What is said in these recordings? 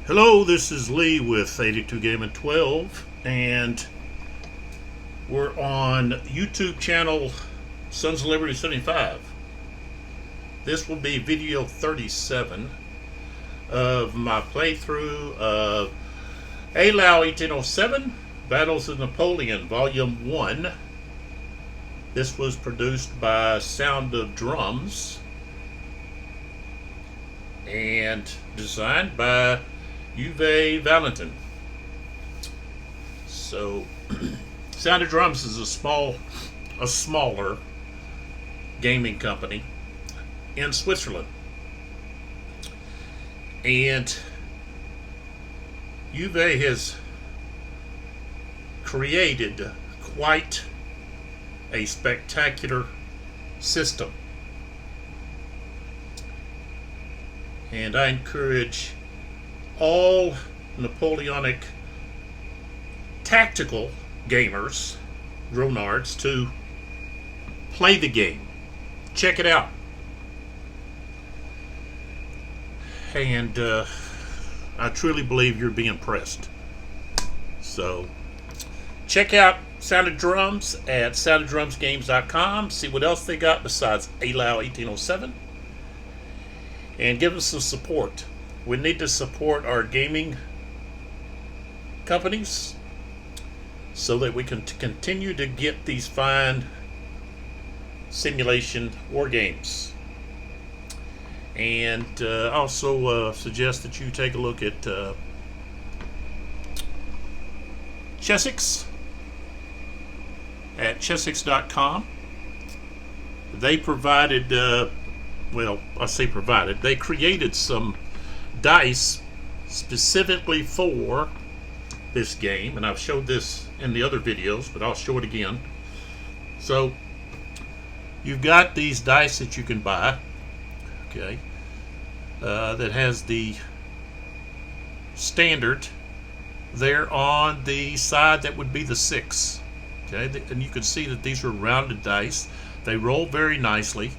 Hello, this is Lee with 82 Gaming 12, and we're on YouTube channel Sons of Liberty 75. This will be video 37 of my playthrough of Eylau 1807 Battles of Napoleon Volume 1. This was produced by Sound of Drums and designed by Uwe Walentin. So, Sound of Drums is a smaller gaming company in Switzerland, and Uwe has created quite a spectacular system, and I encourage all Napoleonic tactical gamers, grognards, to play the game. Check it out. And I truly believe you'll be impressed. So check out Sound of Drums at soundoffdrumsgames.com. See what else they got besides Eylau 1807. And give them some support. We need to support our gaming companies so that we can continue to get these fine simulation war games. And also suggest that you take a look at Chessex at chessex.com. They provided, well, I say provided, they created some dice specifically for this game, and I've showed this in the other videos, but I'll show it again. So you've got these dice that you can buy, okay, that has the standard there on the side that would be the 6, okay, and you can see that these are rounded dice. They roll very nicely,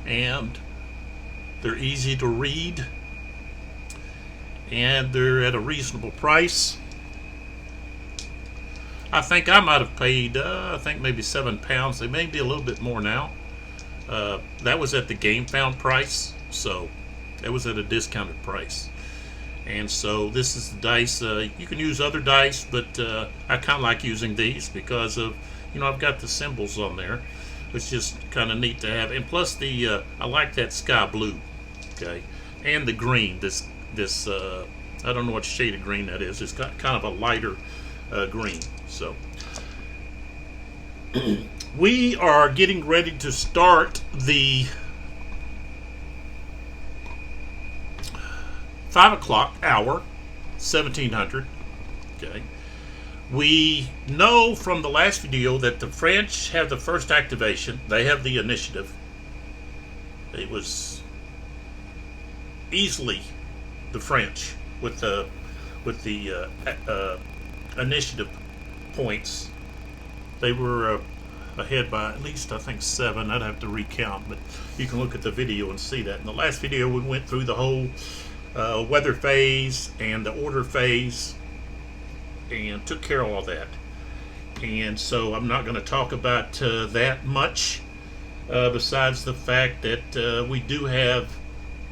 and they're easy to read, and they're at a reasonable price. I think I might have paid, I think maybe £7. They may be a little bit more now. That was at the GameFound price, so that was at a discounted price. And so this is the dice. You can use other dice, but I kind of like using these because of, you know, I've got the symbols on there. It's just kind of neat to have, and plus the I like that sky blue, okay, and the green. This I don't know what shade of green that is. It's got kind of a lighter green. So we are getting ready to start the 5 o'clock hour, 1700. Okay. We know from the last video that the French have the first activation. They have the initiative. It was easily the French with the initiative points. They were ahead by at least, I think, 7. I'd have to recount, but you can look at the video and see that. In the last video, we went through the whole weather phase and the order phase, and took care of all that. And so I'm not going to talk about that much, besides the fact that we do have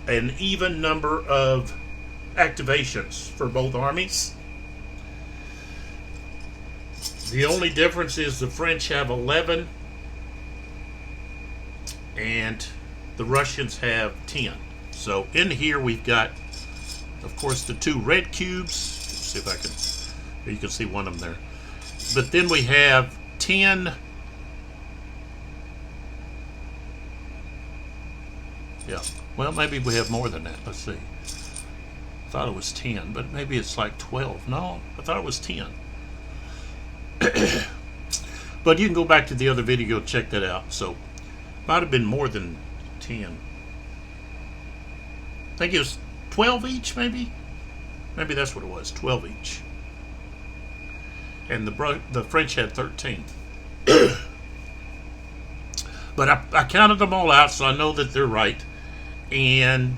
an even number of activations for both armies. The only difference is the French have 11 and the Russians have 10. So in here we've got, of course, the 2 red cubes. Let's see if I can, you can see one of them there. But then we have 10. Yeah, well, maybe we have more than that. Let's see. I thought it was 10, but maybe it's like 12. No, I thought it was 10. But you can go back to the other video and check that out. So, might have been more than 10. I think it was 12 each, maybe? Maybe that's what it was, 12 each. And the French had 13. But I counted them all out, so I know that they're right. And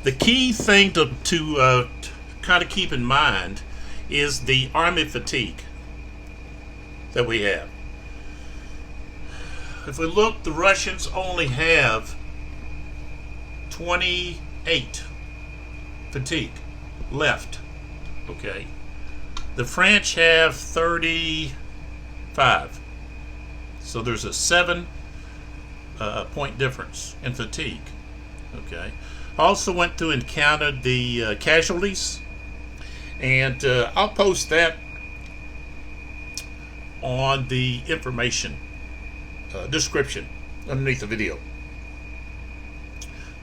The key thing to kind of keep in mind is the army fatigue that we have. If we look, the Russians only have 28 fatigue left. Okay. The French have 35. So there's a 7 point difference in fatigue. Okay. Also went through and counted the casualties, and I'll post that on the information description underneath the video.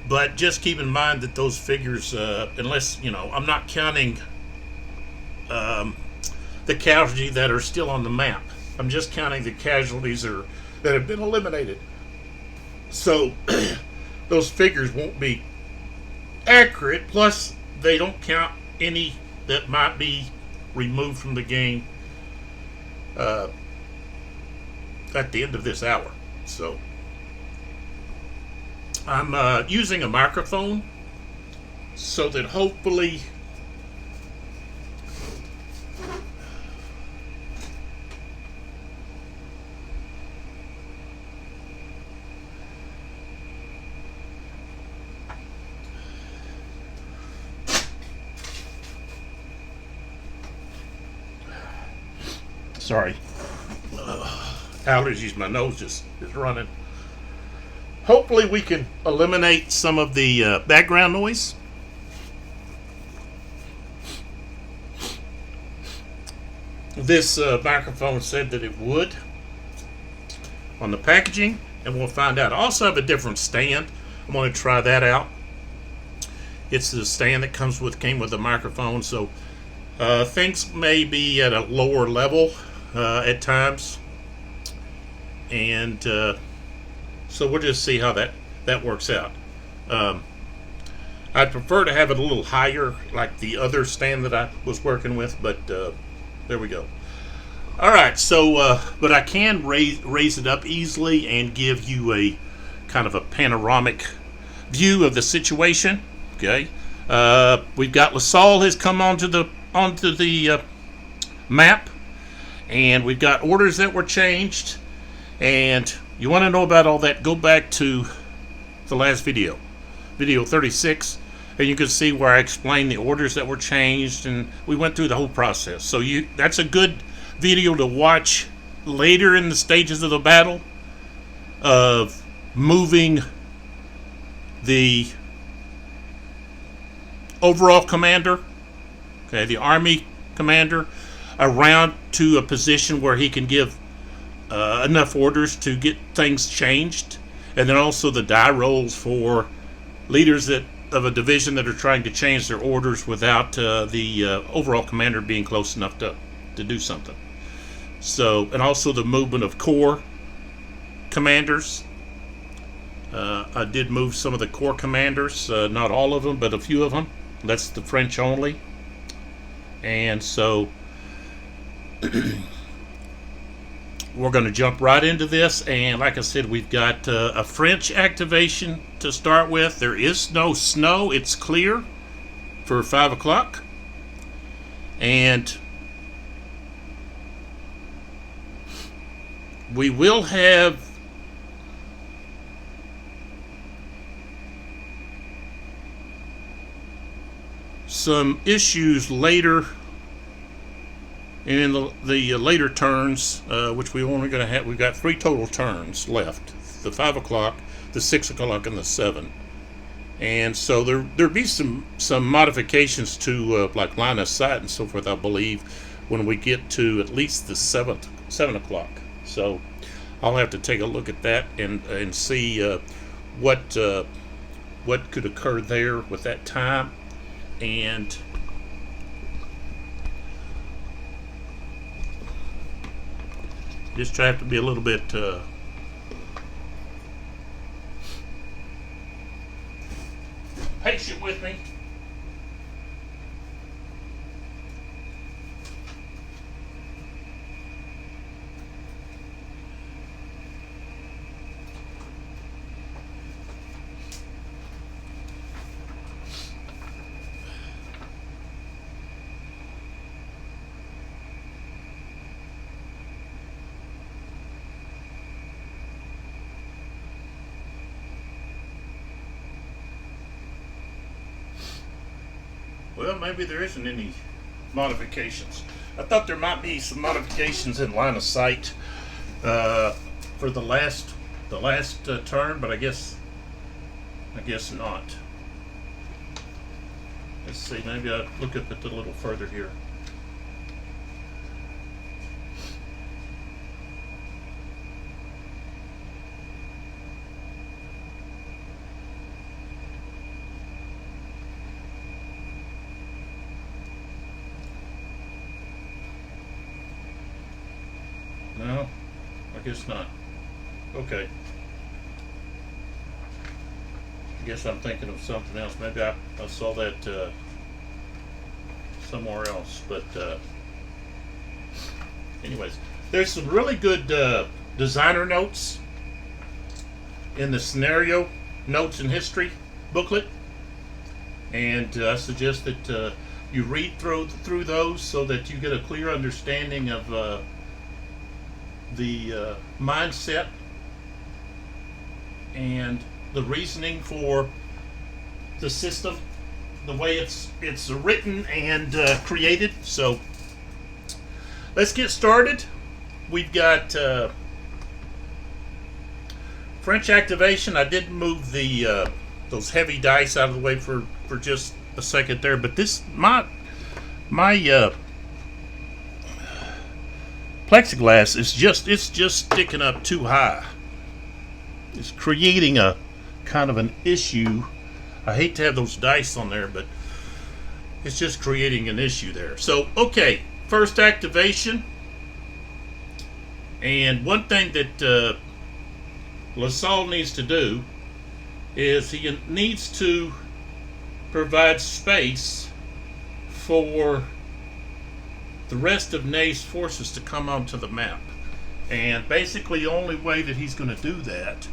But just keep in mind that those figures, unless, I'm not counting the casualties that are still on the map. I'm just counting the casualties that have been eliminated. So those figures won't be accurate. Plus, they don't count any that might be removed from the game at the end of this hour. So I'm using a microphone so that hopefully sorry, allergies, my nose just is running. Hopefully we can eliminate some of the background noise. This microphone said that it would on the packaging, and we'll find out. I also have a different stand. I'm going to try that out. It's the stand that came with the microphone, so things may be at a lower level at times, and so we'll just see how that works out. I'd prefer to have it a little higher, like the other stand that I was working with, but there we go. All right, so but I can raise it up easily and give you a kind of a panoramic view of the situation. Okay, we've got LaSalle has come onto the map, and we've got orders that were changed. And you want to know about all that, go back to the last video 36, and you can see where I explained the orders that were changed, and we went through the whole process. So that's a good video to watch later in the stages of the battle of moving the overall commander, okay, the army commander, around to a position where he can give enough orders to get things changed, and then also the die rolls for leaders of a division that are trying to change their orders without the overall commander being close enough to do something. So, and also the movement of corps commanders. I did move some of the corps commanders, not all of them, but a few of them. That's the French only. And so we're going to jump right into this, and like I said, we've got a French activation to start with. There is no snow. It's clear for 5 o'clock. And we will have some issues later in the later turns, which we're only going to have. We've got 3 total turns left: the 5 o'clock, the 6 o'clock, and the 7. And so there'll be some modifications to like line of sight and so forth, I believe, when we get to at least the 7 o'clock. So I'll have to take a look at that and see what could occur there with that time. And just try to be a little bit patient with me. Well, maybe there isn't any modifications. I thought there might be some modifications in line of sight for the last turn, but I guess not. Let's see. Maybe I'll look up it a little further here. No, I guess not. Okay. I guess I'm thinking of something else. Maybe I saw that somewhere else. But anyways, there's some really good designer notes in the scenario notes and history booklet, and I suggest that you read through those so that you get a clear understanding of the mindset and the reasoning for the system, the way it's written and created. So let's get started. We've got French activation. I did move the those heavy dice out of the way for just a second there, but this my plexiglass is just sticking up too high. It's creating a kind of an issue. I hate to have those dice on there, but it's just creating an issue there. So, okay, first activation. And one thing that LaSalle needs to do is he needs to provide space for the rest of Ney's forces to come onto the map. And basically the only way that he's going to do that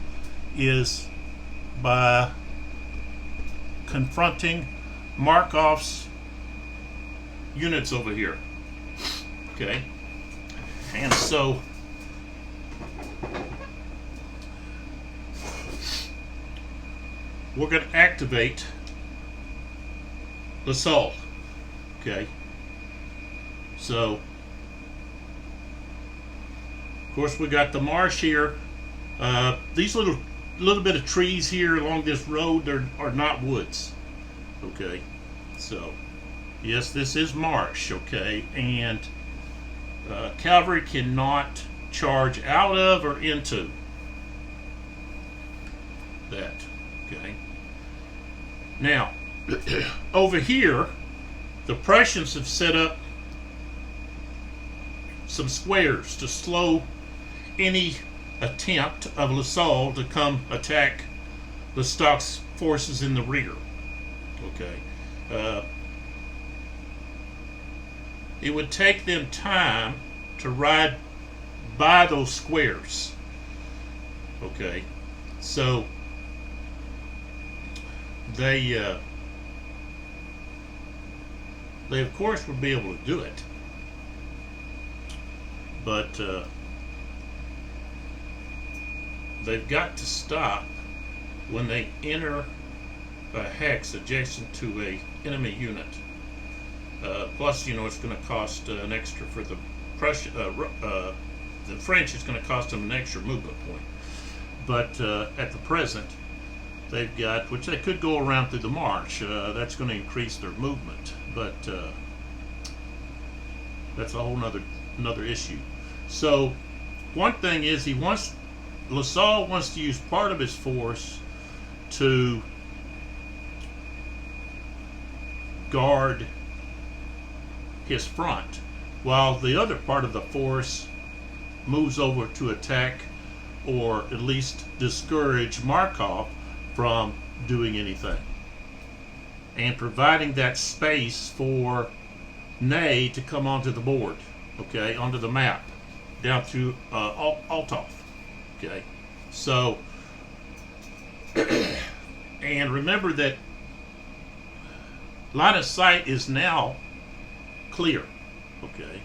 is by confronting Markov's units over here. Okay? And so we're going to activate LaSalle. Okay? So, of course, we got the marsh here. These little bit of trees here along this road are not woods. Okay, so yes, this is marsh. Okay, and cavalry cannot charge out of or into that. Okay. Now, over here, the Prussians have set up some squares to slow any attempt of LaSalle to come attack Lestock's forces in the rear. Okay. It would take them time to ride by those squares. Okay. So they of course would be able to do it, but they've got to stop when they enter a hex adjacent to a enemy unit. Plus, you know, it's going to cost an extra for the French. It's going to cost them an extra movement point. But at the present, they've got, which they could go around through the marsh. That's going to increase their movement, but that's a whole another issue. So, one thing is LaSalle wants to use part of his force to guard his front, while the other part of the force moves over to attack or at least discourage Markov from doing anything, and providing that space for Ney to come onto the board, okay, onto the map, down through Althoff. Okay, so and remember that line of sight is now clear. Okay,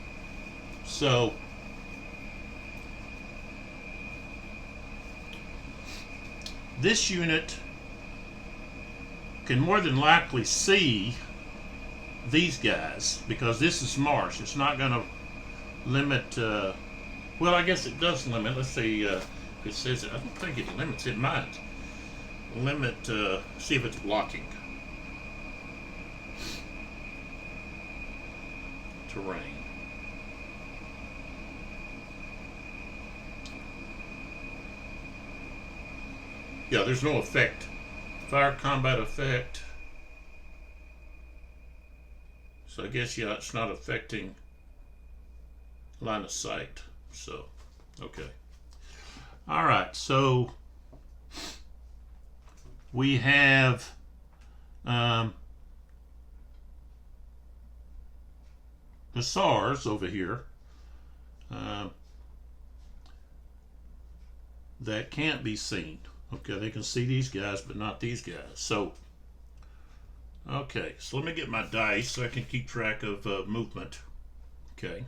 so this unit can more than likely see these guys, because this is marsh. It's not going to limit. Well, I guess it does limit. Let's see. It says I don't think it limits. It might limit. See if it's blocking terrain. Yeah, there's no effect. Fire combat effect. So I guess, yeah, it's not affecting line of sight. So, okay. All right, so we have the SARS over here that can't be seen. Okay, they can see these guys, but not these guys. So, okay, so let me get my dice so I can keep track of movement. Okay,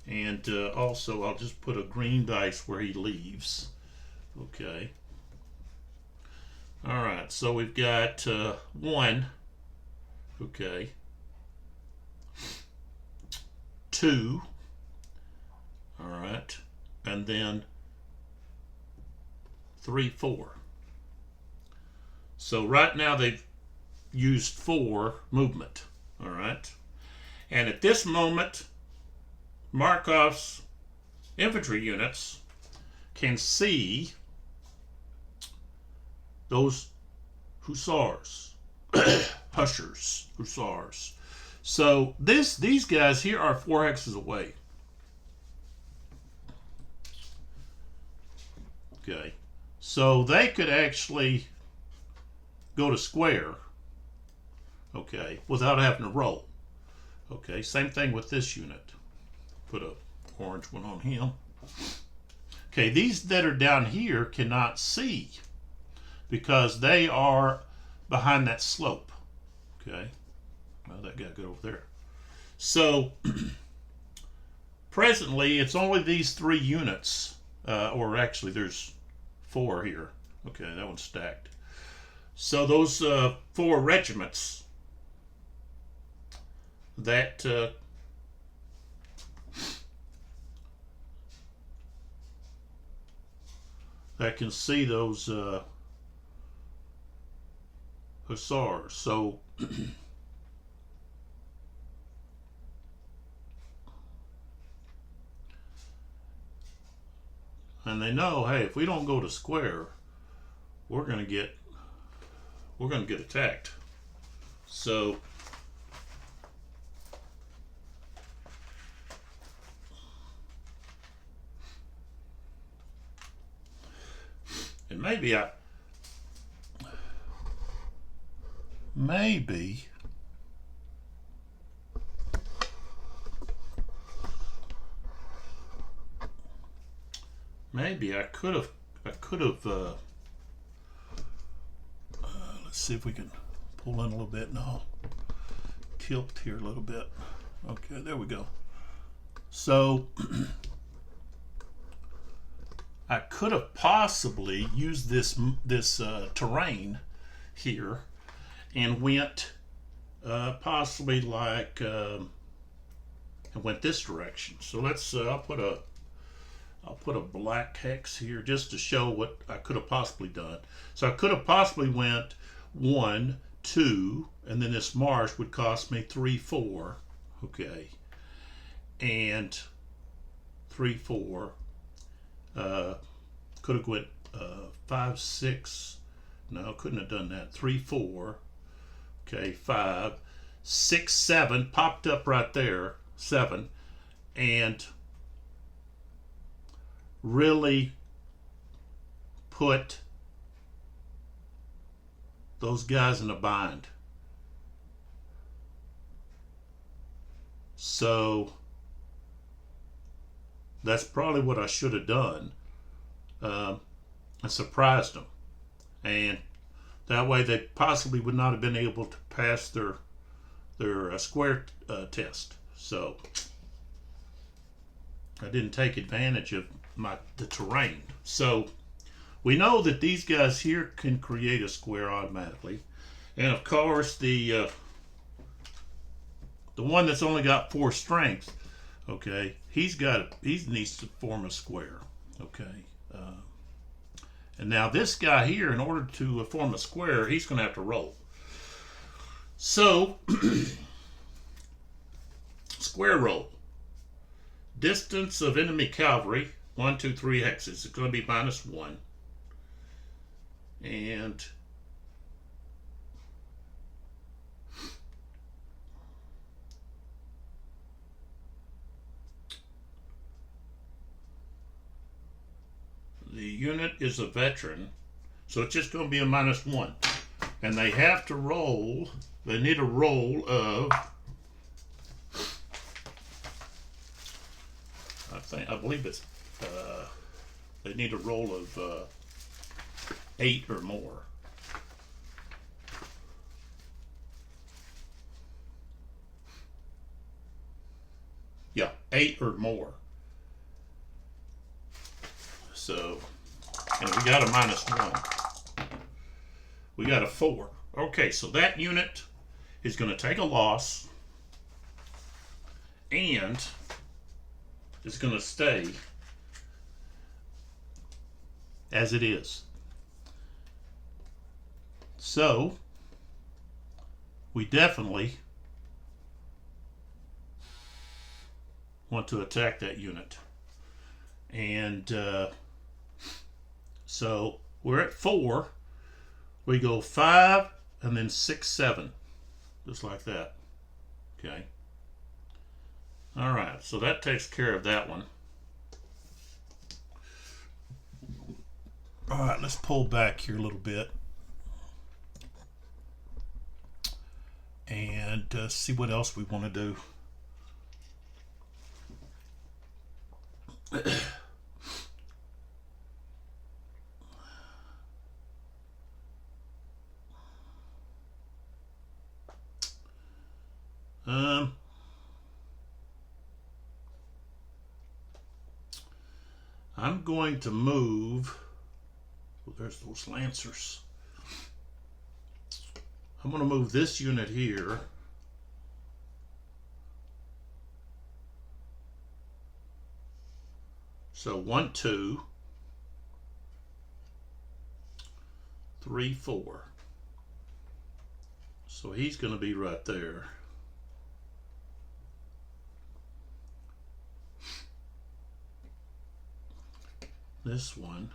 and also I'll just put a green dice where he leaves. Okay. All right, so we've got 1. Okay. 2. All right, and then 3, 4. So right now they've used 4 movement. All right, and at this moment, Markov's infantry units can see those hussars, hussars. So these guys here are 4 hexes away. Okay, so they could actually go to square, okay, without having to roll. Okay, same thing with this unit. Put a orange one on him. Okay, these that are down here cannot see because they are behind that slope. Okay, well, that guy got over there. So presently it's only these 3 units, or actually there's 4 here. Okay, that one's stacked. So those 4 regiments that that can see those hussars. So and they know, hey, if we don't go to square, we're gonna get attacked. So and maybe I could have let's see if we can pull in a little bit and I'll tilt here a little bit. Okay, there we go. So I could have possibly used this terrain here and went possibly like and went this direction. So let's I'll put a black hex here just to show what I could have possibly done. So I could have possibly went 1, 2, and then this marsh would cost me 3, 4. Okay, and 3, 4. Could have went 5, 6. No, couldn't have done that. 3, 4. Okay, 5, 6, 7 popped up right there. 7, and really put those guys in a bind. So that's probably what I should have done. I surprised them, and that way they possibly would not have been able to pass their square test. So I didn't take advantage of the terrain. So we know that these guys here can create a square automatically, and of course the The one that's only got 4 strength, okay, he needs to form a square, okay. And now this guy here, in order to form a square, he's going to have to roll. So, square roll. Distance of enemy cavalry, 1, 2, 3 hexes. It's going to be -1. And the unit is a veteran, so it's just going to be a -1. And they have to roll, they need a roll of, I believe it's, they need a roll of 8 or more. Yeah, 8 or more. So, and we got a -1. We got a 4. Okay, so that unit is going to take a loss and is going to stay as it is. So, we definitely want to attack that unit. And so we're at 4. We go 5 and then 6, 7. Just like that. Okay. Alright, so that takes care of that one. Alright, let's pull back here a little bit. And see what else we want to do. I'm going to move. Oh, there's those lancers. I'm going to move this unit here. So 1, 2, 3, 4. So he's going to be right there. This one,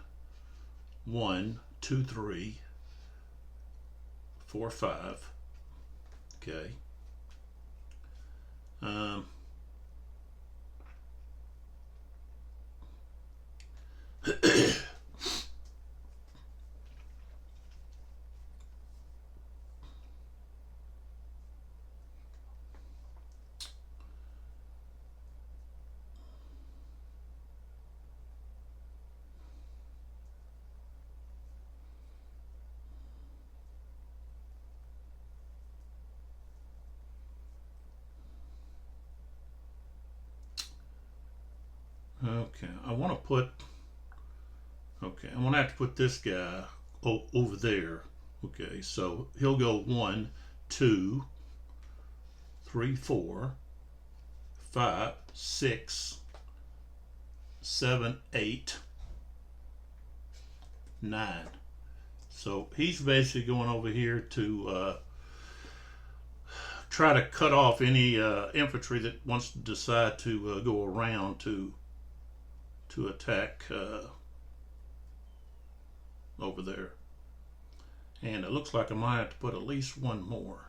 1, 2, 3, 4, 5. Okay. Okay, I'm going to have to put this guy over there. Okay, so he'll go 1, 2, 3, 4, 5, 6, 7, 8, 9. So he's basically going over here to try to cut off any infantry that wants to decide to go around to attack over there. And it looks like I might have to put at least one more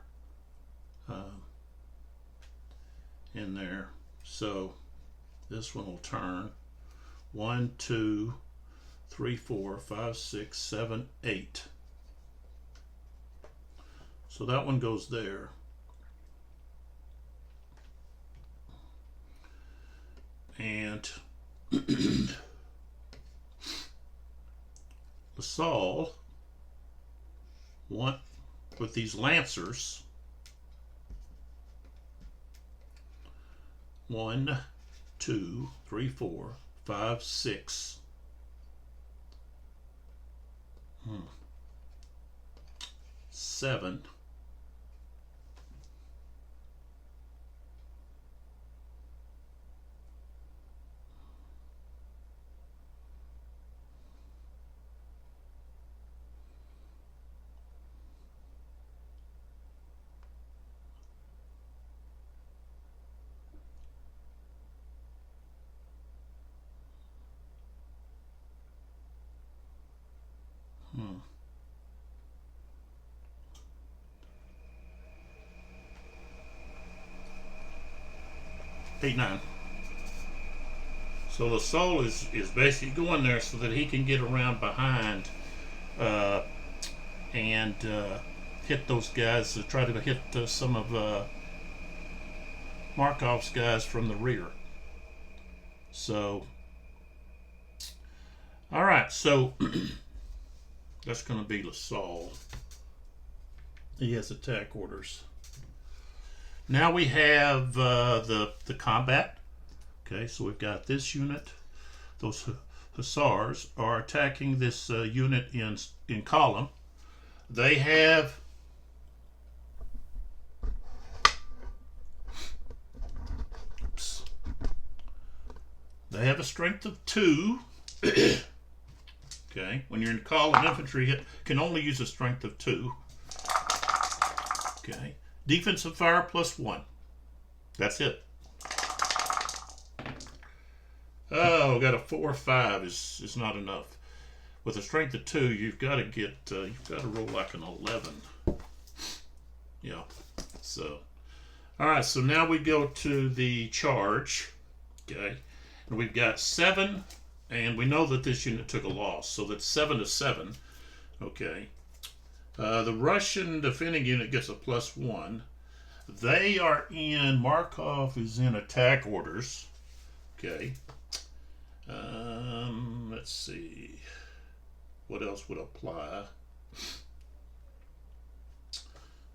in there. So this one will turn 1, 2, 3, 4, 5, 6, 7, 8. So that one goes there. And LaSalle with these lancers, 1, 2, 3, 4, 5, 6. 7. 8, 9. So Lassalle is basically going there so that he can get around behind and hit those guys, to try to hit some of Markov's guys from the rear. So, alright, so that's going to be Lassalle. He has attack orders. Now we have the combat. Okay, so we've got this unit. Those hussars are attacking this unit in column. They have a strength of 2. Okay, when you're in column, infantry can only use a strength of 2. Okay, defensive fire +1. That's it. Oh, got a 4 or 5 is not enough. With a strength of 2, you've got to roll like an 11. Yeah. So, all right. So now we go to the charge. Okay, and we've got 7, and we know that this unit took a loss, so that's 7 to 7. Okay. The Russian defending unit gets a +1. They are in, Markov is in attack orders. Okay. Let's see. What else would apply?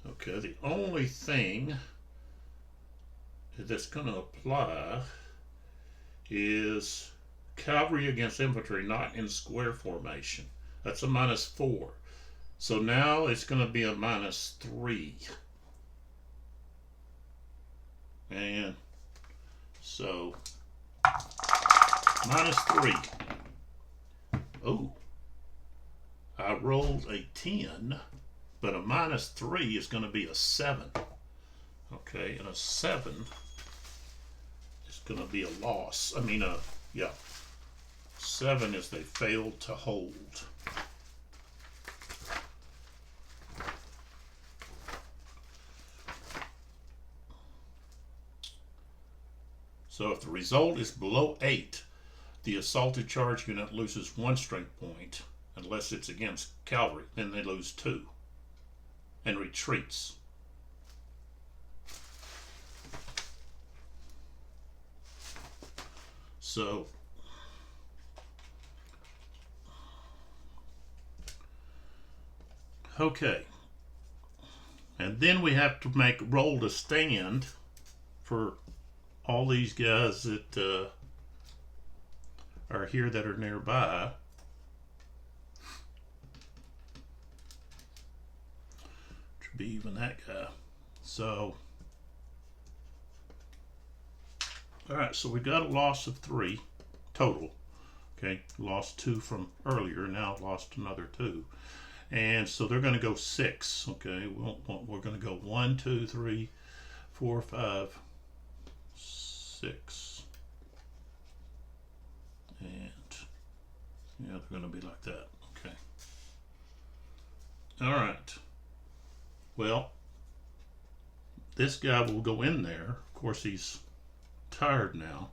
Okay, the only thing that's going to apply is cavalry against infantry not in square formation. That's a -4. So now it's going to be a -3. And so -3. Oh, I rolled a 10, but a -3 is going to be a 7. Okay, and a 7 is going to be a loss. I mean, yeah. 7 is they failed to hold. So if the result is below 8, the assaulted charge unit loses 1 strength point, unless it's against cavalry. Then they lose 2 and retreats. So okay, and then we have to roll to stand for all these guys that are here that are nearby. Should be even that guy. So, all right, so we got a loss of 3 total. Okay, lost 2 from earlier, now lost another 2. And so they're going to go 6. Okay, we're going to go 1, 2, 3, 4, 5, 6. And yeah, they're going to be like that. Okay. All right. Well, this guy will go in there. Of course, he's tired now,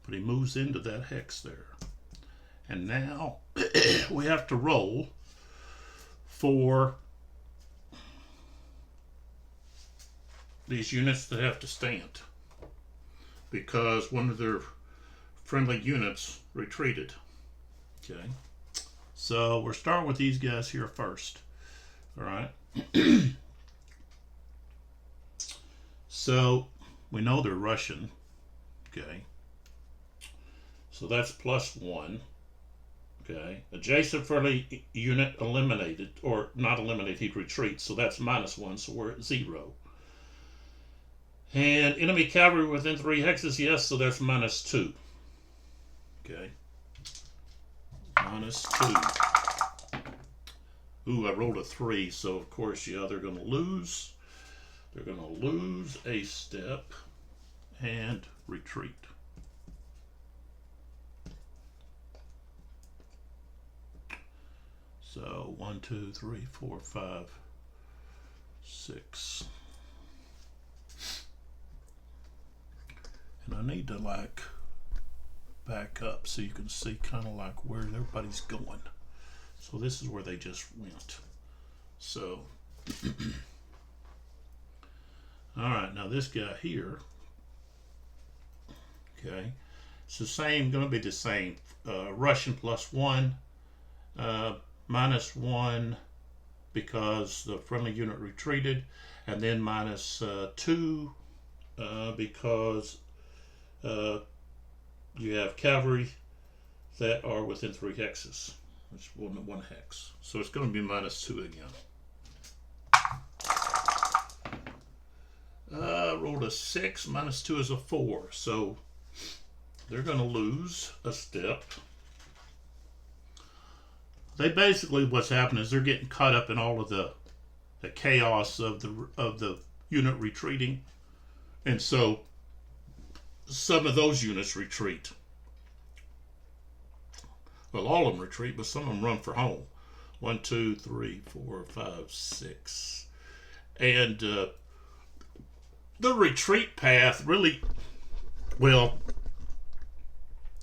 but he moves into that hex there. And now we have to roll for these units that have to stand, because one of their friendly units retreated. Okay, so we're starting with these guys here first. All right. So we know they're Russian. Okay, so that's +1. Okay, adjacent friendly unit eliminated, or not eliminated, he retreats, so that's -1, so we're at 0. And enemy cavalry within 3 hexes, yes, so that's -2. Okay, -2. Ooh, I rolled a 3, so of course, yeah, they're going to lose. They're going to lose a step and retreat. So 1, 2, 3, 4, 5, 6. And I need to like back up so you can see kind of like where everybody's going. So this is where they just went. So, all right, now this guy here, okay, it's the same, going to be the same. Russian +1, -1 because the friendly unit retreated, and then -2 because you have cavalry that are within 3 hexes. It's one hex. So it's going to be -2 again. Rolled a 6, -2 is a 4. So they're going to lose a step. They basically, what's happening is they're getting caught up in all of the chaos of the unit retreating. And so some of those units retreat. Well, all of them retreat, but some of them run for home. 1, 2, 3, 4, 5, 6. And the retreat path really, well,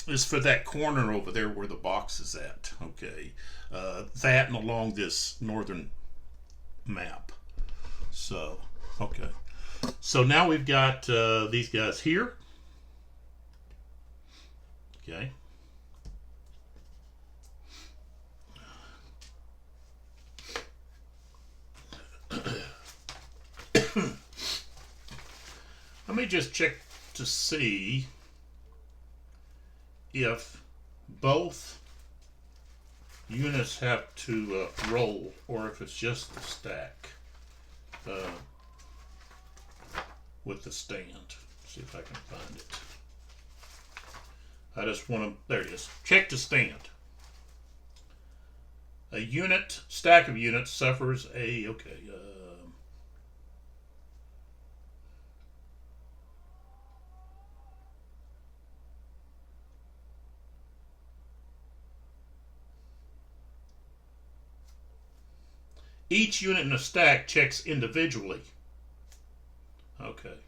is for that corner over there where the box is at. Okay. That and along this northern map. So, okay. So now we've got these guys here. Okay. Let me just check to see if both units have to roll or if it's just the stack with the stand. See if I can find it. I just want to, there it is. Check the stand. A unit, stack of units suffers a, okay, each unit in a stack checks individually. Okay.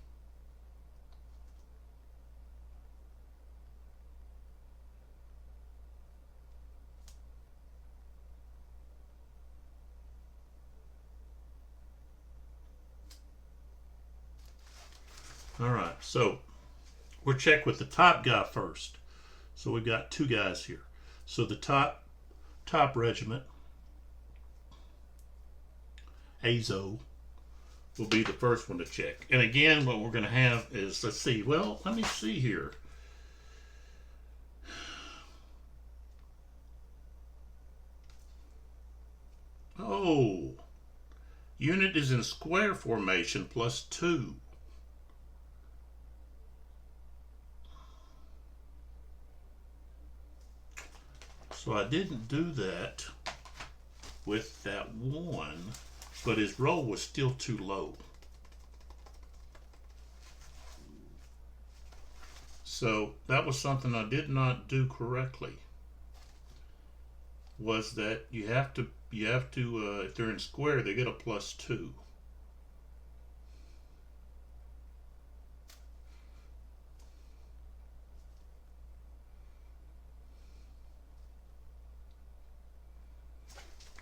All right, so we'll check with the top guy first. So we've got 2 guys here. So the top regiment, Eylau, will be the first one to check. And again, what we're going to have is, let's see, well, let me see here. Oh, unit is in square formation +2. So I didn't do that with that one, but his roll was still too low. So that was something I did not do correctly. Was that you have to if they're in square, they get a +2.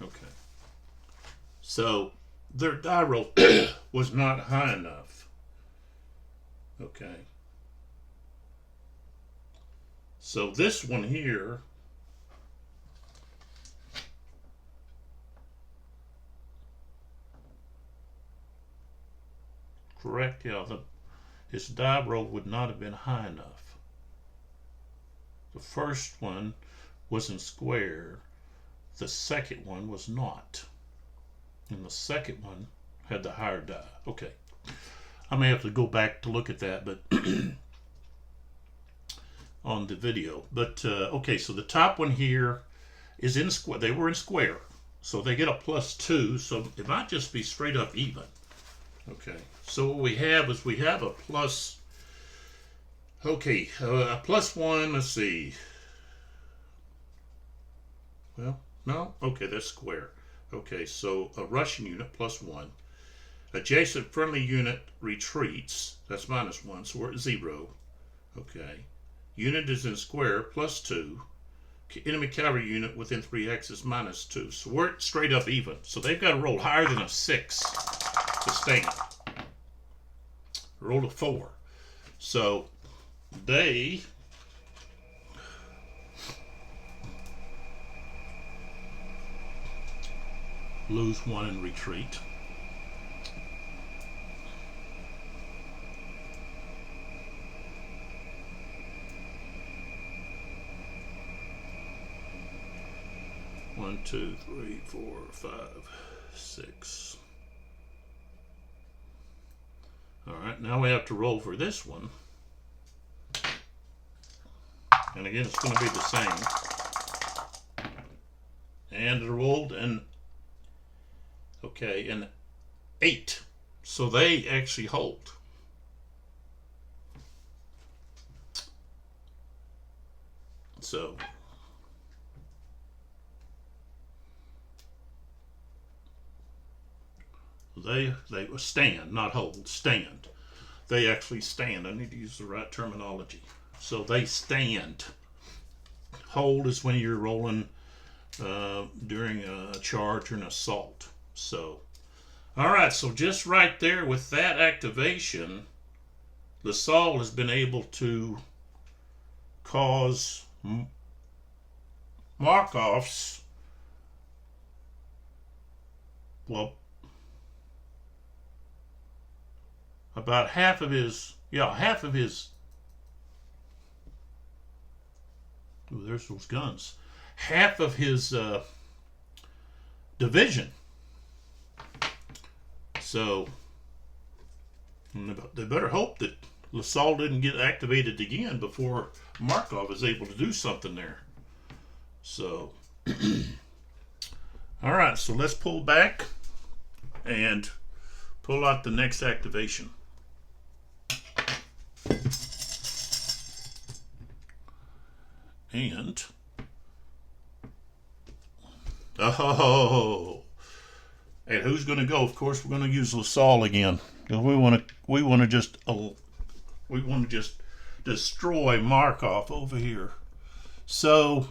Okay. So their die roll was not high enough. Okay. So this one here, correct, yeah, his die roll would not have been high enough. The first one was in square. The second one was not. And the second one had the higher die. Okay. I may have to go back to look at that, but on the video. But okay, so the top one here is in square. They were in square. So they get a +2. So it might just be straight up even. Okay. So what we have is we have a plus. Okay, a +1. Let's see. Well, no. Okay, that's square. Okay, so a Russian unit +1. Adjacent friendly unit retreats. That's -1, so we're at 0. Okay. Unit is in square, +2. Enemy cavalry unit within 3x is -2. So we're straight up even. So they've got to roll higher than a 6 to stand. Roll a 4. So they lose 1 and retreat. One, 2, 3, 4, 5, 6. All right, now we have to roll for this one. And again, it's going to be the same. And it rolled an, okay, an 8. So they actually hold. So they stand, not hold, stand. They actually stand. I need to use the right terminology. So they stand. Hold is when you're rolling during a charge or an assault. So, all right, so just right there with that activation, LaSalle has been able to cause Markov's, well, about half of his, ooh, there's those guns, half of his division. So they better hope that LaSalle didn't get activated again before Markov is able to do something there. So, all right, so let's pull back and pull out the next activation. And and who's going to go? Of course, we're going to use LaSalle again because we want to just destroy Markov over here. So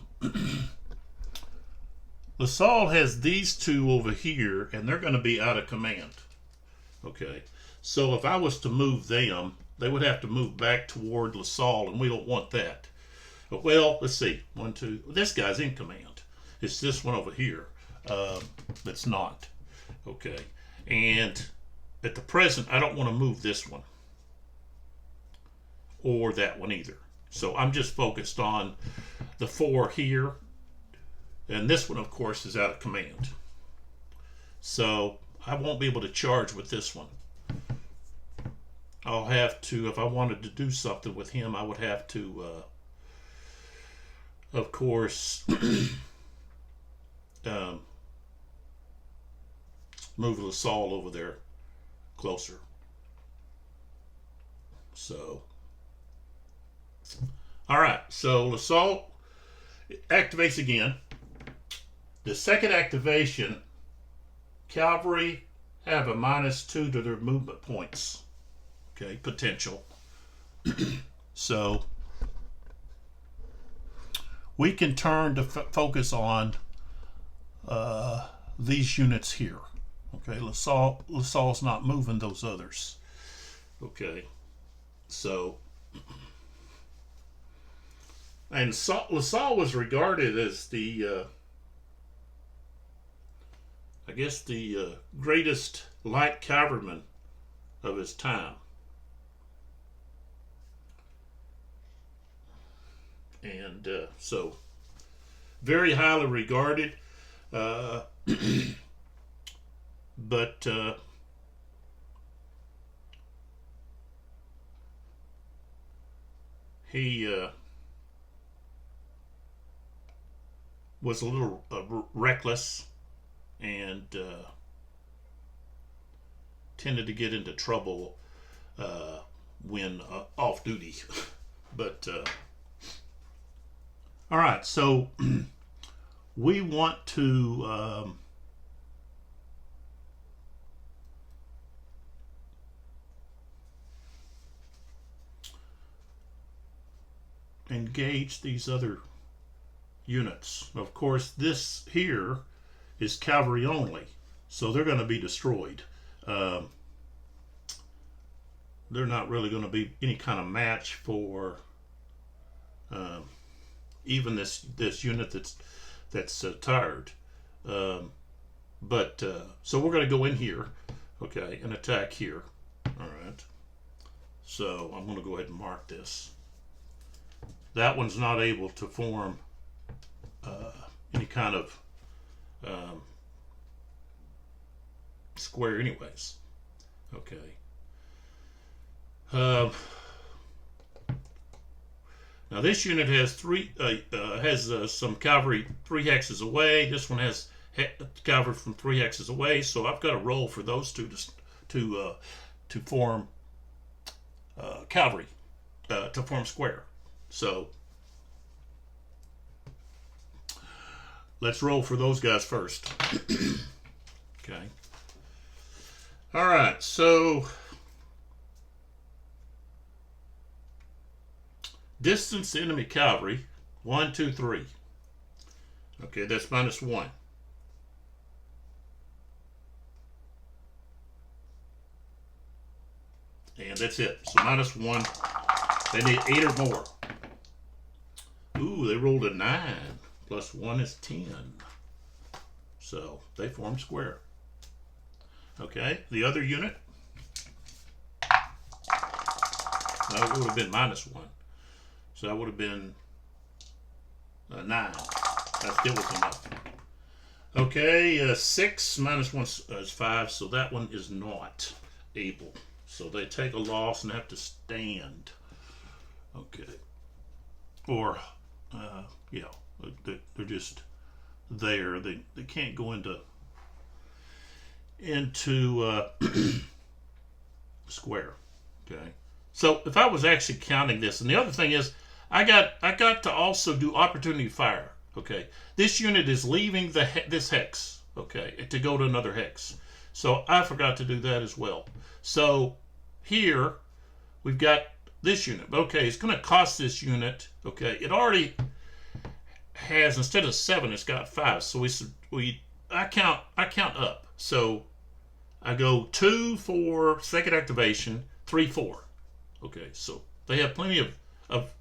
LaSalle has these two over here, and they're going to be out of command. Okay, so if I was to move them, they would have to move back toward LaSalle, and we don't want that. But, well, let's see. 1, 2. This guy's in command. It's this one over here that's not. Okay, and at the present, I don't want to move this one or that one either. So I'm just focused on the 4 here, and this one, of course, is out of command. So I won't be able to charge with this one. I'll have to, if I wanted to do something with him, I would have to, of course, move LaSalle over there closer. So, all right, so LaSalle activates again. The second activation, cavalry have a -2 to their movement points. Okay, potential. So we can turn to focus on these units here. Okay, LaSalle's not moving those others. Okay, so, and LaSalle was regarded as the, I guess, the greatest light cavalryman of his time. And so, very highly regarded. But he was a little reckless and tended to get into trouble when off duty. But all right, so we want to engage these other units. Of course, this here is cavalry only, so they're going to be destroyed. They're not really going to be any kind of match for even this unit that's tired. So we're going to go in here, okay, and attack here. All right. So I'm going to go ahead and mark this. That one's not able to form any kind of square anyways. Okay. Now this unit has some cavalry 3 hexes away. This one has cavalry from 3 hexes away. So I've got to roll for those two to form cavalry, to form square. So let's roll for those guys first. Okay. All right. So distance enemy cavalry, 1, 2, 3. Okay, that's -1. And that's it. So -1. They need 8 or more. Ooh, they rolled a 9. +1 is 10. So they form square. Okay, the other unit. That would have been -1. So that would have been 9. That still was enough. Okay, 6 -1 is 5, so that one is not able. So they take a loss and have to stand. Okay. Or, yeah, they're just there. They can't go into square. Okay. So if I was actually counting this, and the other thing is, I got to also do opportunity fire. Okay, this unit is leaving this hex. Okay, to go to another hex. So I forgot to do that as well. So here we've got this unit. Okay, it's going to cost this unit. Okay, it already has, instead of 7, it's got 5. So I count up. So I go 2 for second activation, 3, 4. Okay, so they have plenty of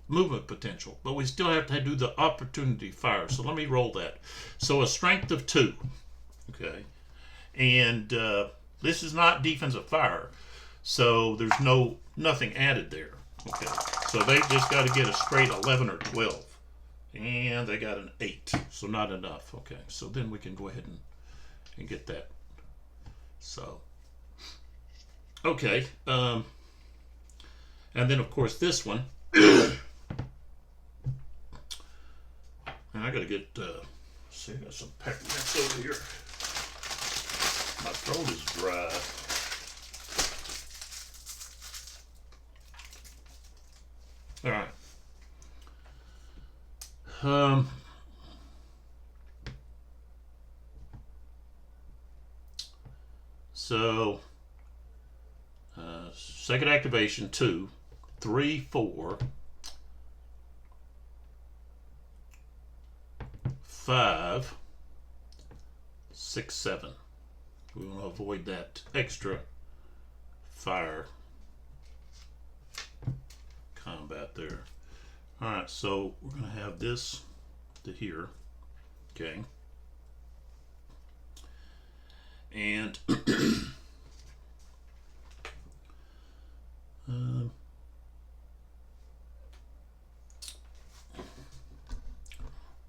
movement potential, but we still have to do the opportunity fire. So let me roll that. So a strength of 2. Okay, and this is not defensive fire, so there's nothing added there. Okay, so they just got to get a straight 11 or 12, and they got an 8, so not enough. Okay, so then we can go ahead and get that. So okay, and then of course this one. And I gotta get see, I got some peppermints over here. My throat is dry. All right. So second activation 2, 3, 4, 5, 6, 7. We want to avoid that extra fire combat there. All right, so we're going to have this to here. Okay. And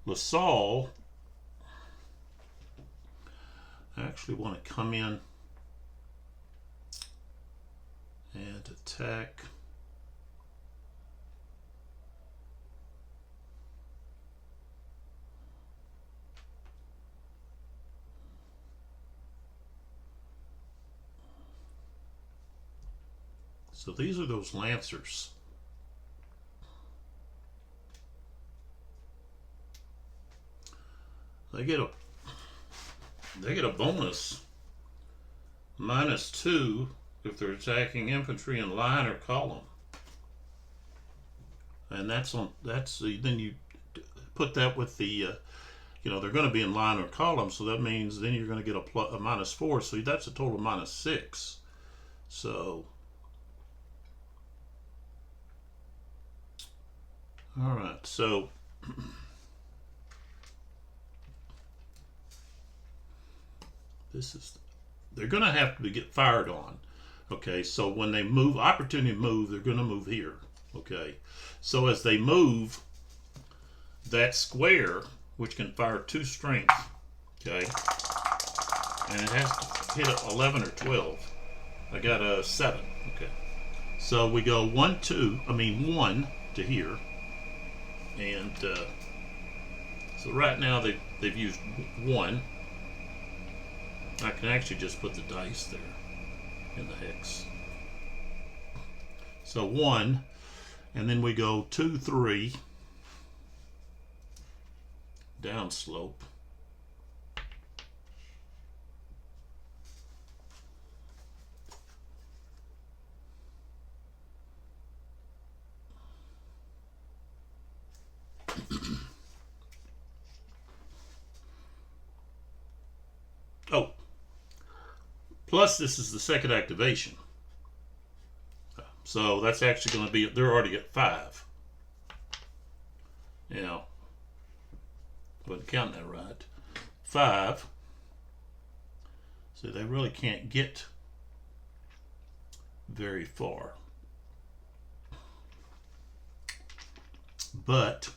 LaSalle, I actually want to come in and attack so these are those Lancers. They get a bonus -2 if they're attacking infantry in line or column. and that's on. Then you put that with the. They're going to be in line or column, so that means then you're going to get a -4. So that's a total of -6. So, all right. So. They're going to have to get fired on. Okay, so when they move, opportunity to move, they're going to move here. Okay, so as they move, that square, which can fire 2 strength, okay, and it has to hit 11 or 12. I got a 7. Okay, so we go 1 to here, and so right now they've used 1. I can actually just put the dice there in the hex. So 1, and then we go 2, 3, down slope. Oh. Plus, this is the second activation. So that's actually going to be, they're already at 5. Wasn't counting that right. 5. So they really can't get very far. But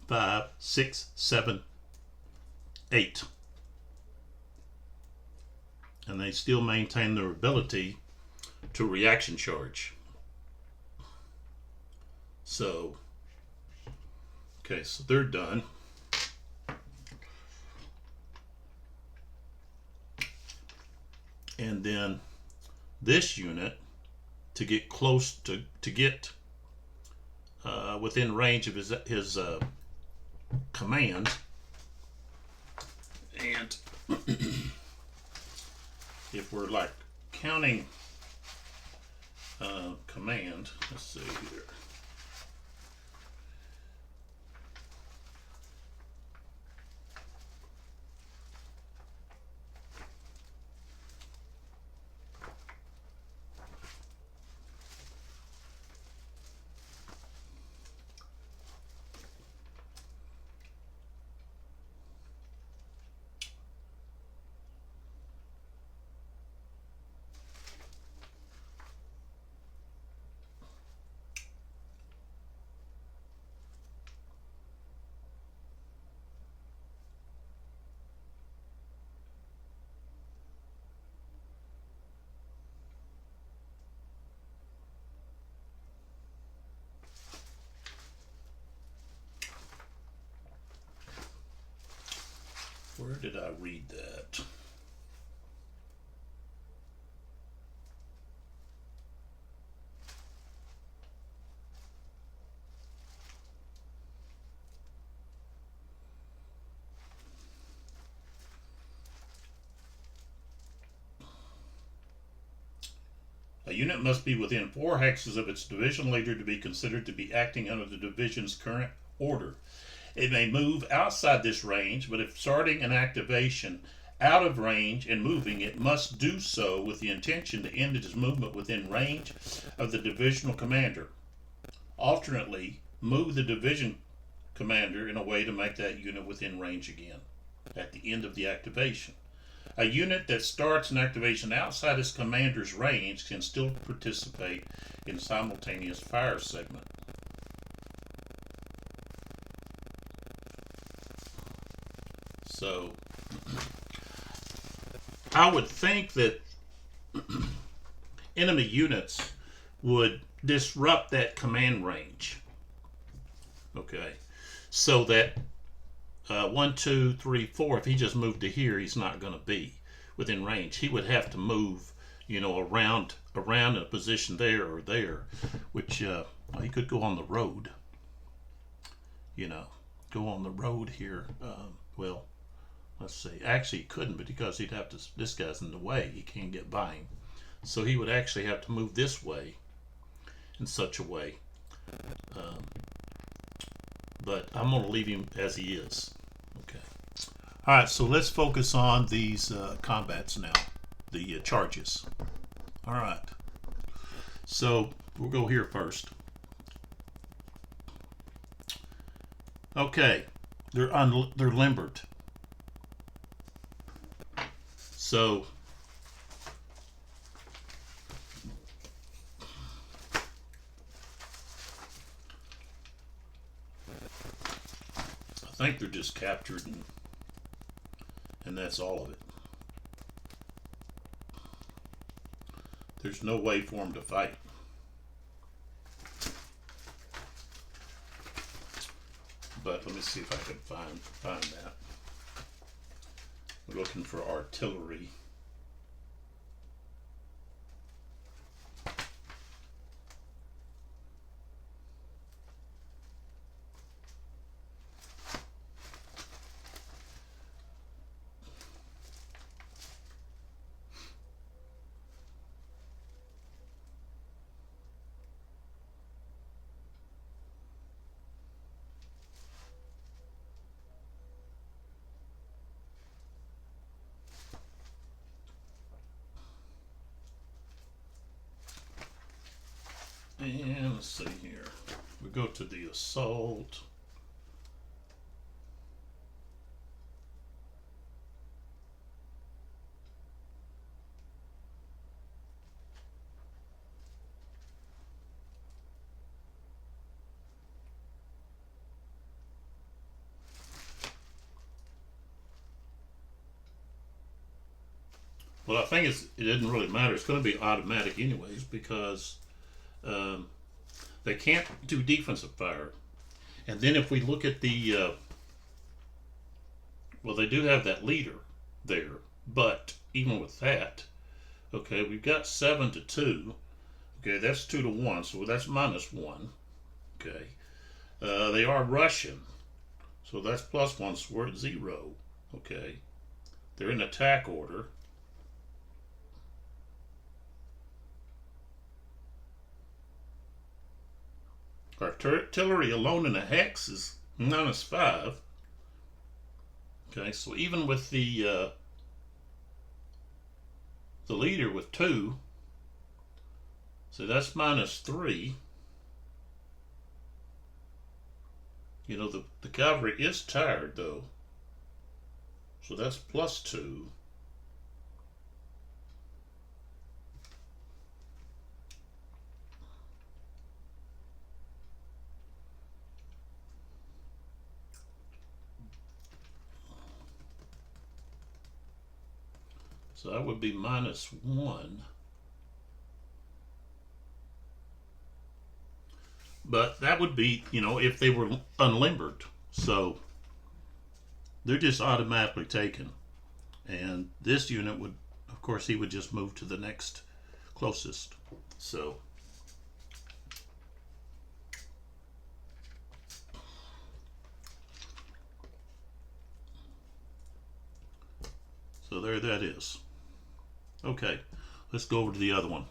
5, 6, 7, 8. And they still maintain their ability to reaction charge. So, okay, so they're done. And then this unit, to get close to get within range of his command, and if we're like counting command, let's see here. Where did I read that? A unit must be within 4 hexes of its division leader to be considered to be acting under the division's current order. It may move outside this range, but if starting an activation out of range and moving, it must do so with the intention to end its movement within range of the divisional commander. Alternately, move the division commander in a way to make that unit within range again at the end of the activation. A unit that starts an activation outside its commander's range can still participate in simultaneous fire segment. So, I would think that enemy units would disrupt that command range. Okay, so that 1, 2, 3, 4, if he just moved to here, he's not going to be within range. He would have to move, around in a position there or there, which he could go on the road. Go on the road here. Well, let's see. Actually, he couldn't, but because he'd have to. This guy's in the way. He can't get by him, so he would actually have to move this way in such a way Um, but I'm going to leave him as he is. Okay. All right, so let's focus on these combats now, the charges. All right. So we'll go here first. Okay, they're limbered. So I think they're just captured, and that's all of it. There's no way for them to fight. But let me see if I can find that. We're looking for artillery. And let's see here. We go to the assault. Well, I think it doesn't really matter. It's going to be automatic anyways because they can't do defensive fire. And then if we look at the, well, they do have that leader there, but even with that, okay, we've got 7 to 2. Okay, that's 2 to 1, so that's -1. Okay, they are Russian, so that's +1, so we're at 0. Okay, they're in attack order. Artillery alone in a hex is -5. Okay, so even with the leader with 2, so that's -3. You know, the cavalry is tired though, so that's +2. So that would be -1. But that would be, you know, if they were unlimbered. So they're just automatically taken. And this unit would, of course, he would just move to the next closest. So there that is. Okay, let's go over to the other one.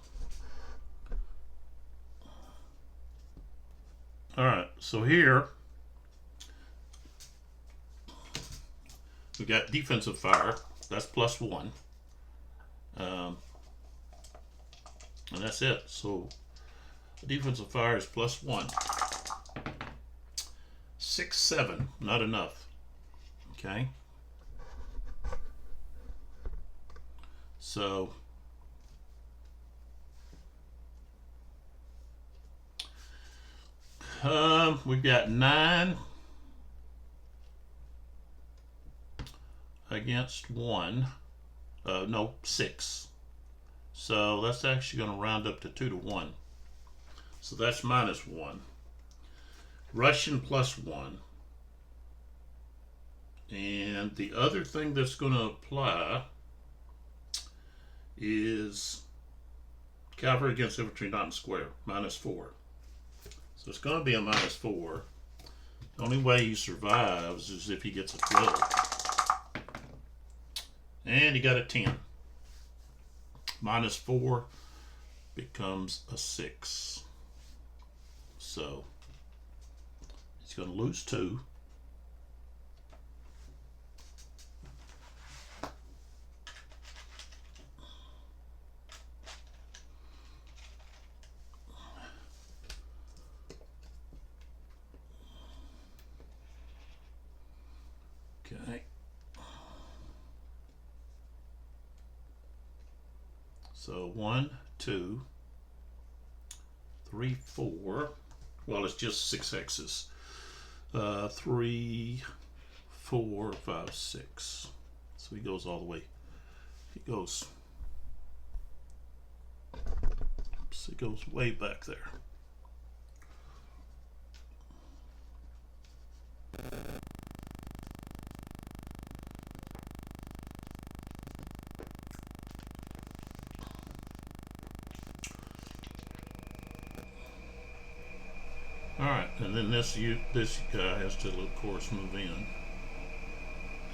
All right, so here we got defensive fire. That's +1, and that's it. So defensive fire is +1. 6, 7, not enough. Okay. So we've got 9 against 1. No, 6. So that's actually going to round up to 2 to 1. So that's -1. Russian +1. And the other thing that's going to apply is cavalry against infantry not in square, -4. So it's going to be a -4. The only way he survives is if he gets a 12. And he got a 10. -4 becomes a 6. So He's going to lose 2. Okay. So 1, 2, 3, 4. Well, it's just 6 hexes. 3, 4, 5, 6. So he goes all the way. He goes. Oops, he goes way back there. Alright, and then this guy has to, of course, move in.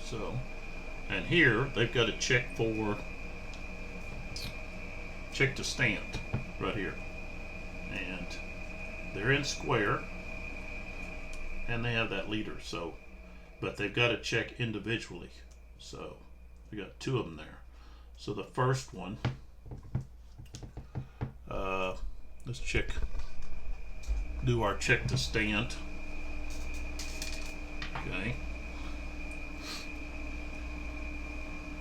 So, and here they've got to check to stand right here. And they're in square, and they have that leader, so, but they've got to check individually. So, we got 2 of them there. So the first one, let's do our check to stand. Okay.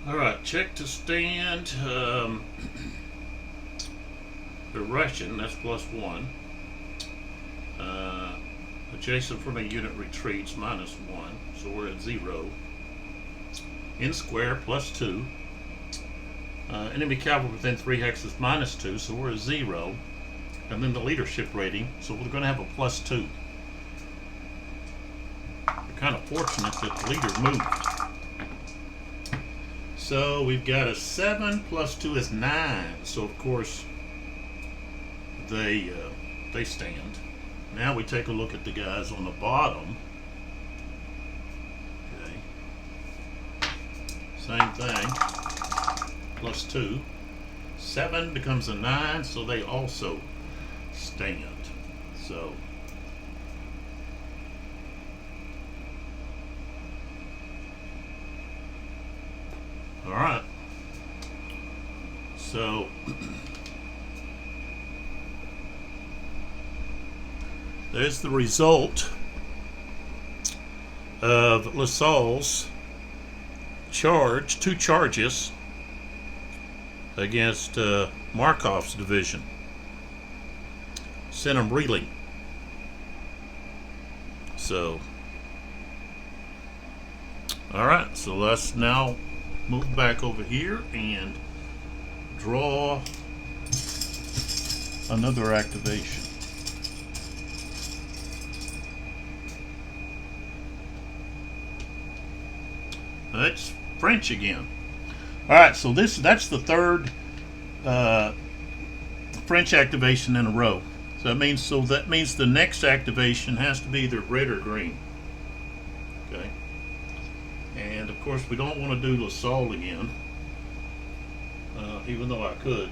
Alright, check to stand. The Russian, that's +1. Adjacent from a unit retreats, -1. So we're at 0. In square, +2. Enemy cavalry within 3 hexes, -2. So we're at 0. And then the leadership rating, so we're going to have a +2. We're kind of fortunate that the leader moved. So we've got a 7 +2 is 9. So of course they stand. Now we take a look at the guys on the bottom. Okay. Same thing. +2. 7 becomes a 9, so they also stand. So all right, so there's the result of Lassalle's charge, 2 charges against Markov's division. Sent them reeling. So, alright, so let's now move back over here and draw another activation. That's French again. Alright, so that's the 3rd French activation in a row. So that means the next activation has to be either red or green. Okay. And of course we don't want to do Lassalle again, even though I could.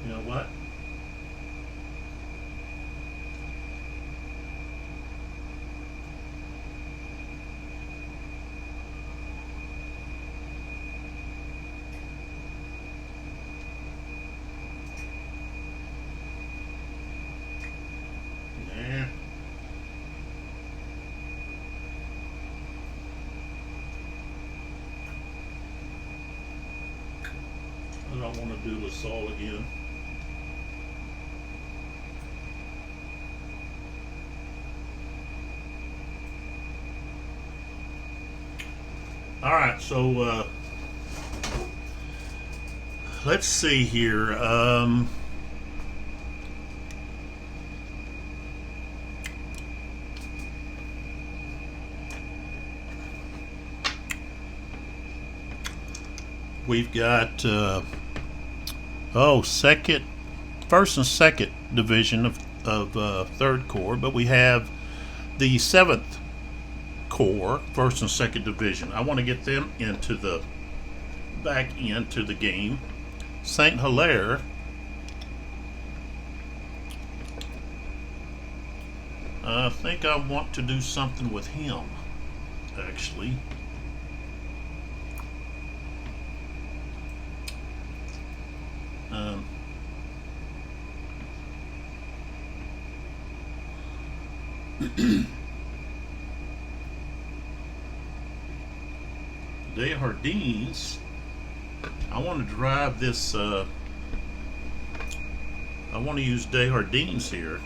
You know what? Nah. I don't want to do Lassalle again. Alright, so let's see here. we've got first and second division of 3rd Corps, but we have the 7th Corps, 1st and 2nd Division. I want to get them back into the game. Saint Hilaire, I think I want to do something with him, actually. Desjardins, I want to drive this, I want to use Desjardins here.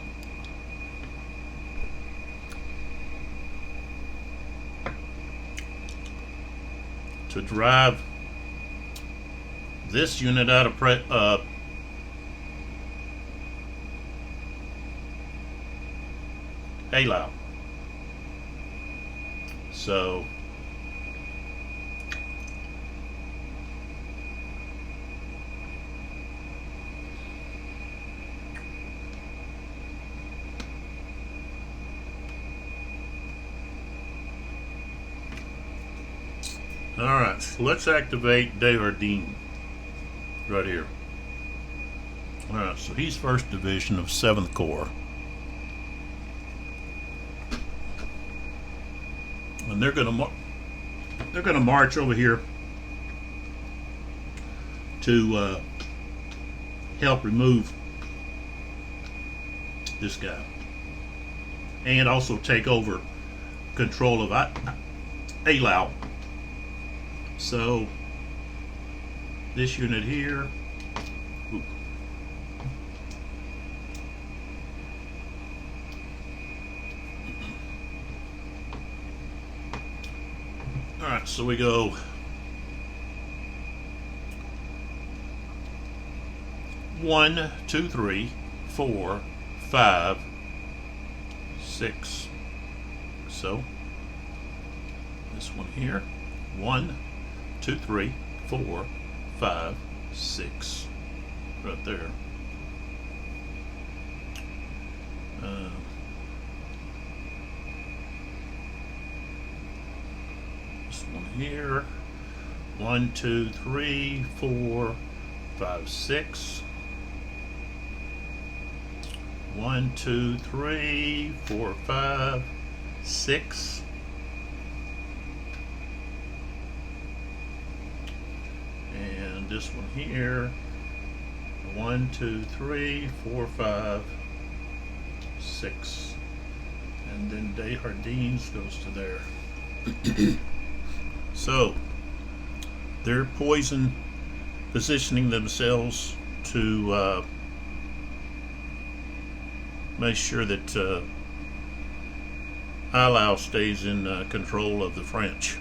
To drive this unit out of Eylau. So alright, so let's activate Desjardins right here. Alright, so he's 1st Division of 7th Corps. And they're gonna march over here to help remove this guy, and also take over control of Eylau. So this unit here, alright, so we go 1, 2, 3, 4, 5, 6. So this one here, 1, 2, 3, 4, 5, 6, right there. This one here, 1, 2, 3, 4, 5, 6. 1, 2, 3, 4, 5, 6. And this one here, 1, 2, 3, 4, 5, 6. And then Desjardins goes to there. So they're positioning themselves to make sure that Eylau stays in control of the French.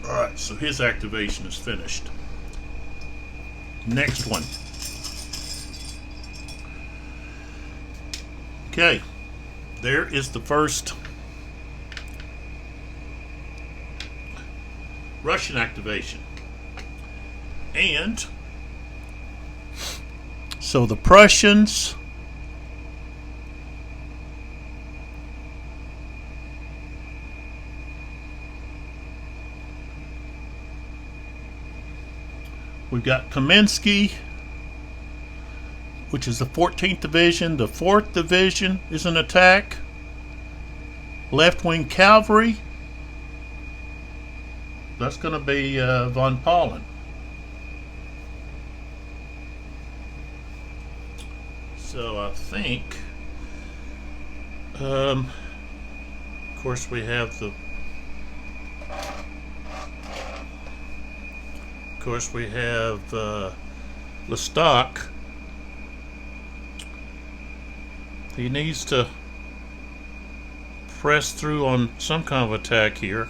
Alright, so his activation is finished. Next one. Okay, there is the first Russian activation. And so the Prussians we've got Kaminsky, which is the 14th Division. The 4th Division is an attack. Left-wing cavalry, that's going to be von Paulin. So I think, of course, we have Lestock. He needs to press through on some kind of attack here.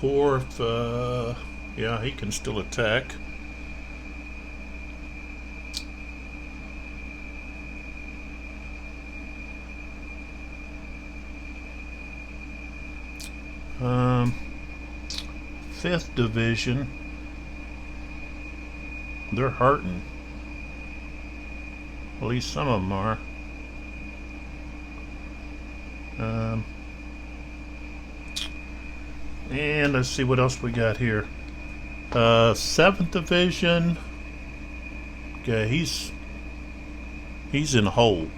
Corps, yeah, he can still attack. Um, 5th Division, they're hurting. At least some of them are. And let's see what else we got here. 7th Division. Okay, he's in hold.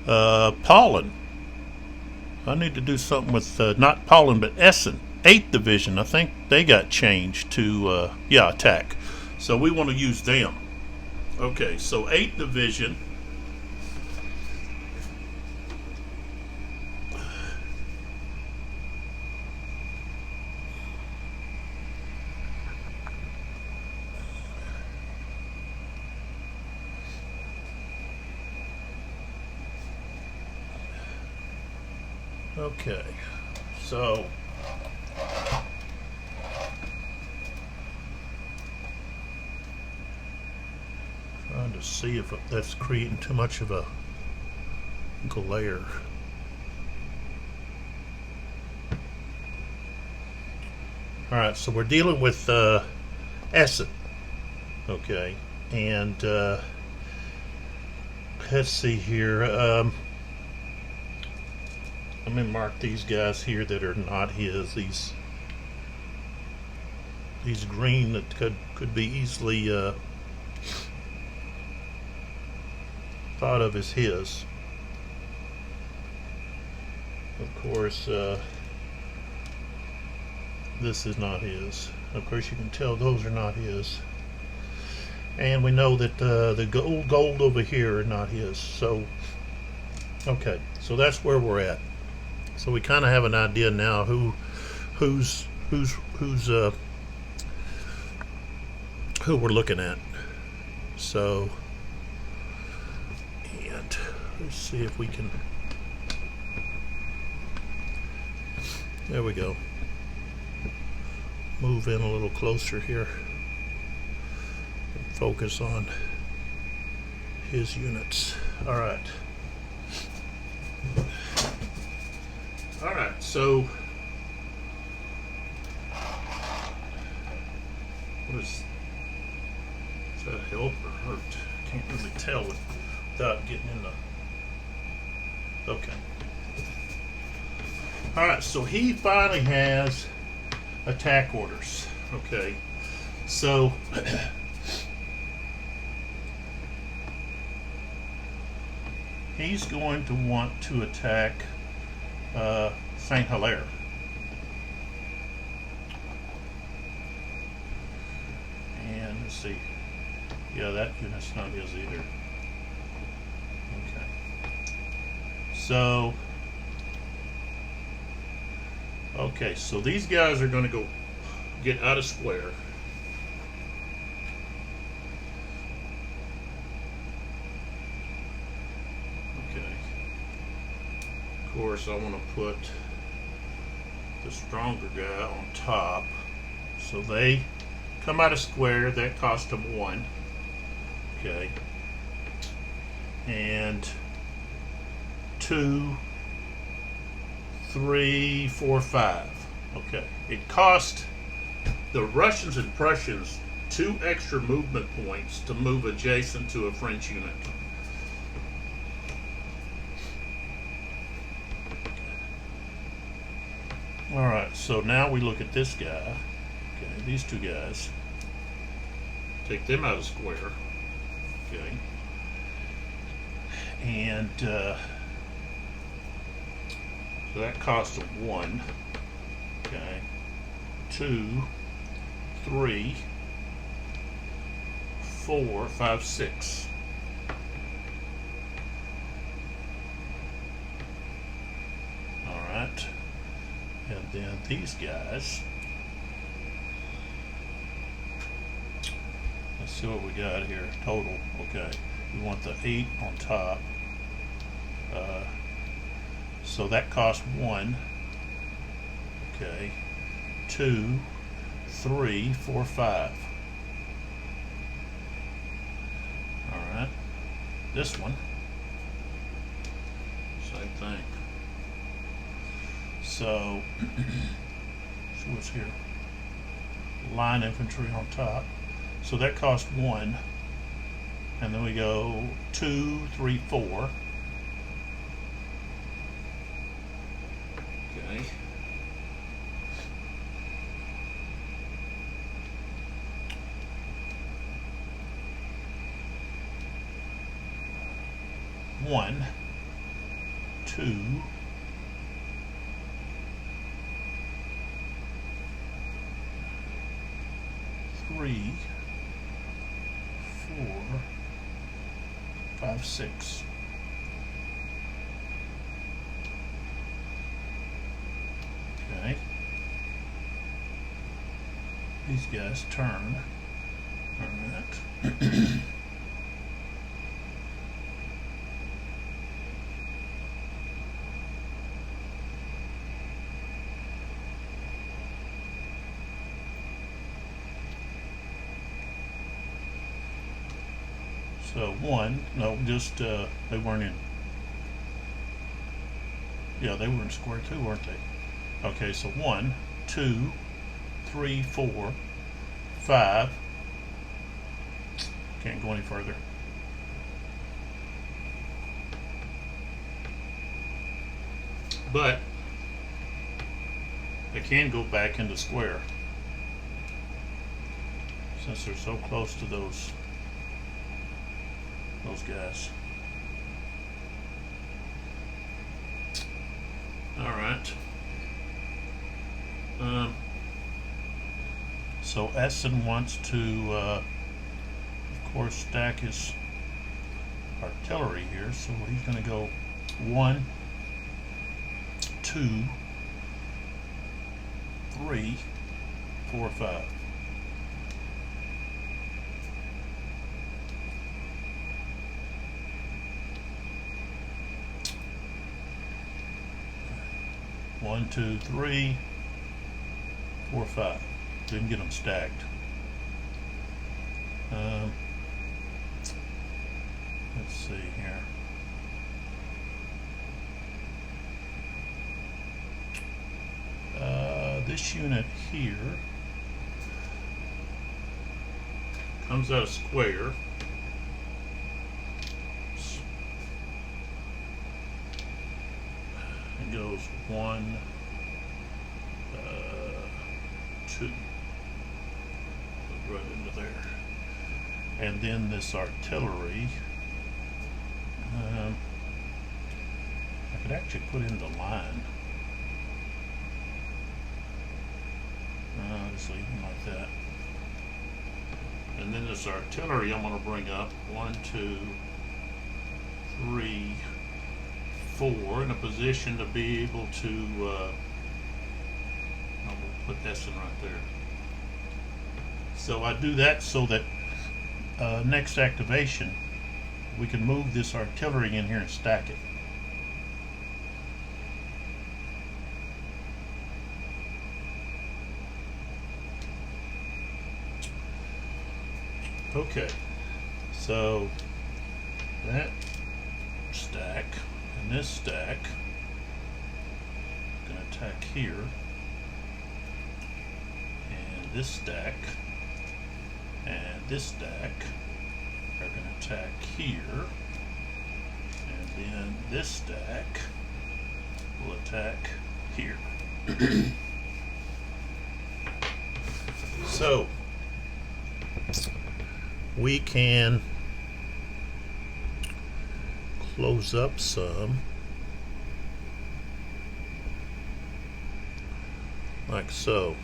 Paulin. I need to do something with not Paulin but Essen. 8th Division. I think they got changed to yeah, attack. So we want to use them. Okay, so 8th Division. Okay, so trying to see if that's creating too much of a glare. All right, so we're dealing with Essen. Okay, and let's see here. Let me mark these guys here that are not his. These green that could be easily thought of as his. Of course, this is not his. Of course, you can tell those are not his. And we know that the gold over here are not his. So, okay, so that's where we're at. So we kind of have an idea now who we're looking at. So, and let's see if we can. There we go. Move in a little closer here and focus on his units. All right. All right, so what is that, help or hurt? Can't really tell it without getting in the. Okay. All right, so he finally has attack orders. Okay, so he's going to want to attack Saint Hilaire. And let's see. Yeah, that unit's not his either. Okay. So, okay, so these guys are going to go get out of square. Of course, I want to put the stronger guy on top, so they come out of square. That cost them 1. Okay, and 2, 3, 4, 5. Okay, it cost the Russians and Prussians 2 extra movement points to move adjacent to a French unit. Alright, so now we look at this guy. Okay, these 2 guys. Take them out of square. Okay. And so that cost them 1. Okay. 2, 3, 4, 5, 6. Alright. And then these guys, let's see what we got here total. Okay, we want the 8 on top, so that costs 1. Okay, 2, 3, 4, 5. Alright. This one, same thing. So, see what's here? Line infantry on top. So that cost 1. And then we go 2, 3, 4. Okay. One, 2, 3, 4, 5, 6. Okay. These guys turn. All right. So they weren't in. Yeah, they were in square 2, weren't they? Okay, so 1, 2, 3, 4, 5. Can't go any further. But I can go back into square since they're so close to those guys. All right. So Essen wants to, of course, stack his artillery here. So he's going to go 1, 2, 3, 4, 5. One, 2, 3, 4, 5. Didn't get them stacked. Let's see here. This unit here comes out of square. It goes 1, 2, right into there, and then this artillery. I could actually put in the line. Just leave them like that. And then this artillery I'm going to bring up 1, 2, 3, 4 in a position to be able to. I'm going to put this in right there. So I do that so that next activation we can move this artillery in here and stack it. Okay, so that stack and this stack going to attack here, and this stack and this stack are going to attack here, and then this stack will attack here. So we can close up some like so.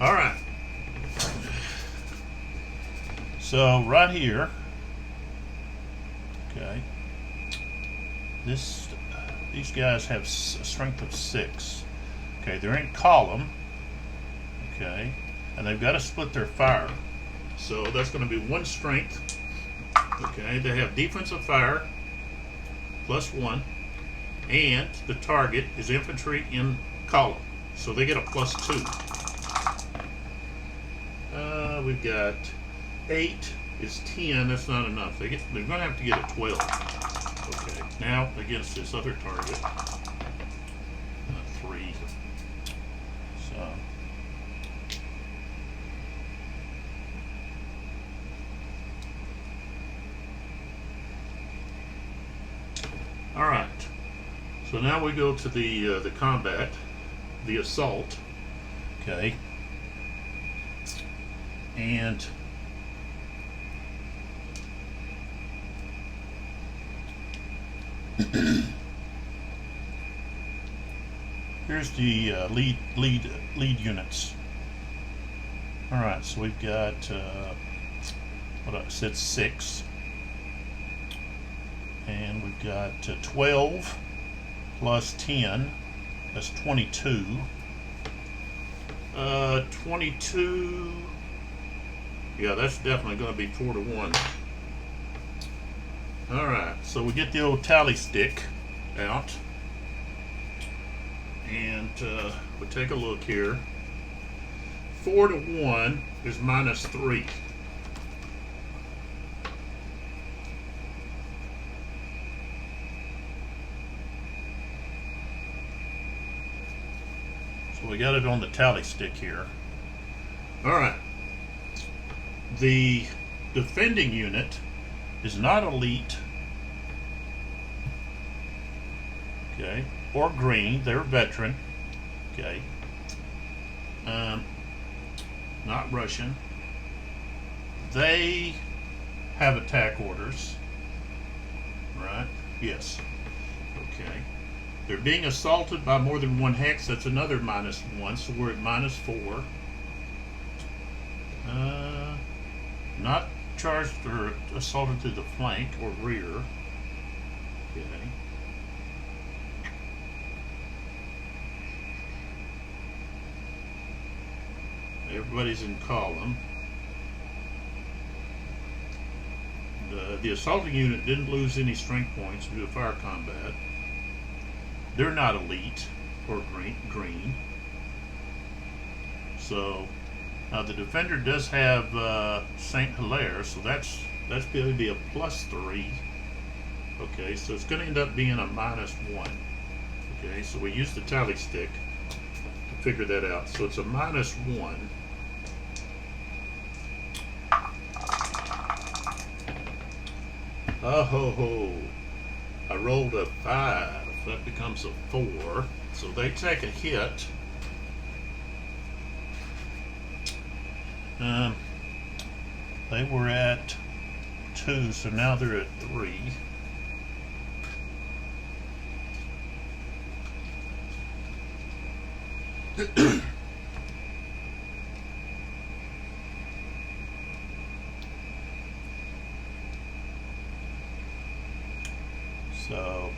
All right. So right here, okay, these guys have a strength of 6. Okay, they're in column. Okay, and they've got to split their fire. So that's going to be 1 strength. Okay, they have defensive fire +1, and the target is infantry in column. So they get a +2. We've got 8 is 10. That's not enough. They're going to have to get a 12. Okay. Now against this other target, 3. So. All right. So now we go to the combat, the assault. Okay. And here's the lead units. All right. So we've got what I said 6. And we've got 12 plus 10, that's 22. 22, yeah, that's definitely going to be 4-1. All right, so we get the old tally stick out, and we take a look here. 4-1 is -3. We got it on the tally stick here. All right. The defending unit is not elite, okay, or green. They're veteran, okay. Not Russian. They have attack orders, right? Yes. Okay. They're being assaulted by more than 1 hex. That's another -1, so we're at -4. Not charged or assaulted through the flank or rear. Okay. Everybody's in column. The assaulting unit didn't lose any strength points due to fire combat. They're not elite or green. So now the defender does have Saint Hilaire, so that's going to be a +3. Okay, so it's going to end up being a -1. Okay, so we use the tally stick to figure that out. So it's a -1. Oh ho ho! I rolled a 5. That becomes a 4. So they take a hit. They were at 2, so now they're at 3. So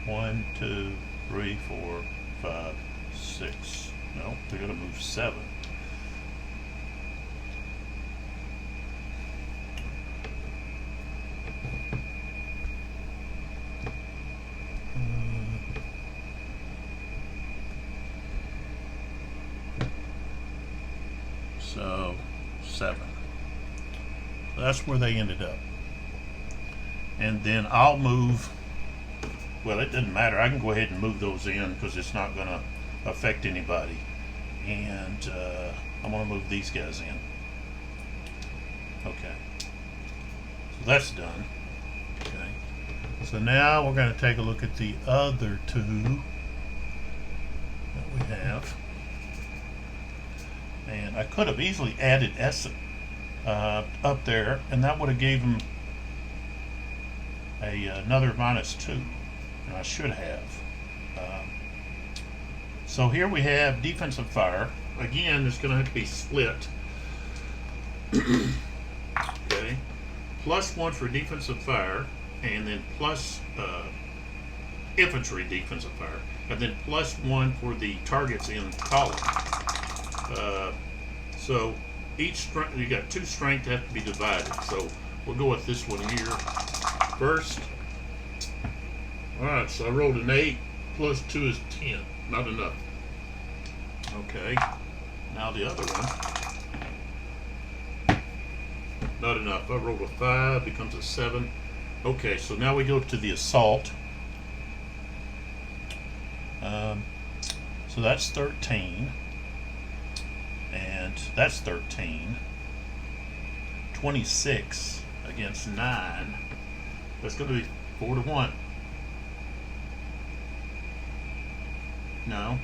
1, 2, 3, 4, 5, 6. No, they're going to move 7. So 7. That's where they ended up. And then I'll move. Well, it doesn't matter. I can go ahead and move those in because it's not going to affect anybody. And I'm going to move these guys in. Okay. So that's done. Okay. So now we're going to take a look at the other 2 that we have. And I could have easily added Essen up there, and that would have gave them another -2. And I should have. So here we have defensive fire. Again, it's going to have to be split. Okay. +1 for defensive fire, and then plus infantry defensive fire, and then +1 for the targets in column. So each strength, you got 2 strength that have to be divided. So we'll go with this one here first. All right, so I rolled an 8, plus 2 is 10. Not enough. Okay. Now the other one. Not enough. I rolled a 5, becomes a 7. Okay, so now we go to the assault. So that's 13. And that's 13. 26 against 9. That's going to be 4 to 1. No.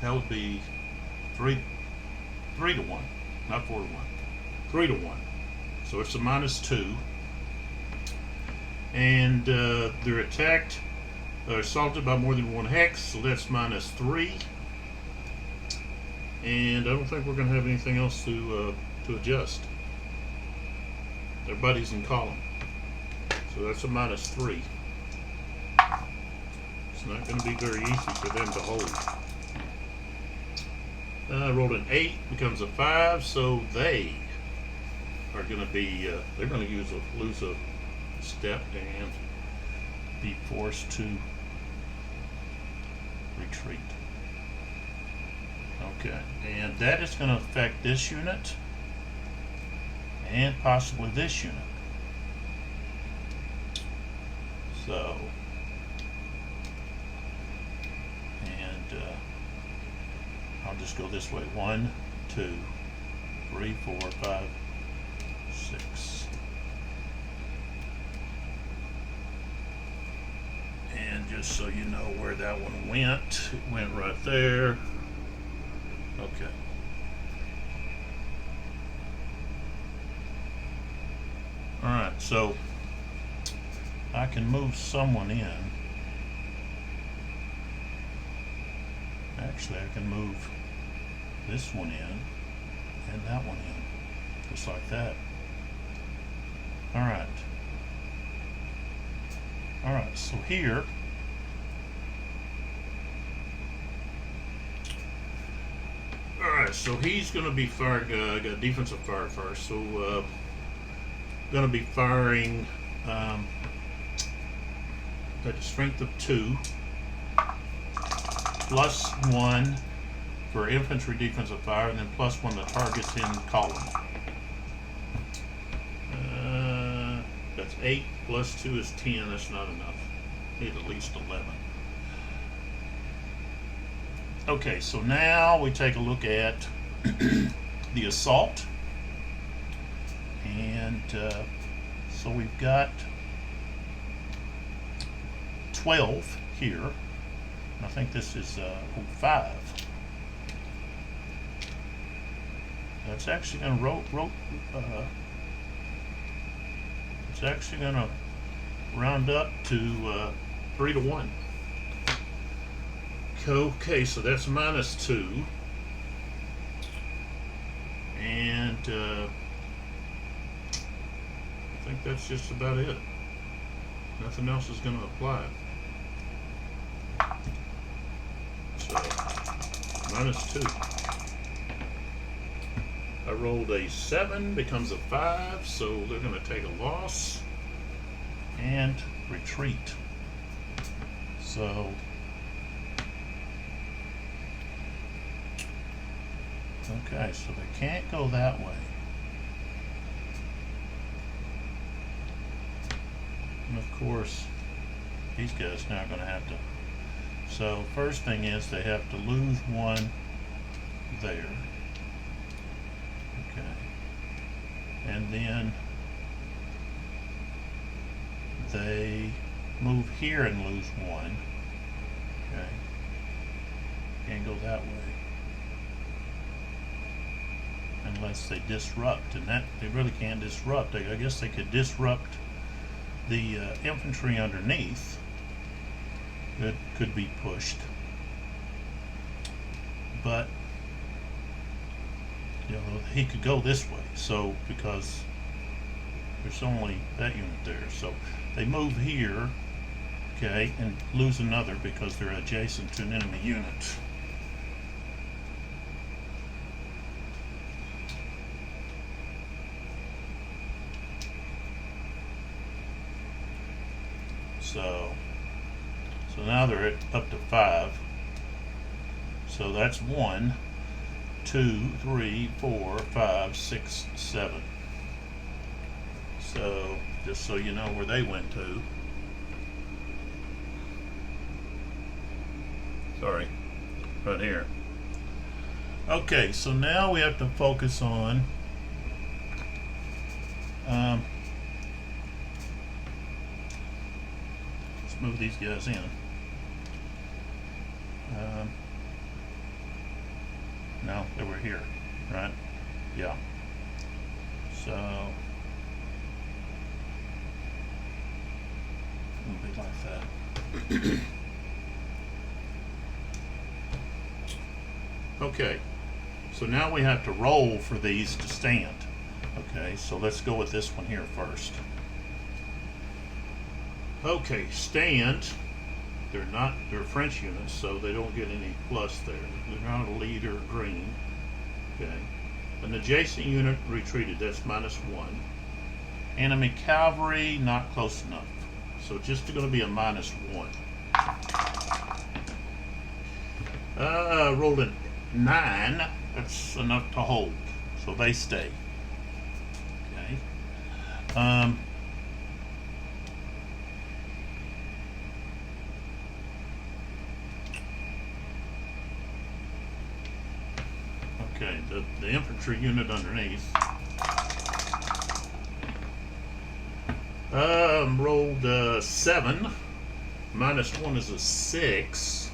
That would be 3 to 1. Not 4 to 1. 3 to 1. So it's a -2. And they're attacked, assaulted by more than 1 hex, so that's -3. And I don't think we're going to have anything else to adjust. Everybody's in column. So that's a -3. It's not going to be very easy for them to hold. I rolled an 8, becomes a 5, so they are going to be, they're going to lose a step and be forced to retreat. Okay, and that is going to affect this unit and possibly this unit. So, and I'll just go this way. 1, 2, 3, 4, 5, 6. And just so you know where that one went, it went right there. Okay. Alright, so I can move someone in. Actually, I can move this one in and that one in, just like that. Alright. Alright, so here so he's going to be firing, got defensive fire first, so going to be firing at a strength of 2, +1 for infantry defensive fire, and then +1 the targets in column. That's 8 + 2 is 10. That's not enough. Need at least 11. Okay, so now we take a look at the assault, and so we've got 12 here. I think this is 5. That's actually going to it's actually going to round up to 3 to 1. Okay, so that's -2, and I think that's just about it. Nothing else is going to apply. So -2. I rolled a 7, becomes a 5, so they're going to take a loss and retreat. So okay, so they can't go that way. And of course, these guys now are going to have to. So first thing is they have to lose 1 there. Okay. And then they move here and lose 1. Okay. Can't go that way. Unless they disrupt, and that they really can't disrupt. I guess they could disrupt the infantry underneath. Could be pushed, but you know he could go this way. So because there's only that unit there, so they move here, okay, and lose another because they're adjacent to an enemy unit. So So now they're up to 5. So that's 1, 2, 3, 4, 5, 6, 7. So just so you know where they went to. Sorry, right here. Okay, so now we have to focus on let's move these guys in. No, they were here, right? Yeah. So it'll be like that. Okay, so now we have to roll for these to stand. Okay, so let's go with this one here first. Okay, stand. They're French units, so they don't get any plus there. They're not a lead or green. Okay. An adjacent unit retreated, that's -1. Enemy cavalry, not close enough. So just going to be a -1. Rolled a 9. That's enough to hold. So they stay. Okay. Okay, the infantry unit underneath. Rolled 7. -1 is a 6.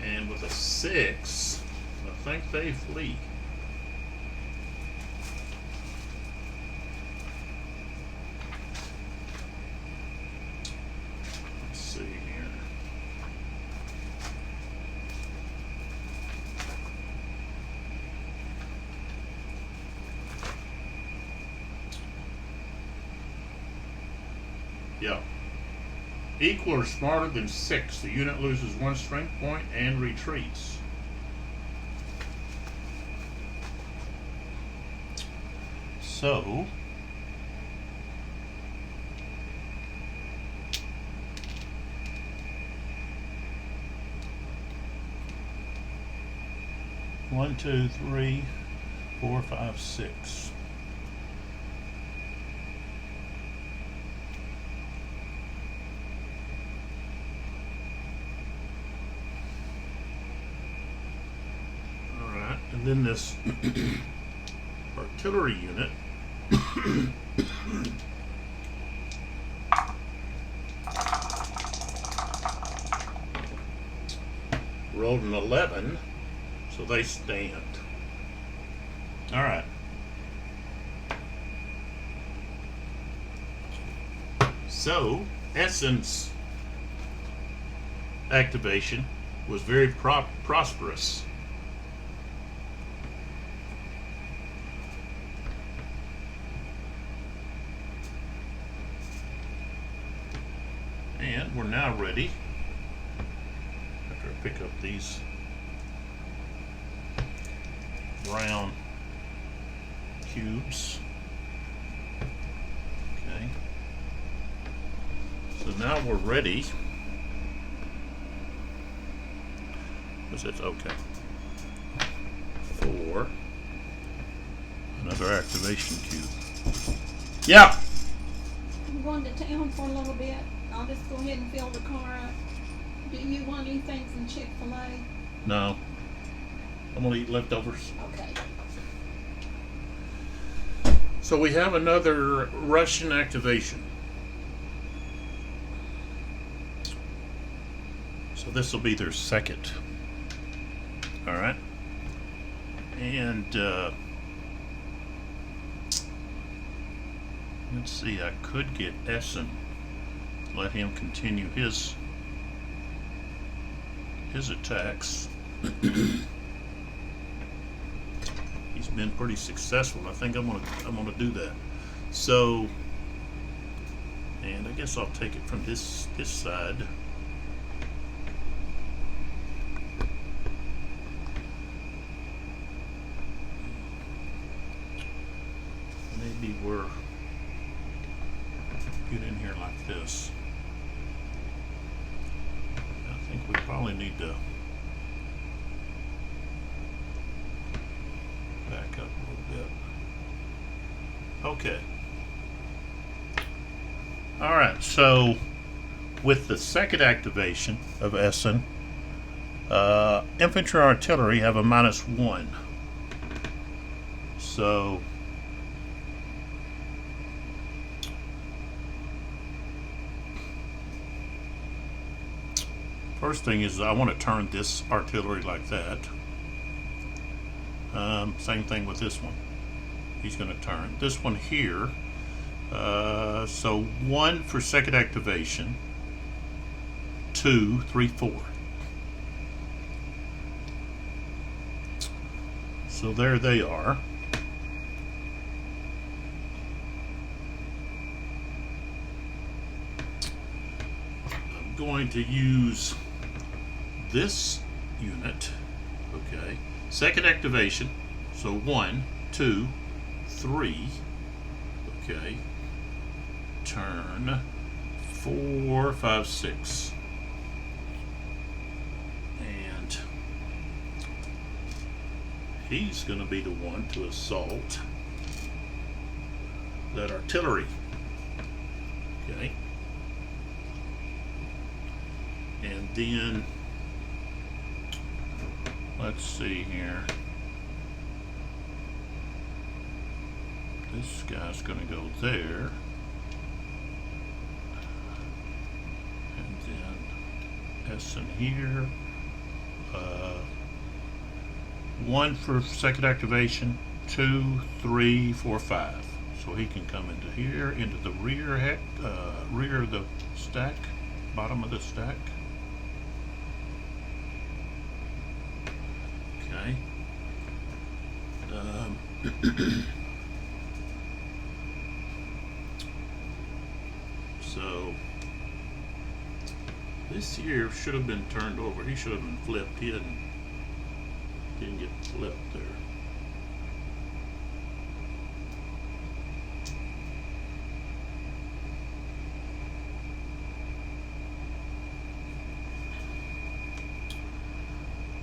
And with a 6, I think they flee. Let's see here. Yeah. Equal or smarter than 6. The unit loses 1 strength point and retreats. So one, 2, 3, 4, 5, 6. And then this artillery unit rolled an 11, so they stand. All right. So Essen's activation was very prosperous. And we're now ready, after I pick up these brown cubes. Okay. So now we're ready. Is it okay? For another activation cube. Yeah. I'm going to town for a little bit. I'll just go ahead and fill the car up. Do you want anything from Chick-fil-A? No. I'm gonna eat leftovers. Okay. So we have another Russian activation. So this will be their second. All right. And let's see, I could get Essen. Let him continue his attacks. He's been pretty successful. I think I'm gonna do that. So, and I guess I'll take it from this side. Maybe we're get in here like this. probably need to back up a little bit. Okay. Alright, so with the second activation of Essen, infantry artillery have a -1. So first thing is I want to turn this artillery like that. Same thing with this one. He's going to turn. This one here. So 1 for second activation. 2, 3, 4. So there they are. I'm going to use this unit. Okay. Second activation. So 1, 2, 3. Okay. Turn 4, 5, 6. And he's going to be the one to assault that artillery. Okay. And then let's see here. This guy's going to go there. And then Essen here. 1 for second activation. 2, 3, 4, 5. So he can come into here, into the rear rear of the stack, bottom of the stack. Okay. So this here should have been turned over. He should have been flipped. He didn't get flipped there.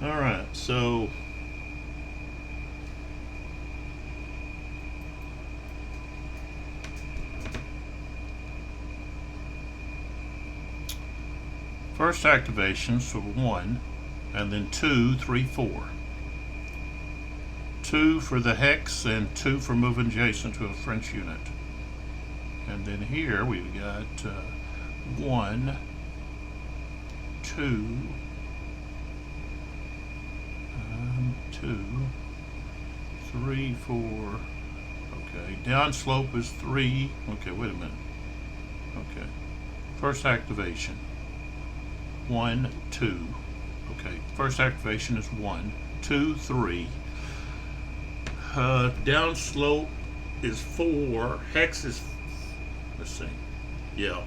All right, so first activation, so 1, and then 2, 3, 4. 2 for the hex and 2 for moving adjacent to a French unit. And then here we've got 1, 2, 2, 3, 4. Okay, down slope is 3. Okay, wait a minute. Okay, first activation. 1, 2. Okay, first activation is 1, 2, 3. Down slope is 4. Hex is, let's see. Yeah.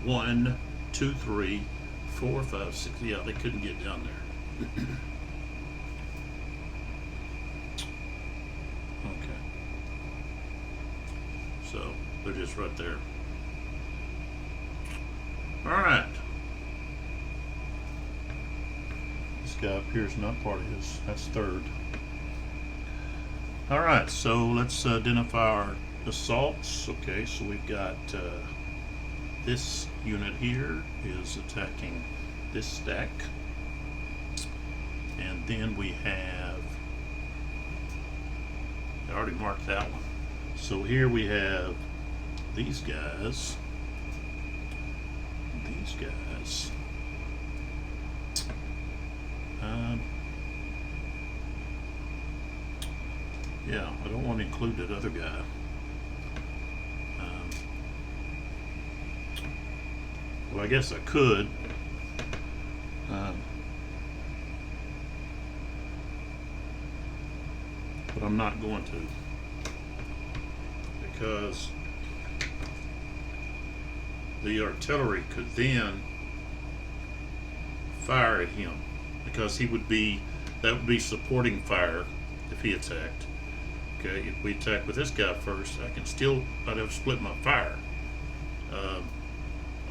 1, 2, 3, 4, 5, 6. Yeah, they couldn't get down there. Okay. So they're just right there. Alright. This guy up here is not part of his. That's third. Alright, so let's identify our assaults. Okay, so we've got this unit here is attacking this stack. And then we have, I already marked that one. So here we have these guys. These guys. Yeah, I don't want to include that other guy. Well, I guess I could. But I'm not going to. Because the artillery could then fire at him. Because he would be, that would be supporting fire if he attacked. Okay, if we attack with this guy first, I'd have split my fire.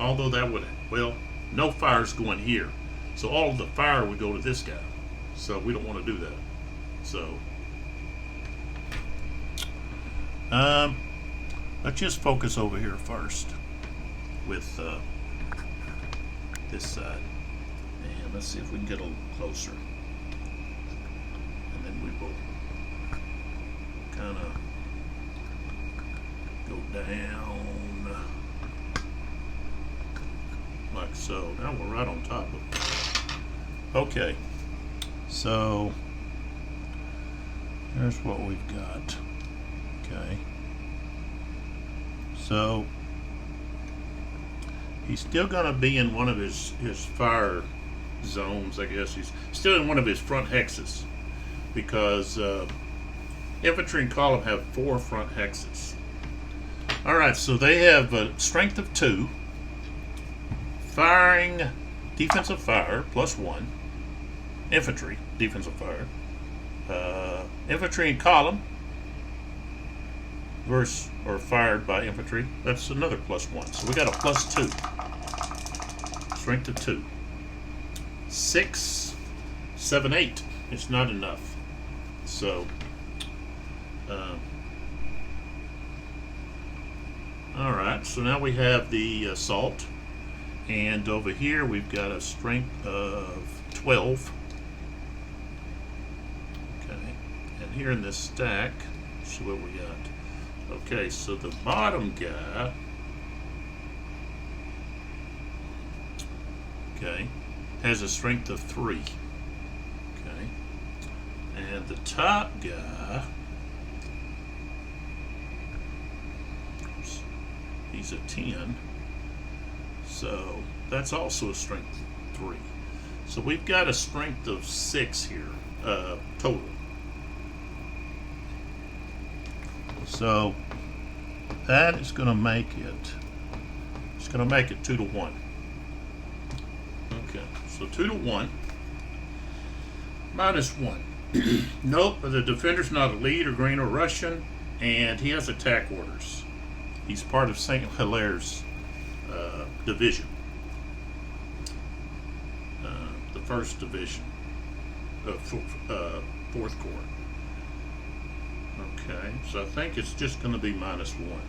Although that would, well, no fire's going here. So all of the fire would go to this guy. So we don't want to do that. So let's just focus over here first with this side. And let's see if we can get a little closer. And then we will kind of go down like so. Now we're right on top of it. Okay, so here's what we've got. Okay, so he's still going to be in one of his fire zones, I guess. He's still in one of his front hexes because infantry and column have 4 front hexes. Alright, so they have a strength of 2, firing, defensive fire, +1, infantry, defensive fire, infantry and column, versus or fired by infantry, that's another +1. So we got a +2, strength of 2. 6, 7, 8, it's not enough. So, alright, so now we have the assault, and over here we've got a strength of 12. Okay, and here in this stack, let's see what we got. Okay, so the bottom guy, okay, has a strength of 3. Okay, and the top guy, he's a 10. So that's also a strength of 3. So we've got a strength of 6 here, total. So that is going to make it, it's going to make it 2 to 1. Okay, so 2 to 1, -1. Nope, the defender's not elite or green or Russian, and he has attack orders. He's part of St. Hilaire's division, the 1st division of 4th Corps. Okay, so I think it's just going to be -1.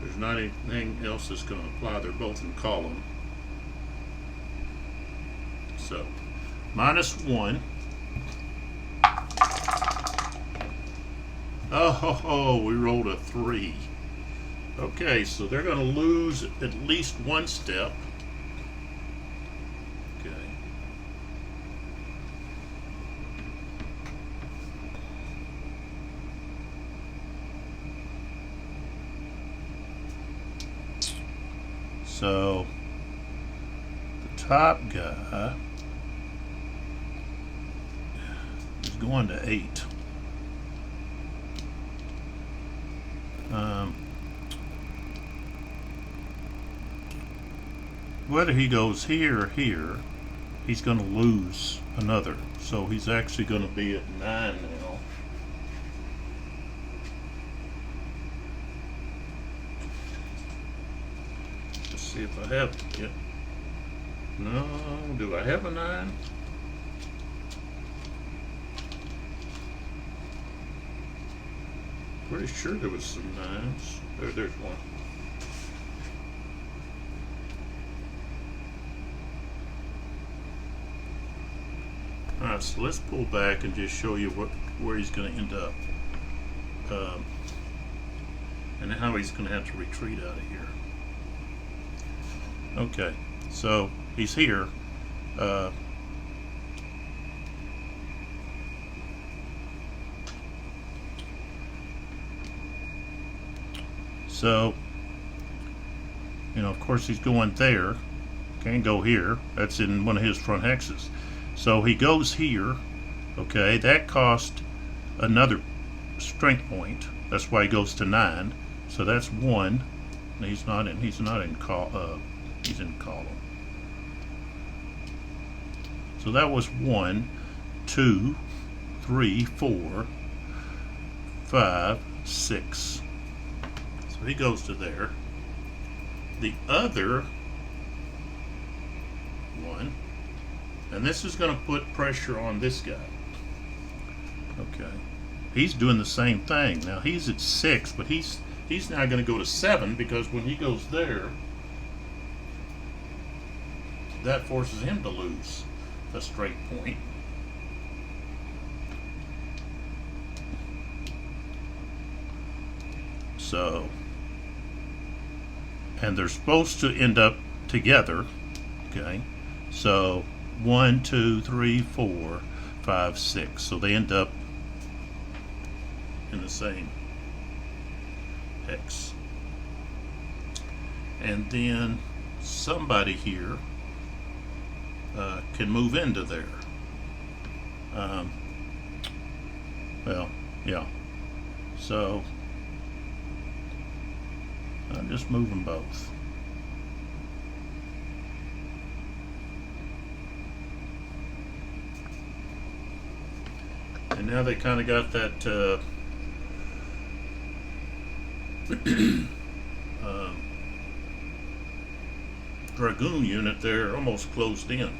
There's not anything else that's going to apply. They're both in column. So, -1. Oh, we rolled a 3. Okay, so they're going to lose at least 1 step. Okay. So the top guy is going to 8. Whether he goes here or here, he's going to lose another. So he's actually going to be at 9 now. Let's see if I have it yet. No, do I have a 9? Pretty sure there was some 9s. There's one. Alright, so let's pull back and just show you where he's going to end up. And how he's going to have to retreat out of here. Okay, so he's here. So, you know, of course he's going there. Can't go here. That's in one of his front hexes. So he goes here. Okay, that cost another strength point. That's why he goes to 9. So that's 1. And he's not in column. So that was 1, 2, 3, 4, 5, 6. So he goes to there. The other 1. And this is going to put pressure on this guy. Okay. He's doing the same thing. Now he's at 6, but he's now going to go to 7, because when he goes there, that forces him to lose a straight point. So, and they're supposed to end up together. Okay, so 1, 2, 3, 4, 5, 6. So they end up in the same hex. And then somebody here can move into there. Well, yeah. So I'm just moving both. And now they kind of got that Dragoon unit there almost closed in.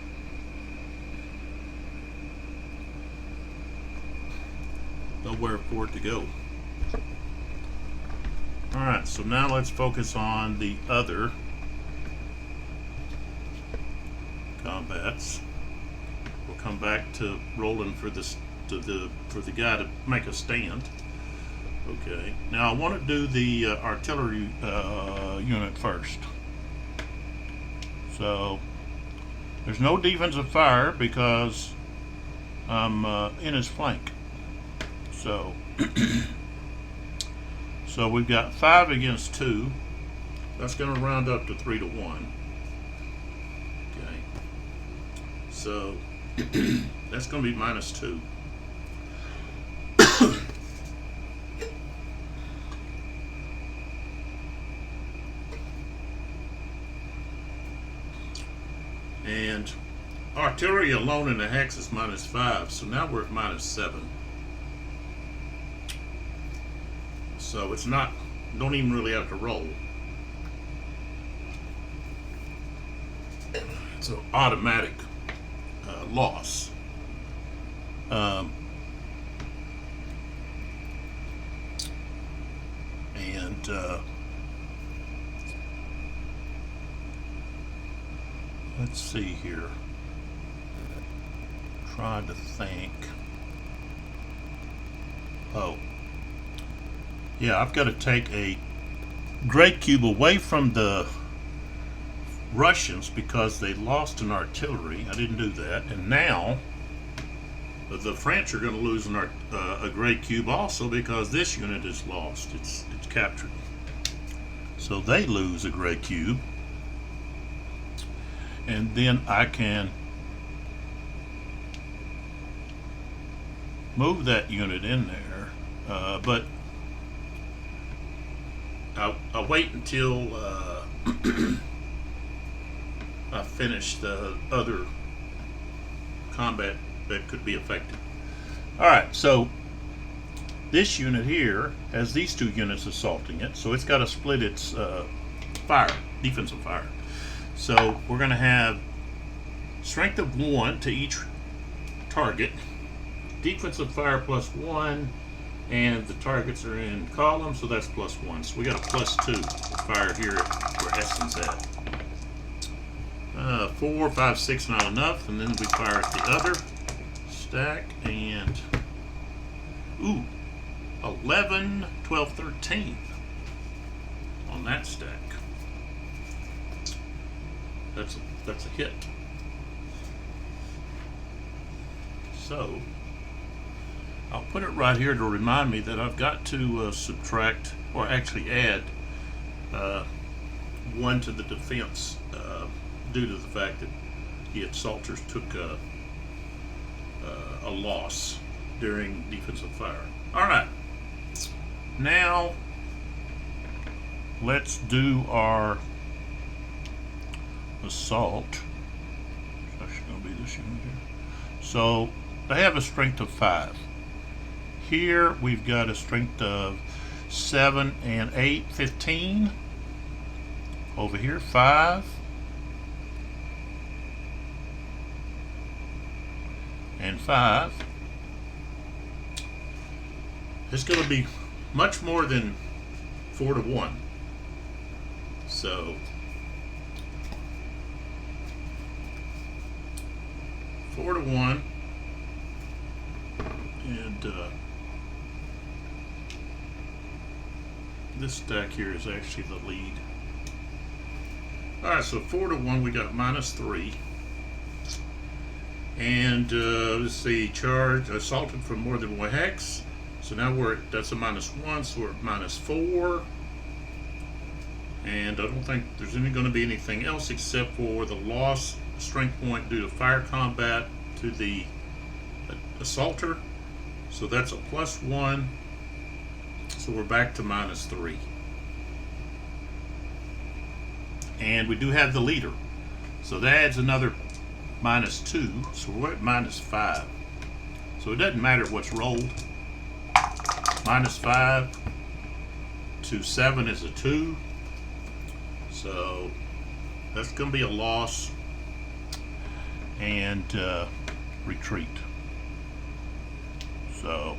Nowhere for it to go. Alright, so now let's focus on the other combats. We'll come back to rolling for this for the guy to make a stand. Okay. Now I want to do the artillery unit first. So there's no defensive fire because I'm in his flank. So so we've got 5 against 2. That's going to round up to 3 to 1. Okay. So that's going to be -2. And artillery alone in the hex is -5, so now we're at -7. So it's not, don't even really have to roll. It's an automatic loss. And let's see here. Trying to think. Oh. Yeah, I've got to take a great cube away from the Russians because they lost an artillery. I didn't do that. And now the French are going to lose a great cube also because this unit is lost. It's captured. So they lose a great cube. And then I can move that unit in there, but I'll wait until I finish the other combat that could be affected. Alright, so this unit here has these 2 units assaulting it, so it's got to split its defensive fire. So we're going to have strength of 1 to each target, defensive fire +1, and the targets are in column, so that's +1. So we got a +2 fire here where Essen's at. 4, 5, 6 not enough, and then we fire at the other stack, and 11, 12, 13 on that stack. That's a hit. So I'll put it right here to remind me that I've got to subtract, or actually add, 1 to the defense due to the fact that the assaulters took a loss during defensive fire. Alright, now let's do our assault. It's actually going to be this unit here. So they have a strength of 5. Here we've got a strength of 7 and 8, 15. Over here 5, and 5. It's going to be much more than 4 to 1. So 4 to 1, and this stack here is actually the lead. Alright, so 4 to 1, we got -3. And let's see, charge assaulted from more than 1 hex. So now that's a -1, so we're at -4. And I don't think there's going to be anything else except for the loss strength point due to fire combat to the assaulter. So that's a +1. So we're back to -3. And we do have the leader. So that adds another -2. So we're at -5. So it doesn't matter what's rolled. -5 to 7 is a 2. So that's going to be a loss and retreat. So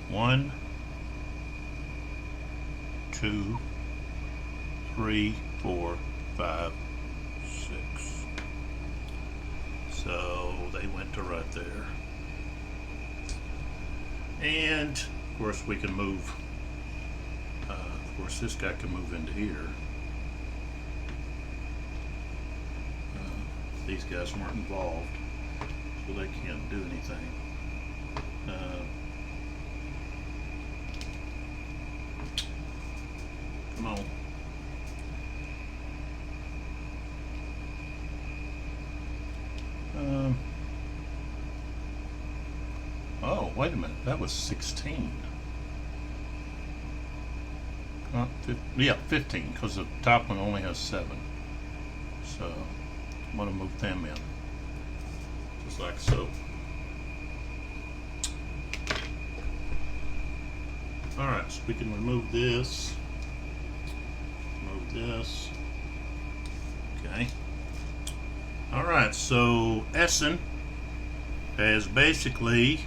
one, 2, 3, 4, 5, 6. So they went to right there. And of course we can move. Of course this guy can move into here. These guys weren't involved, so they can't do anything. Come on. Oh, wait a minute. That was 16. Yeah, 15, because the top one only has 7. So I'm going to move them in. Just like so. Alright, so we can remove this. Remove this. Okay. Alright, so Essen has basically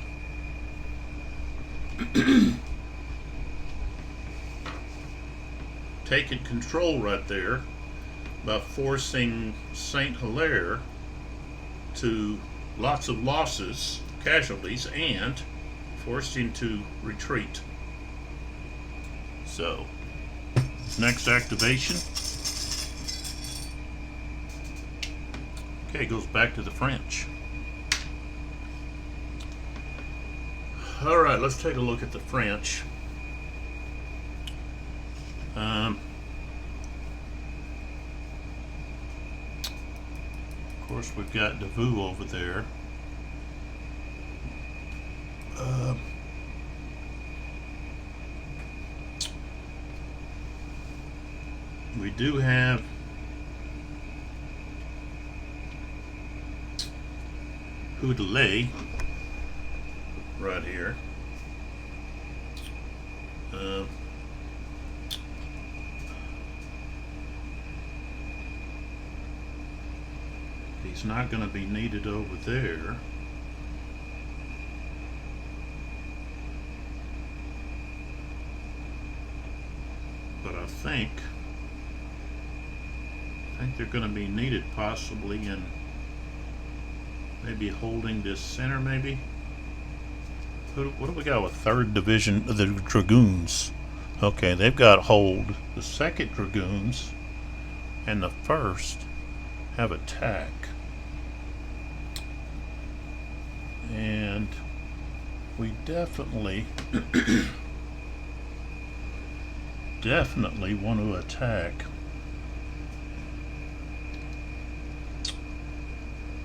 taken control right there by forcing Saint Hilaire to lots of losses, casualties, and forced him to retreat. So, next activation. Okay, goes back to the French. Alright, let's take a look at the French. Of course, we've got Davout over there. We do have Houdelet right here. He's not going to be needed over there. But I think they're going to be needed possibly in maybe holding this center, maybe. What do we got with 3rd Division of the Dragoons? Okay, they've got hold. The 2nd Dragoons and the 1st have attack. And we definitely want to attack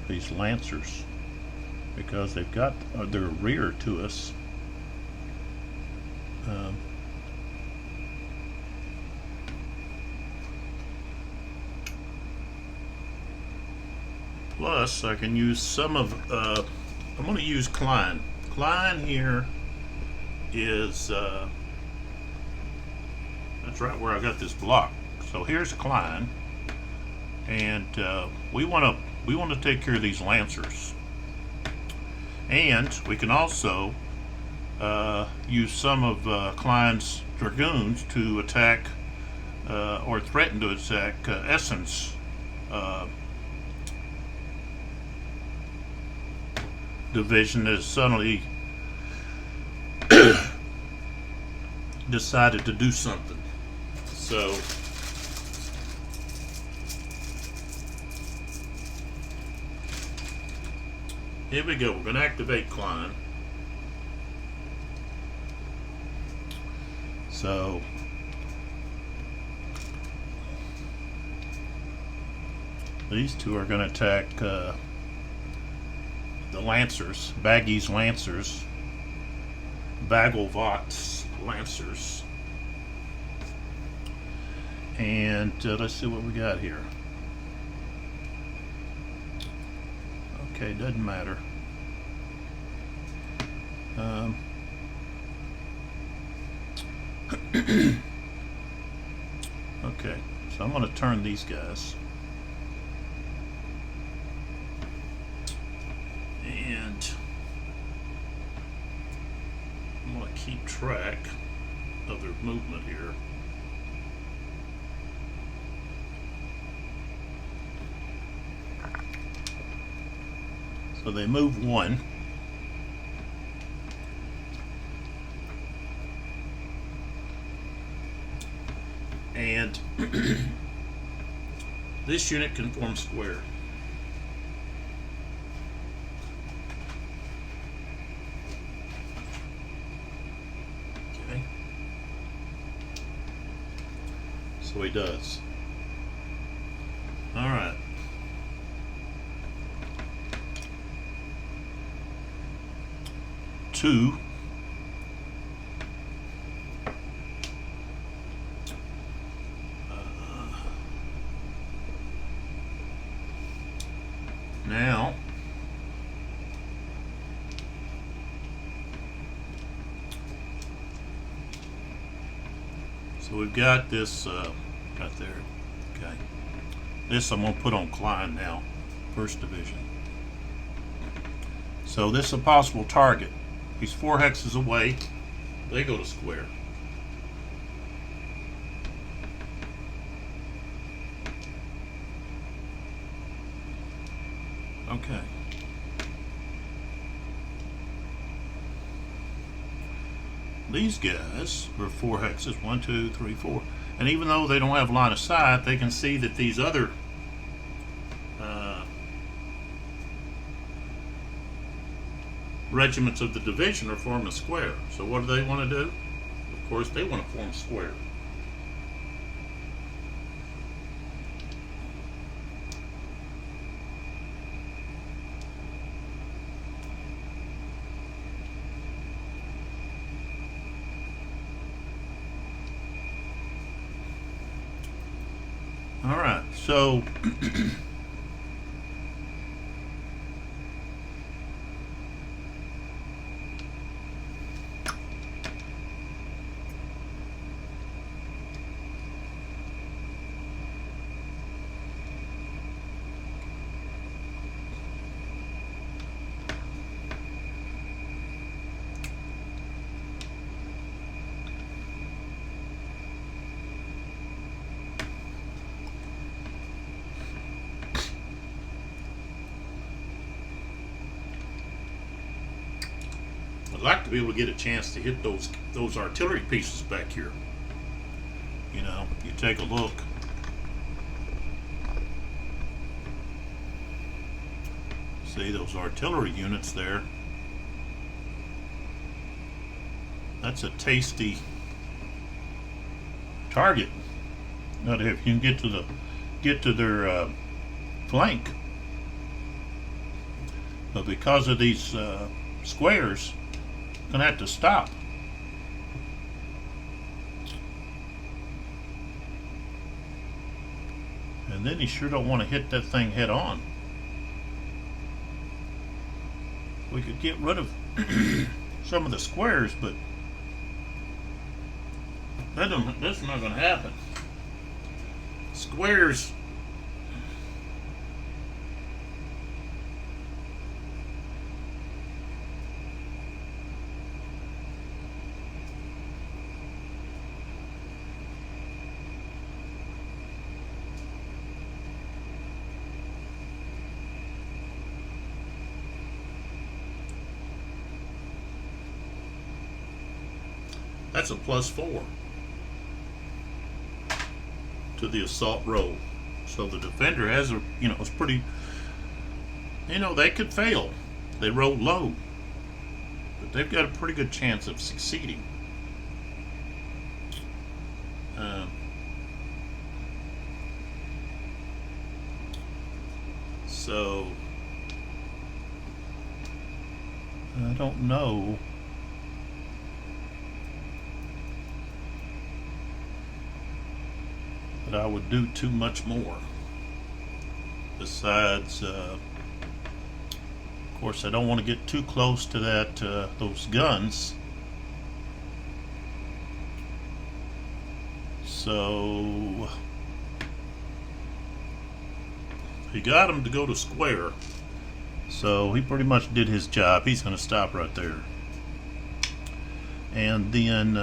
these Lancers because they've got their rear to us. Plus, I can use some of, I'm going to use Klein. Klein here is, that's right where I got this block. So here's Klein. And we want to take care of these Lancers. And we can also use some of Klein's Dragoons to attack or threaten to attack Essen's division that has suddenly decided to do something. So here we go. We're going to activate Klein. So these two are going to attack the Lancers, Baggy's Lancers, Bagelvott's Lancers. And let's see what we got here. Okay, doesn't matter. Okay, so I'm going to turn these guys. And I'm going to keep track of their movement here. So they move one. And this unit can form square. Okay. So he does. All right. Two. Now, so we've got this, got there, okay. This I'm going to put on Klein now, 1st Division. So this is a possible target. He's 4 hexes away. They go to square. Okay. These guys are 4 hexes, 1, 2, 3, 4. And even though they don't have line of sight, they can see that these other regiments of the division are forming a square. So what do they want to do? Of course, they want to form a square. All right, so I'd like to be able to get a chance to hit those artillery pieces back here. You know, you take a look. See those artillery units there? That's a tasty target. Now, if you can get to their flank, but because of these squares, gonna have to stop. And then you sure don't want to hit that thing head on. we could get rid of some of the squares, but that's not going to happen. Squares. That's a +4 to the assault roll. So the defender has a, it's pretty, they could fail. They roll low, but they've got a pretty good chance of succeeding. So I don't know. I would do too much more. Besides, of course, I don't want to get too close to that those guns. So he got him to go to square. So he pretty much did his job. He's going to stop right there. And then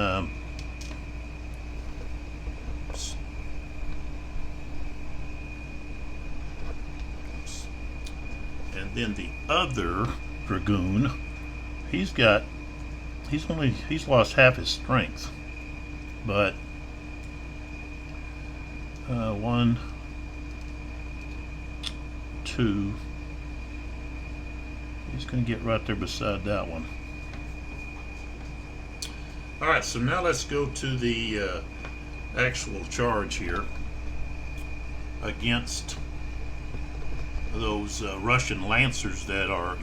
the other dragoon, he's lost half his strength, but 1, 2, he's going to get right there beside that one. Alright, so now let's go to the actual charge here against those Russian lancers that are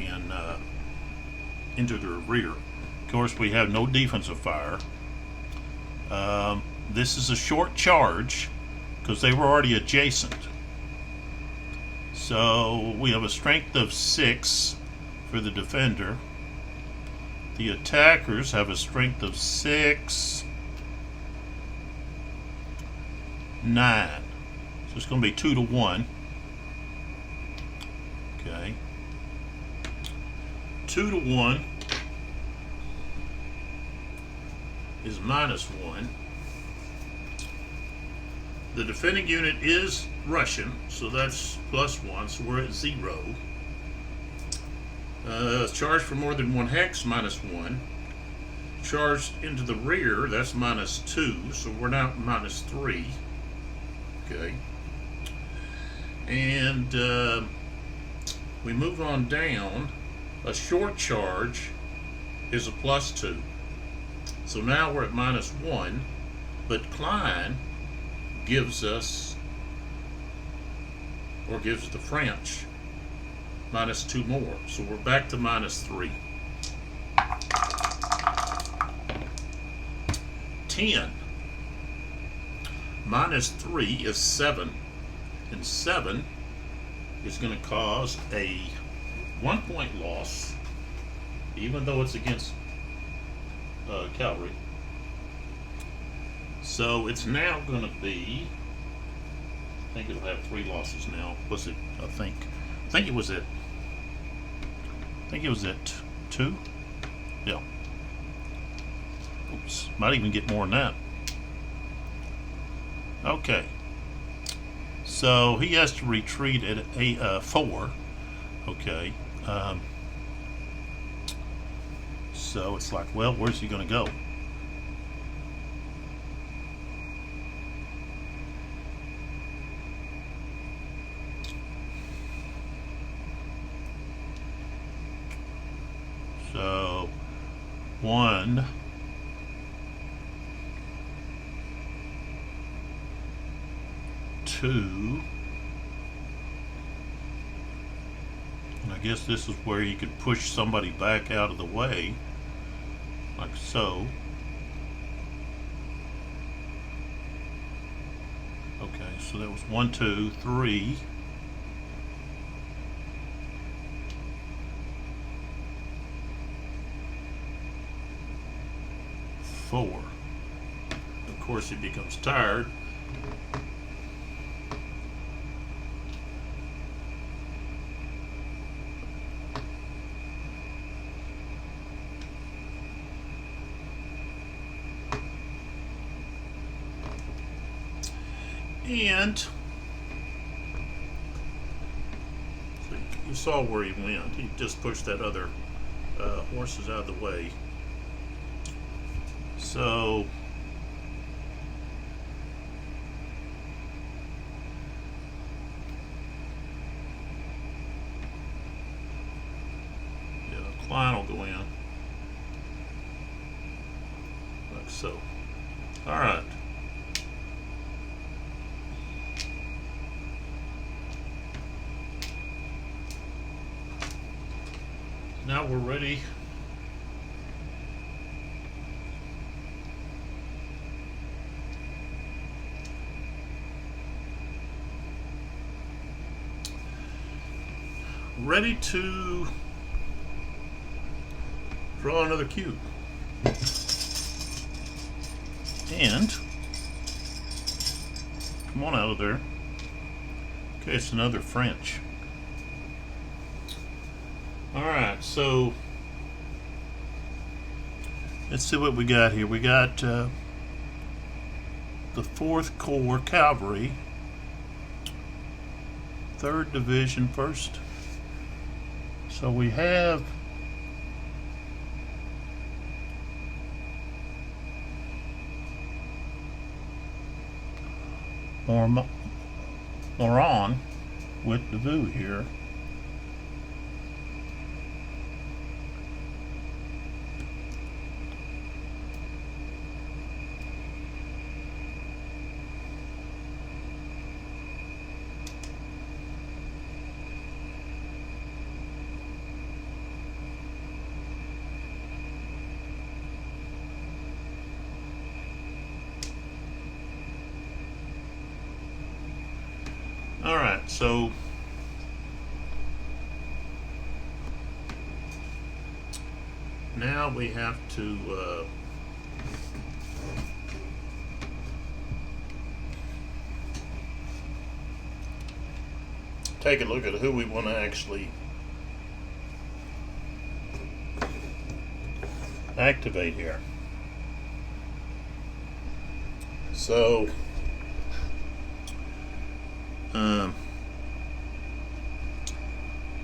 into the rear. Of course, we have no defensive fire. This is a short charge because they were already adjacent. So we have a strength of 6 for the defender. The attackers have a strength of 6, 9. So it's going to be 2 to 1. Okay. 2 to 1 is -1. The defending unit is Russian, so that's +1, so we're at 0. Charged for more than 1 hex, -1. Charged into the rear, that's -2, so we're now at -3. Okay. And we move on down. A short charge is a +2. So now we're at -1, but Klein gives us, or gives the French, -2 more. So we're back to -3. 10. -3 is 7. And 7 is going to cause a 1-point loss, even though it's against cavalry. So it's now going to be, I think it'll have 3 losses now. Was it? I think it was at 2. Yeah. Oops. Might even get more than that. Okay. So he has to retreat at a 4. Okay. So it's like, well, where's he going to go? So 1, 2, and I guess this is where you could push somebody back out of the way, like so. Okay, so that was 1, 2, 3. 4. Of course, he becomes tired. And you saw where he went. He just pushed that other horses out of the way. So yeah, Klein will go in like so. All right. Now we're ready to draw another cube. And come on out of there. Okay, it's another French. Alright, so let's see what we got here. We got the 4th Corps Cavalry, 3rd Division, 1st. So we have Moran with Davout here. Alright, so now we have to take a look at who we want to actually activate here. So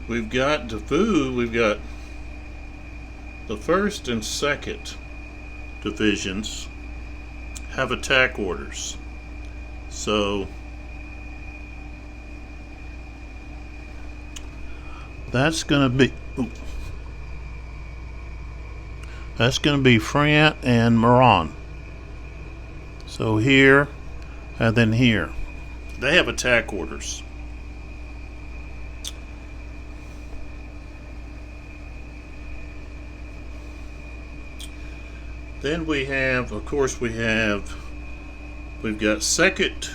we've got Davout, we've got the 1st and 2nd divisions have attack orders. So that's going to be Frant and Moran. So here and then here. They have attack orders. Then we have, of course, we've got 2nd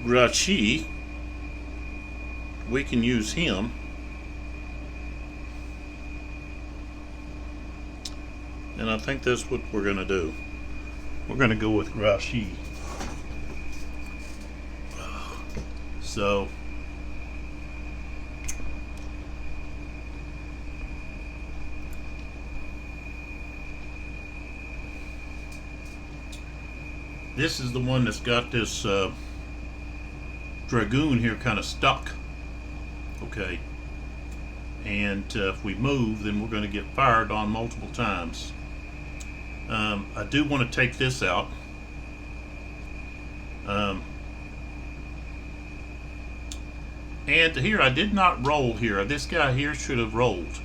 Cuirassier. We can use him. And I think that's what we're going to do. We're going to go with Cuirassier. So this is the one that's got this dragoon here kind of stuck. Okay. And if we move, then we're going to get fired on multiple times. I do want to take this out. And here, I did not roll here. This guy here should have rolled.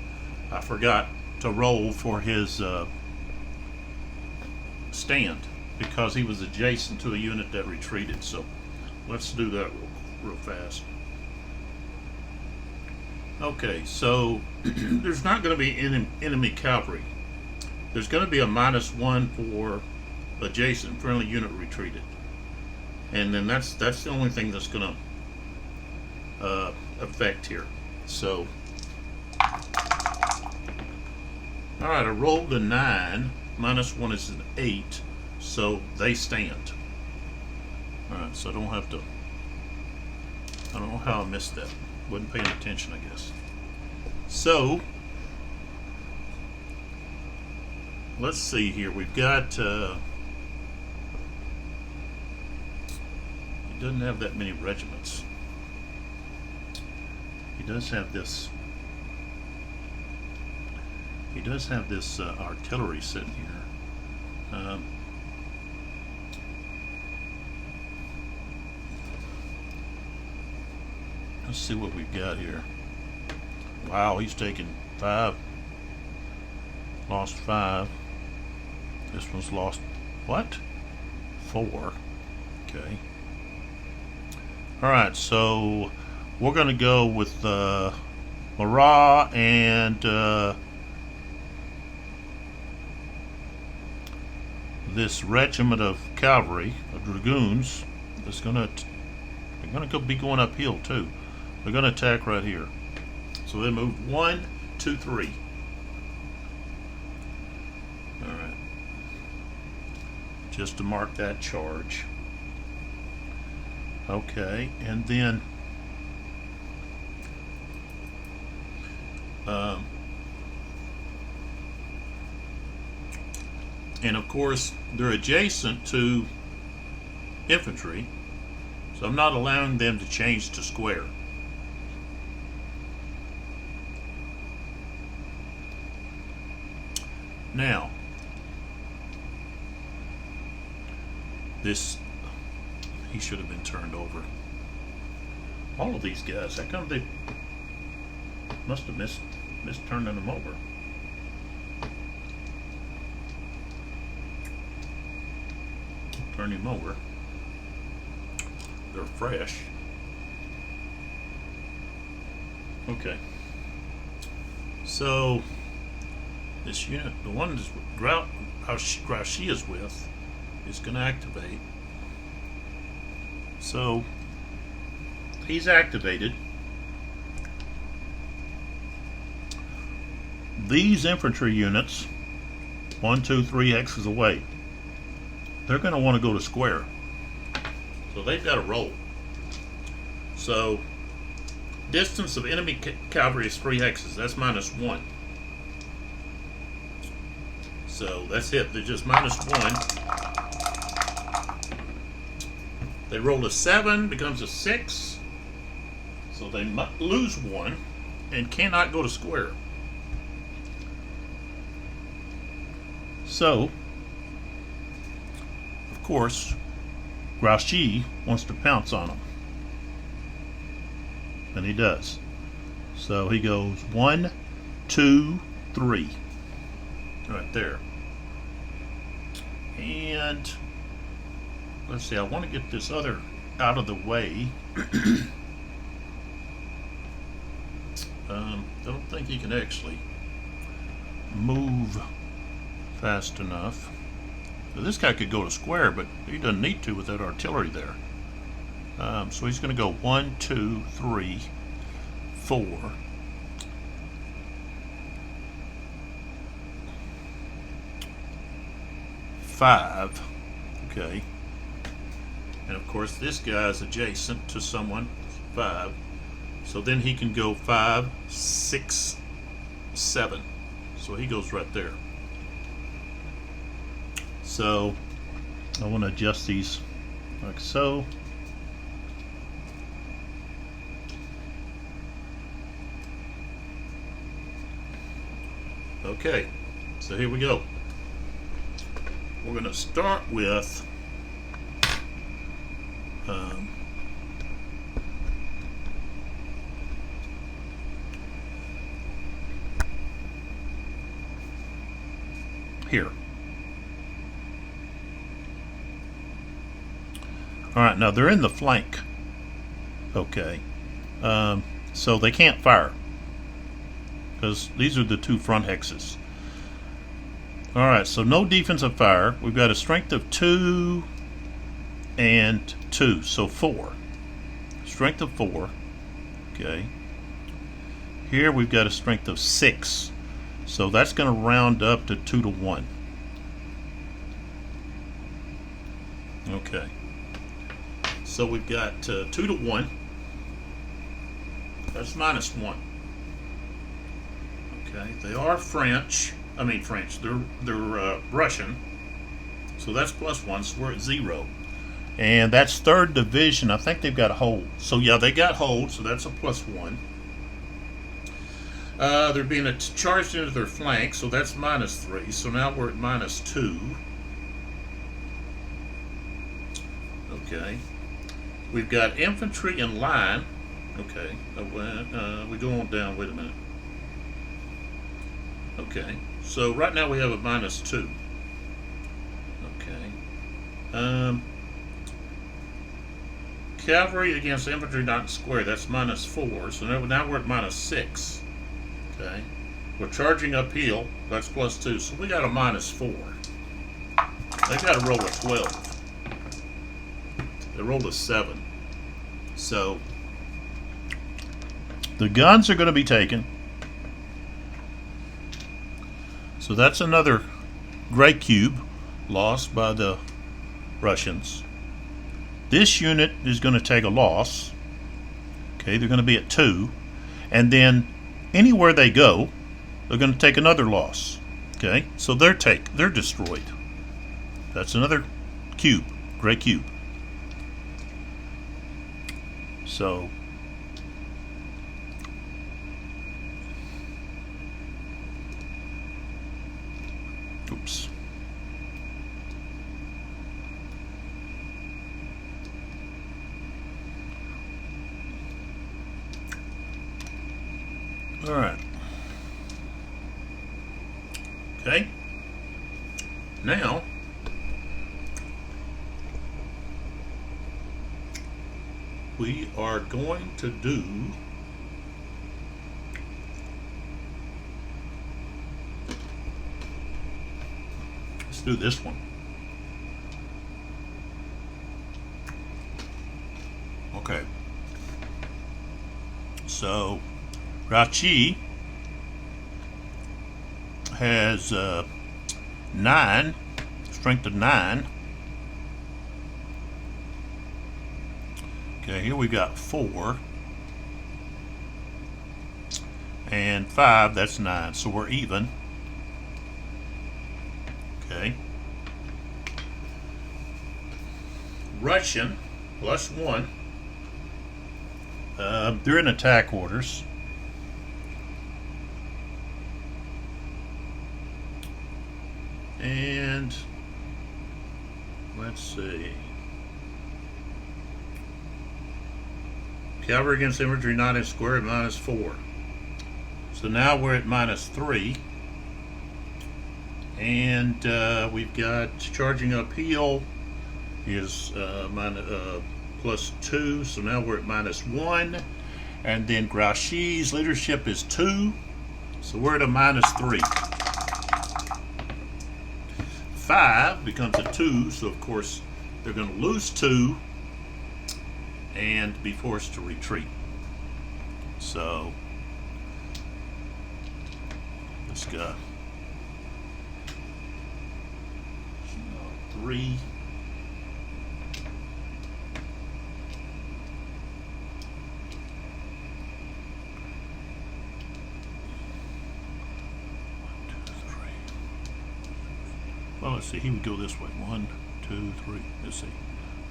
I forgot to roll for his stand because he was adjacent to a unit that retreated. So let's do that real fast. Okay, so there's not going to be enemy cavalry. There's going to be a -1 for adjacent friendly unit retreated, and then that's the only thing that's going to affect here. So Alright, I rolled a 9. -1 is an 8. So they stand. Alright, so I don't have to. I don't know how I missed that. Wasn't paying attention, I guess. So, let's see here. We've got. He doesn't have that many regiments. He does have this. He does have this artillery sitting here. Let's see what we've got here. Wow, he's taken 5. Lost 5. This one's lost what? 4. Okay. Alright, so we're going to go with Marat and this regiment of cavalry, of dragoons, that's going to be going uphill too. They're going to attack right here. So they moved 1, 2, 3. Alright. Just to mark that charge. Okay, and then and of course they're adjacent to infantry, so I'm not allowing them to change to square. Now, this, he should have been turned over. All of these guys, how come they must have missed turning them over? Turn him over. They're fresh. Okay. So this unit, the one that Cuirassier is with, is going to activate. So he's activated. These infantry units, 1, 2, 3 hexes away, they're going to want to go to square. So they've got to roll. So distance of enemy cavalry is 3 hexes. That's -1. So that's it. They're just -1. They roll a 7, becomes a 6. So they lose 1 and cannot go to square. So, of course, Cuirassier wants to pounce on them. And he does. So he goes 1, 2, 3. Right there. And let's see, I want to get this other out of the way. I don't think he can actually move fast enough. Now, this guy could go to square, but he doesn't need to with that artillery there. So he's going to go 1, 2, 3, 4. 5. Okay. And of course this guy is adjacent to someone. 5. So then he can go 5, 6, 7. So he goes right there. So I want to adjust these like so. Okay, so here we go. We're going to start with here. Alright, now they're in the flank. Okay. So they can't fire, because these are the 2 front hexes. Alright, so no defensive fire. We've got a strength of 2 and 2, so 4. Strength of 4. Okay. Here we've got a strength of 6. So that's going to round up to 2 to 1. Okay. So we've got 2 to 1. That's minus 1. Okay. They are French. I mean French. They're Russian. So that's plus 1. So we're at 0. And that's 3rd Division. I think they've got a hold. So yeah, they got hold. So that's a plus 1. They're being charged into their flank, so that's minus 3. So now we're at minus 2. Okay. We've got infantry in line. Okay. We go on down. Wait a minute. Okay. So right now we have a minus 2. Okay. Cavalry against infantry not square. That's minus 4. So now we're at minus 6. Okay. We're charging uphill. That's plus 2. So we got a minus 4. They got to roll a 12. They rolled a 7. So the guns are going to be taken. So that's another gray cube lost by the Russians. This unit is going to take a loss. Okay, they're going to be at 2. And then anywhere they go, they're going to take another loss. Okay, so they're destroyed. That's another cube, gray cube. So oops. All right. Okay. Now, we are going to do let's do this one. Okay. So Rachi has 9, strength of 9. Okay, here we got 4 and 5. That's 9. So we're even. Okay. Russian plus 1. They're in attack orders. And let's see. Cavalry against infantry not in square at minus 4. So now we're at minus 3. And we've got charging uphill is plus 2. So now we're at minus 1. And then Grouchy's leadership is 2. So we're at a minus 3. 5 becomes a 2, so of course they're going to lose 2 and be forced to retreat. So let's go 3. Well, let's see. He would go this way. 1, 2, 3. Let's see.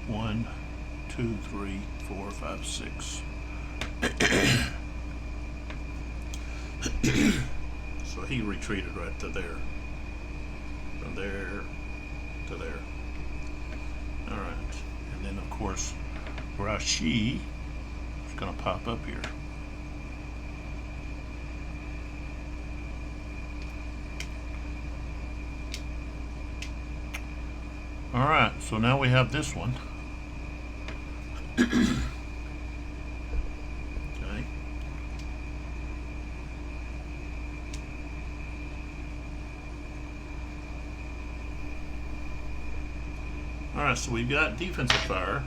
1, 2, 3, 4, 5, 6. So he retreated right to there. From there to there. All right. And then, of course, Rashi is going to pop up here. All right, so now we have this one. Okay. All right, so we've got defensive fire,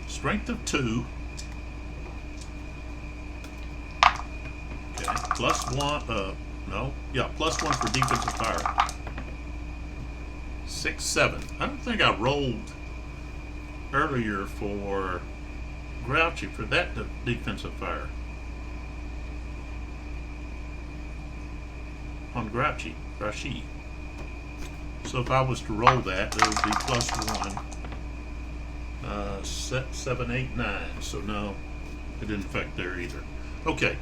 strength of 2. Okay, plus 1, No? Yeah, +1 for defensive fire. 6, 7. I don't think I rolled earlier for Grouchy for that defensive fire. On Grouchy. So if I was to roll that, it would be +1. 7, 8, 9. So no, it didn't affect there either. Okay.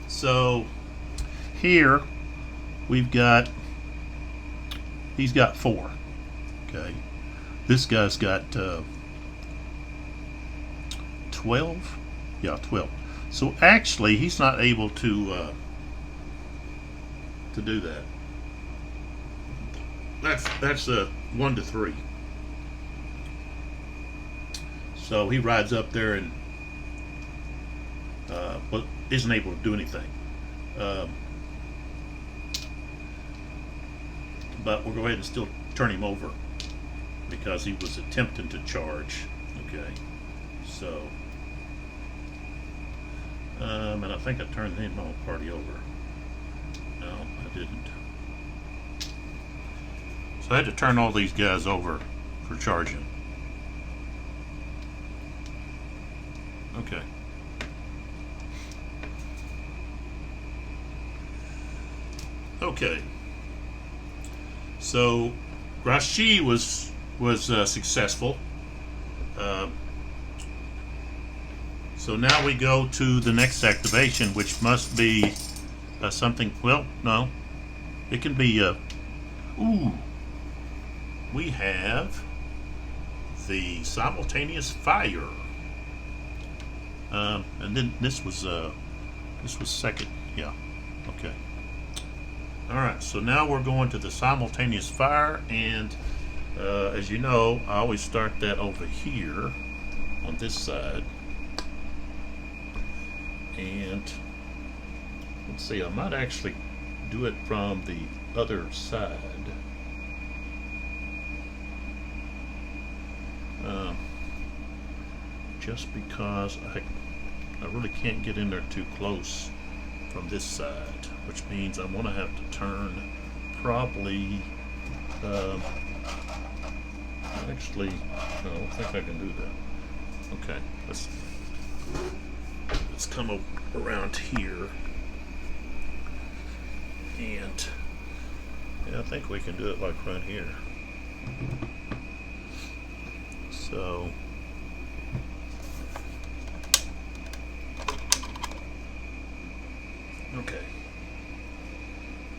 So here we've got, he's got 4. Okay. This guy's got 12. Yeah, 12. So actually, he's not able to do that. That's 1 to 3. So he rides up there and but isn't able to do anything. But we'll go ahead and still turn him over because he was attempting to charge. Okay, so and I think I turned him whole party over. No, I didn't. So I had to turn all these guys over for charging. Okay. Okay. So Grouchy was successful. So now we go to the next activation, which must be something. Well, no, it can be. Ooh, we have the simultaneous fire, and then this was second. Yeah. Okay. All right. So now we're going to the simultaneous fire, and as you know, I always start that over here on this side. And let's see, I might actually do it from the other side. Just because I really can't get in there too close from this side, which means I'm going to have to turn probably, actually, no, I don't think I can do that. Okay, let's come around here, and yeah, I think we can do it like right here. So okay,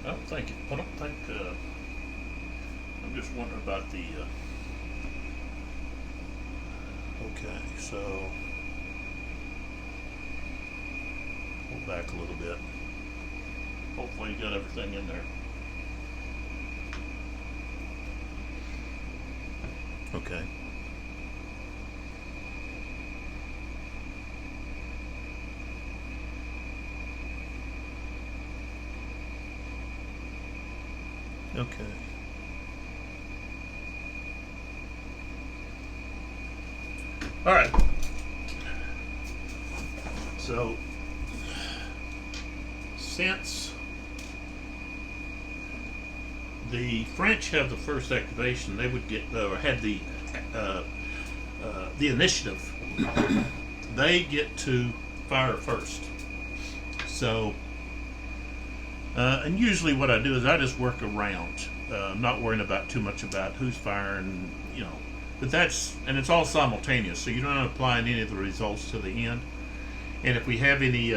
I don't think I'm just wondering about the okay, so pull back a little bit. Hopefully you got everything in there. Okay. Okay. All right. So since the French have the first activation, they would get or had the initiative. They get to fire first. So, and usually what I do is I just work around. I'm not worrying about too much about who's firing, you know. But and it's all simultaneous, so you're not applying any of the results to the end. And if we have any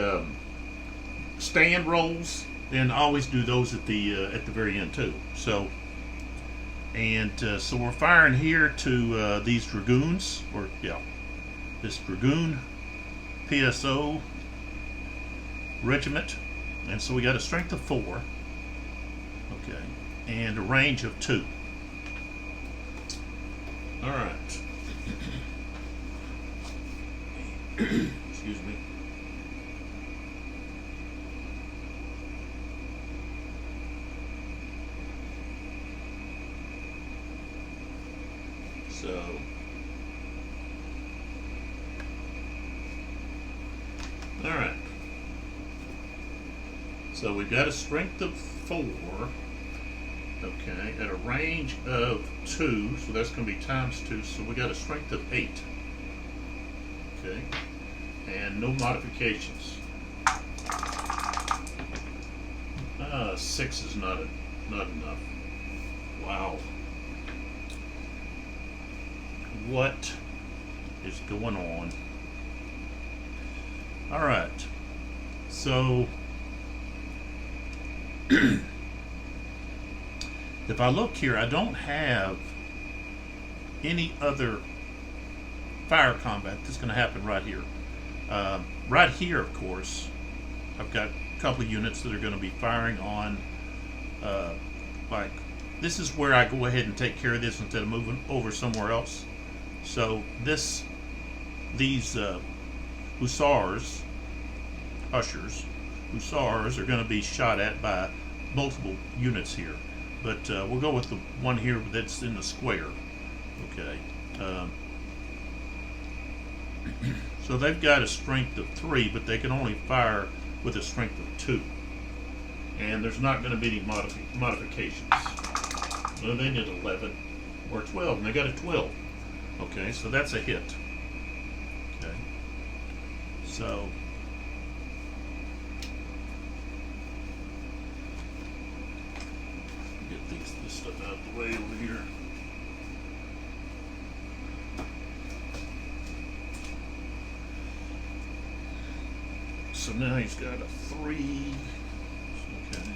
stand rolls, then always do those at the very end too. So, so we're firing here to these dragoons, or yeah, this dragoon PSO regiment, and so we got a strength of 4, okay, and a range of 2. All right. Excuse me. So, all right. So we've got a strength of 4. Okay, at a range of 2, so that's going to be times 2, so we got a strength of 8. Okay, and no modifications. 6 is not enough. Wow. What is going on? All right, so if I look here, I don't have any other fire combat that's going to happen right here. Right here, of course, I've got a couple of units that are going to be firing on, like, this is where I go ahead and take care of this instead of moving over somewhere else. So these hussars are going to be shot at by multiple units here. But we'll go with the one here that's in the square. Okay. So they've got a strength of 3, but they can only fire with a strength of 2. And there's not going to be any modifications. Well, they did 11 or 12, and they got a 12. Okay, so that's a hit. Okay. So get this stuff out of the way over here. So now he's got a 3. Okay.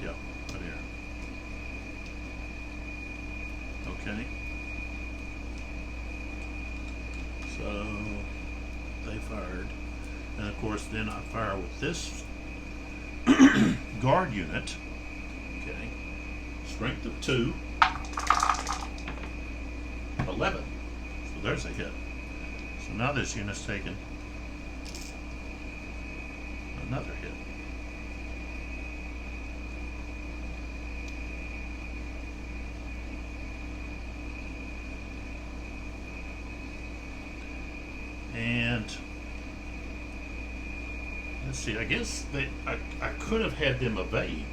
Yeah, right here. Okay. So they fired. And of course then I fire with this guard unit. Okay. Strength of 2. 11. So there's a hit. So now this unit's taken another hit. And let's see, I guess I could have had them evade.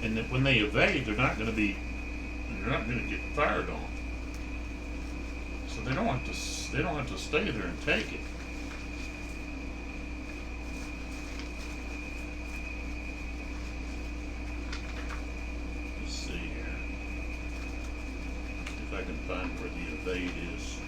And that when they evade, they're not going to get fired on. So they don't have to stay there and take it. Let's see here. If I can find where the evade is.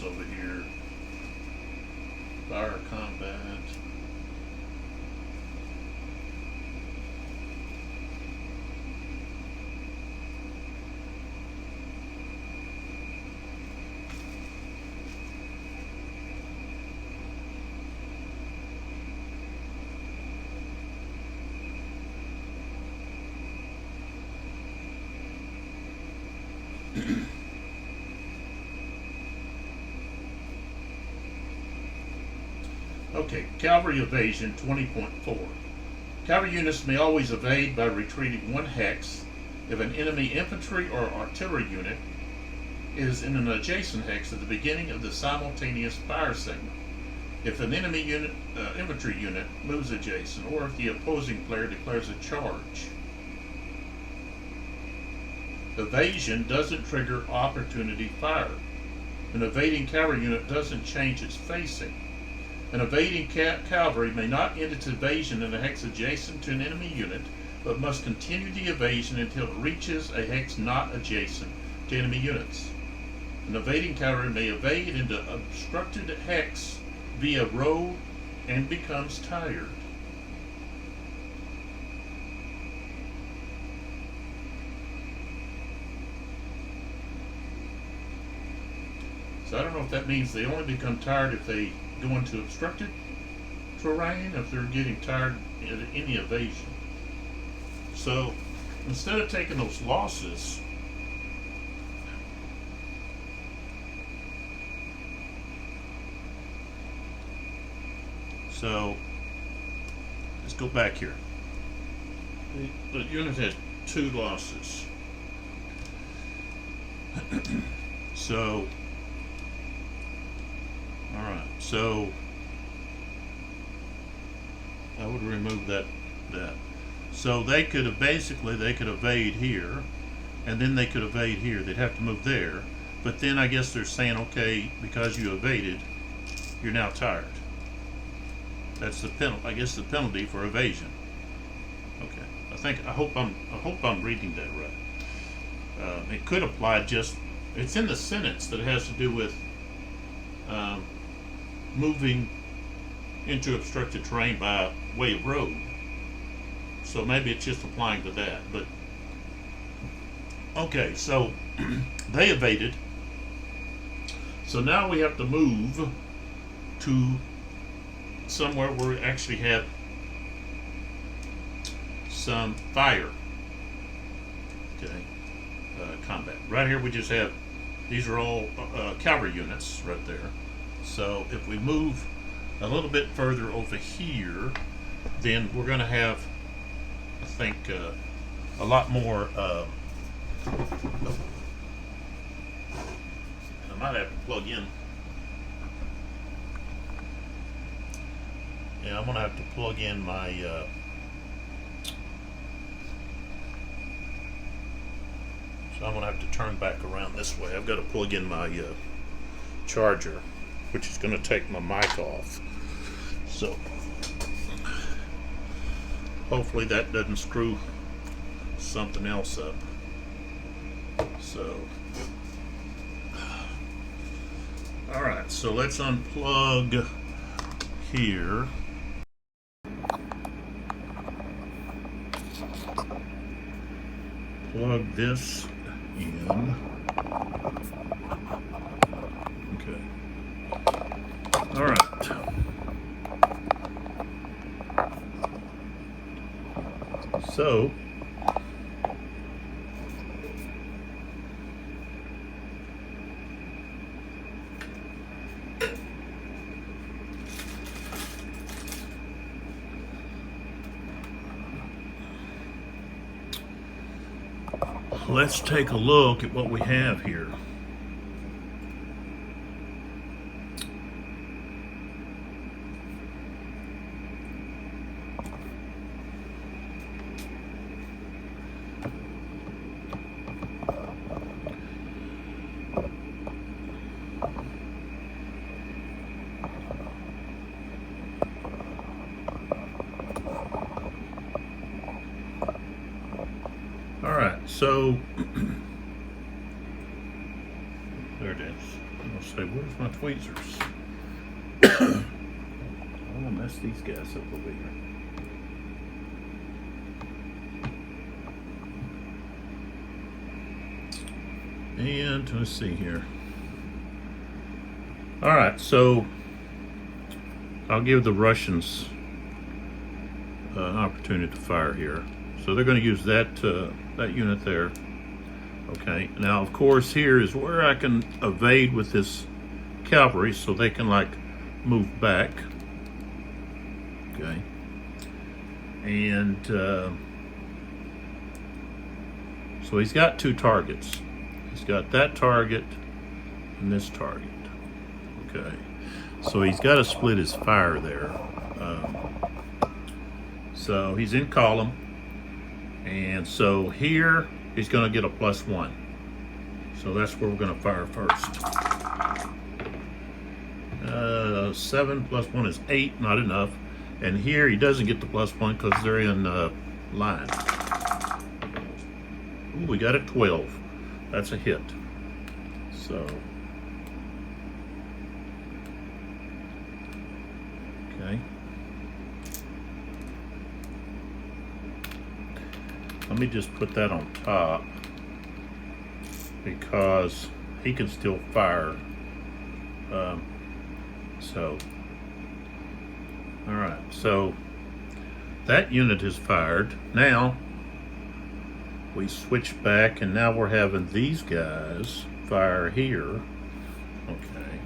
Over here, fire combat. Okay, cavalry evasion 20.4. Cavalry units may always evade by retreating 1 hex if an enemy infantry or artillery unit is in an adjacent hex at the beginning of the simultaneous fire segment. If an enemy infantry unit moves adjacent, or if the opposing player declares a charge. Evasion doesn't trigger opportunity fire. An evading cavalry unit doesn't change its facing. An evading cavalry may not end its evasion in a hex adjacent to an enemy unit, but must continue the evasion until it reaches a hex not adjacent to enemy units. An evading cavalry may evade into obstructed hex via road and becomes tired. So I don't know if that means they only become tired if they go into obstructed terrain, if they're getting tired in any evasion. So instead of taking those losses, So let's go back here. The unit had 2 losses. So, alright, so I would remove that. So they could have they could evade here, and then they could evade here. They'd have to move there. But then I guess they're saying, okay, because you evaded, you're now tired. That's the penalty. I guess the penalty for evasion. Okay. I hope I'm reading that right. It could apply just. It's in the sentence that has to do with moving into obstructed terrain by way of road. So maybe it's just applying to that. But okay, so they evaded. So now we have to move to somewhere where we actually have some fire. Okay, combat. Right here we just have, these are all cavalry units right there. So if we move a little bit further over here, then we're going to have, I think, a lot more. I might have to plug in. Yeah, I'm going to have to plug in my. So I'm going to have to turn back around this way. I've got to plug in my charger, which is going to take my mic off. So hopefully that doesn't screw something else up. So, all right, so let's unplug here. Plug this in. Okay. All right. So let's take a look at what we have here. So there it is. I'll say, where's my tweezers? I want to mess these guys up over here. And let's see here. All right, so I'll give the Russians an opportunity to fire here. So they're going to use that that unit there. Okay. Now, of course, here is where I can evade with this cavalry, so they can like move back. Okay. And so he's got 2 targets. He's got that target and this target. Okay. So he's got to split his fire there. So he's in column. And so here he's going to get a +1. So that's where we're going to fire first. 7 + 1 is 8, not enough. And here he doesn't get the +1 because they're in line. Ooh, we got a 12. That's a hit. So, okay. Let me just put that on top because he can still fire. All right, so that unit is fired. Now we switch back, and now we're having these guys fire here. Okay,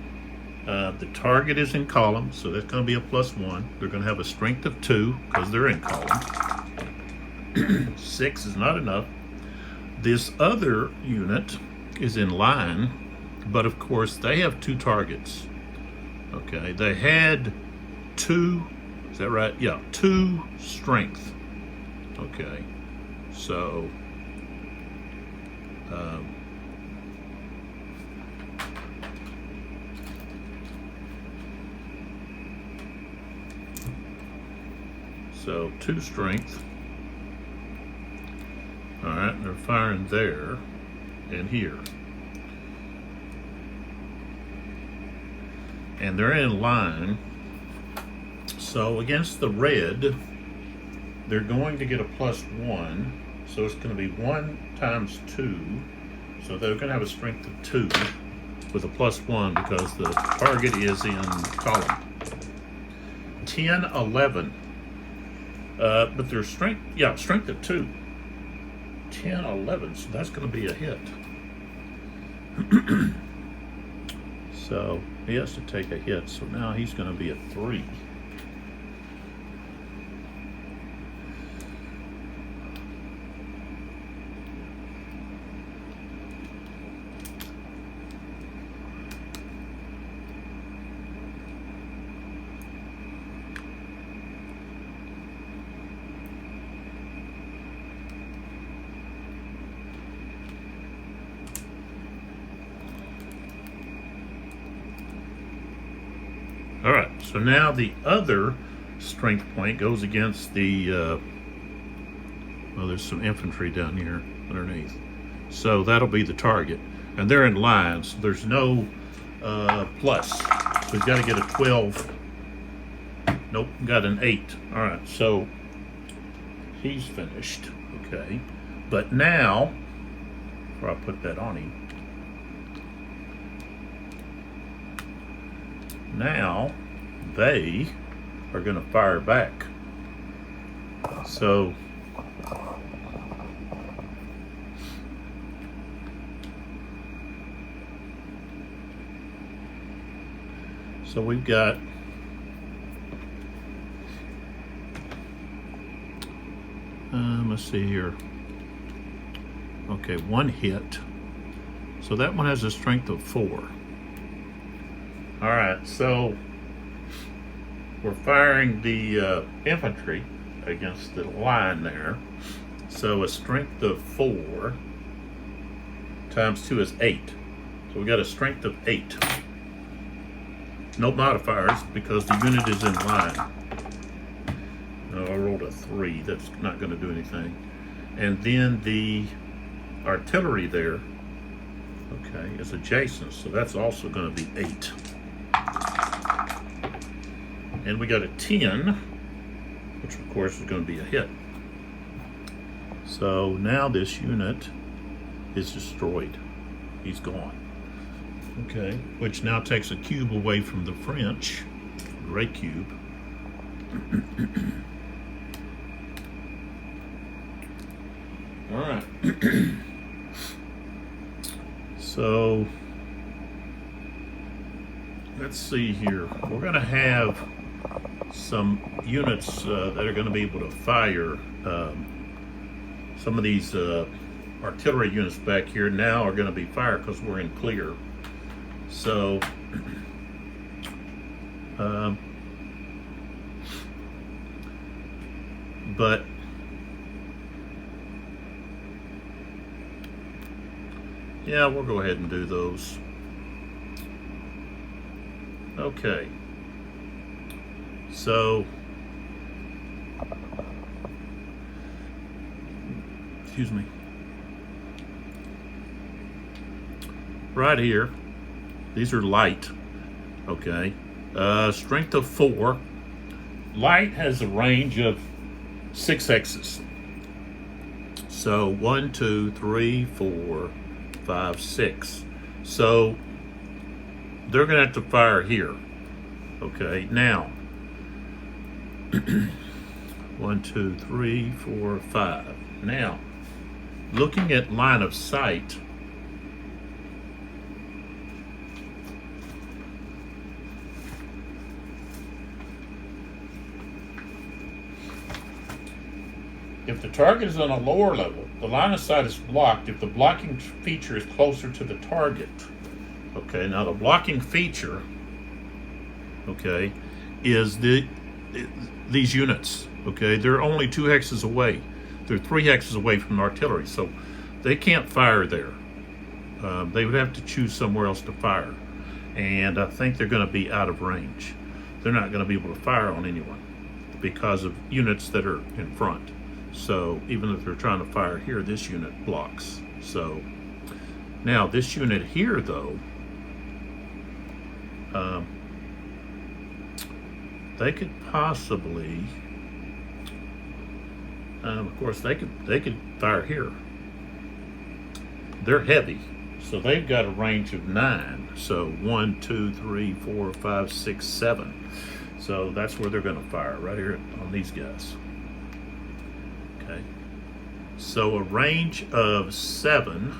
The target is in column, so that's going to be a +1. They're going to have a strength of 2 because they're in column. 6 is not enough. This other unit is in line, but of course they have 2 targets. Okay, they had 2, is that right? Yeah, 2 strength. Okay, so so 2 strength. All right, they're firing there and here. And they're in line. So against the red, they're going to get a +1. So it's going to be 1 times 2. So they're going to have a strength of 2 with a +1 because the target is in column. 10, 11. But their strength, yeah, strength of 2. 10, 11, so that's going to be a hit. So he has to take a hit, so now he's going to be a 3. All right, so now the other strength point goes against the, well, there's some infantry down here underneath. So that'll be the target. And they're in line, so there's no plus. So we've got to get a 12. Nope, got an 8. All right, so he's finished, okay. But now, before I put that on him, now they are going to fire back. So we've got let's see here. Okay, 1 hit. So that one has a strength of 4. All right, so we're firing the infantry against the line there. So a strength of 4 times 2 is 8. So we got a strength of 8. No modifiers because the unit is in line. No, I rolled a 3. That's not going to do anything. And then the artillery there, okay, is adjacent. So that's also going to be 8. And we got a 10, which of course is going to be a hit. So now this unit is destroyed. He's gone. Okay, which now takes a cube away from the French, gray cube. All right. So let's see here. We're going to have some units that are going to be able to fire. Some of these artillery units back here now are going to be fired because we're in clear. So but yeah, we'll go ahead and do those. Okay. So, excuse me. Right here, these are light. Okay. Strength of 4. Light has a range of 6 X's. So 1, 2, 3, 4, 5, 6. So they're going to have to fire here. Okay, now 1, 2, 3, 4, 5. Now, looking at line of sight, the target is on a lower level, the line of sight is blocked if the blocking feature is closer to the target. Okay, now the blocking feature, okay, is these units. Okay, they're only 2 hexes away. They're 3 hexes away from artillery, so they can't fire there. They would have to choose somewhere else to fire, and I think they're going to be out of range. They're not going to be able to fire on anyone because of units that are in front. So even if they're trying to fire here, this unit blocks. So now this unit here, though, they could possibly, of course, they could fire here. They're heavy, so they've got a range of 9. So 1, 2, 3, 4, 5, 6, 7. So that's where they're going to fire, right here on these guys. Okay. So a range of 7.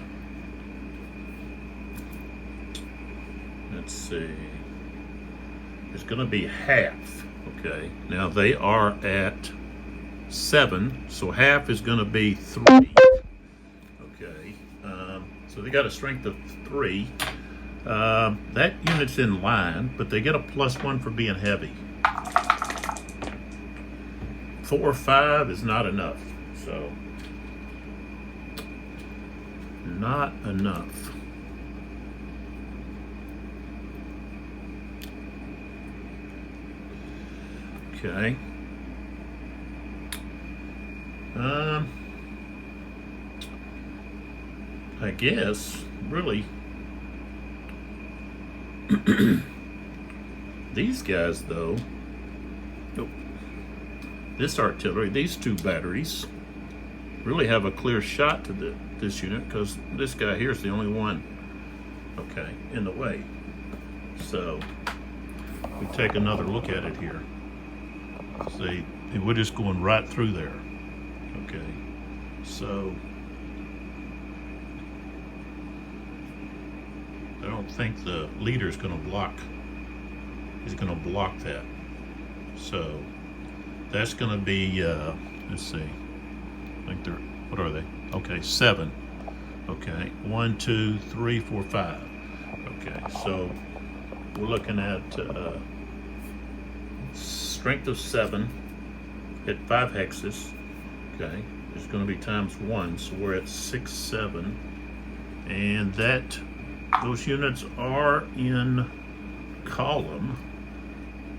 Let's see. It's going to be half. Okay. Now they are at 7, so half is going to be 3. Okay. So they got a strength of 3. That unit's in line, but they get a +1 for being heavy. 4 or 5 is not enough, so not enough. Okay. I guess really these guys, though, this artillery, these 2 batteries really have a clear shot to this unit, because this guy here is the only one, okay, in the way. So we take another look at it here. See, we're just going right through there. Okay, so I don't think the leader's going to block. He's going to block that. So that's going to be, let's see. I think they're, what are they? Okay, 7. Okay, 1, 2, 3, 4, 5. Okay, so we're looking at strength of 7 at 5 hexes. Okay, it's going to be times 1, so we're at 6, 7, and that those units are in column,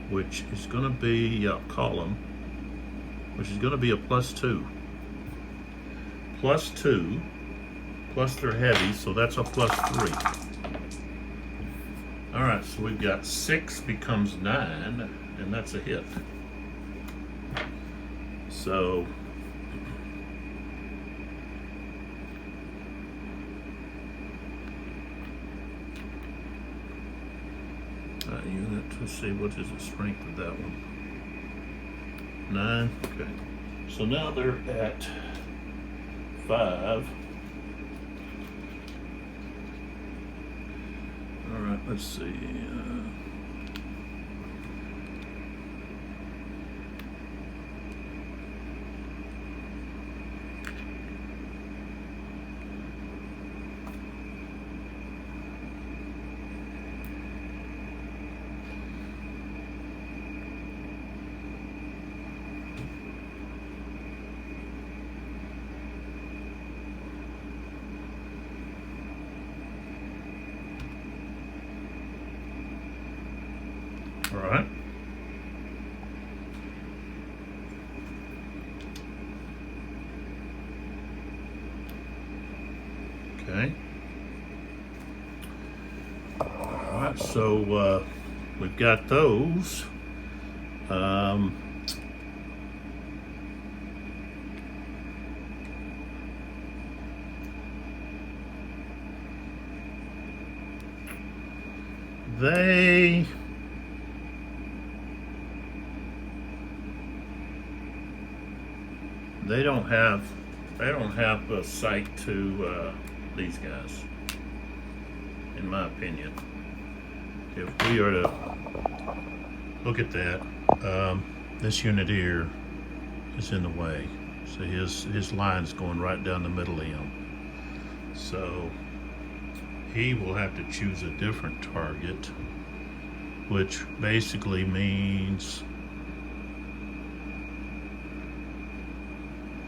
which is going to be column, which is going to be a +2. +2, plus they're heavy, so that's a +3. All right, so we've got 6 becomes 9, and that's a hit. So that unit, let's see, what is the strength of that one? 9. Okay, so now they're at 5. All right, let's see. All right. Okay. All right, so we've got those. They don't have a sight to these guys, in my opinion. If we are to look at that, this unit here is in the way. So his line's going right down the middle of him. So he will have to choose a different target, which basically means,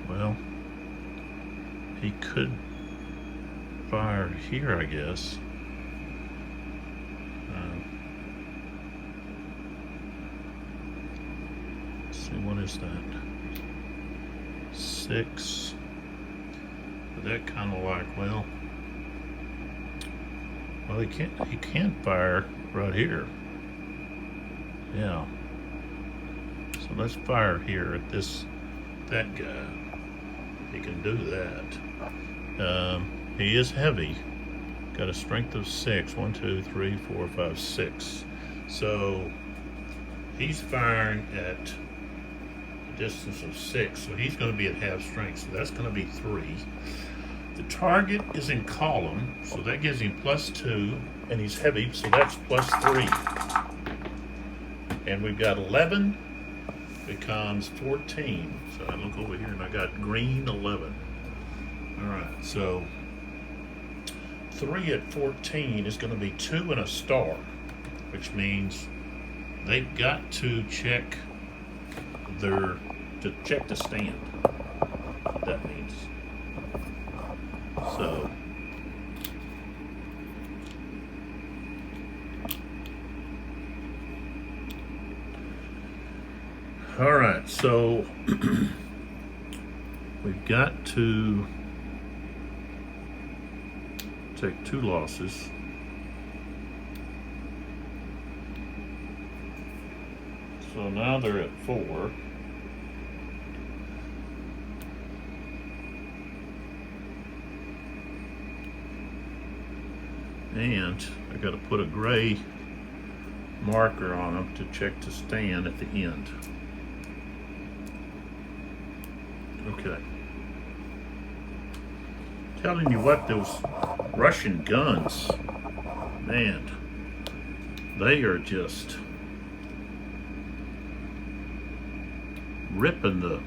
well, he could fire here, I guess. Let's see, what is that? 6. That kind of like, well, he can't fire right here. Yeah. So let's fire here at that guy. He can do that. He is heavy. Got a strength of 6. 1, 2, 3, 4, 5, 6. So he's firing at a distance of 6. So he's going to be at half strength. So that's going to be 3. The target is in column, so that gives him +2, and he's heavy, so that's +3. And we've got 11 becomes 14. So I look over here and I got green 11. All right, so 3 at 14 is going to be 2 and a star, which means they've got to check the stand. That means. So all right, so we've got to take 2 losses. So now they're at 4. And I got to put a gray marker on them to check to stand at the end. Okay. Telling you what, those Russian guns, man, they are just ripping the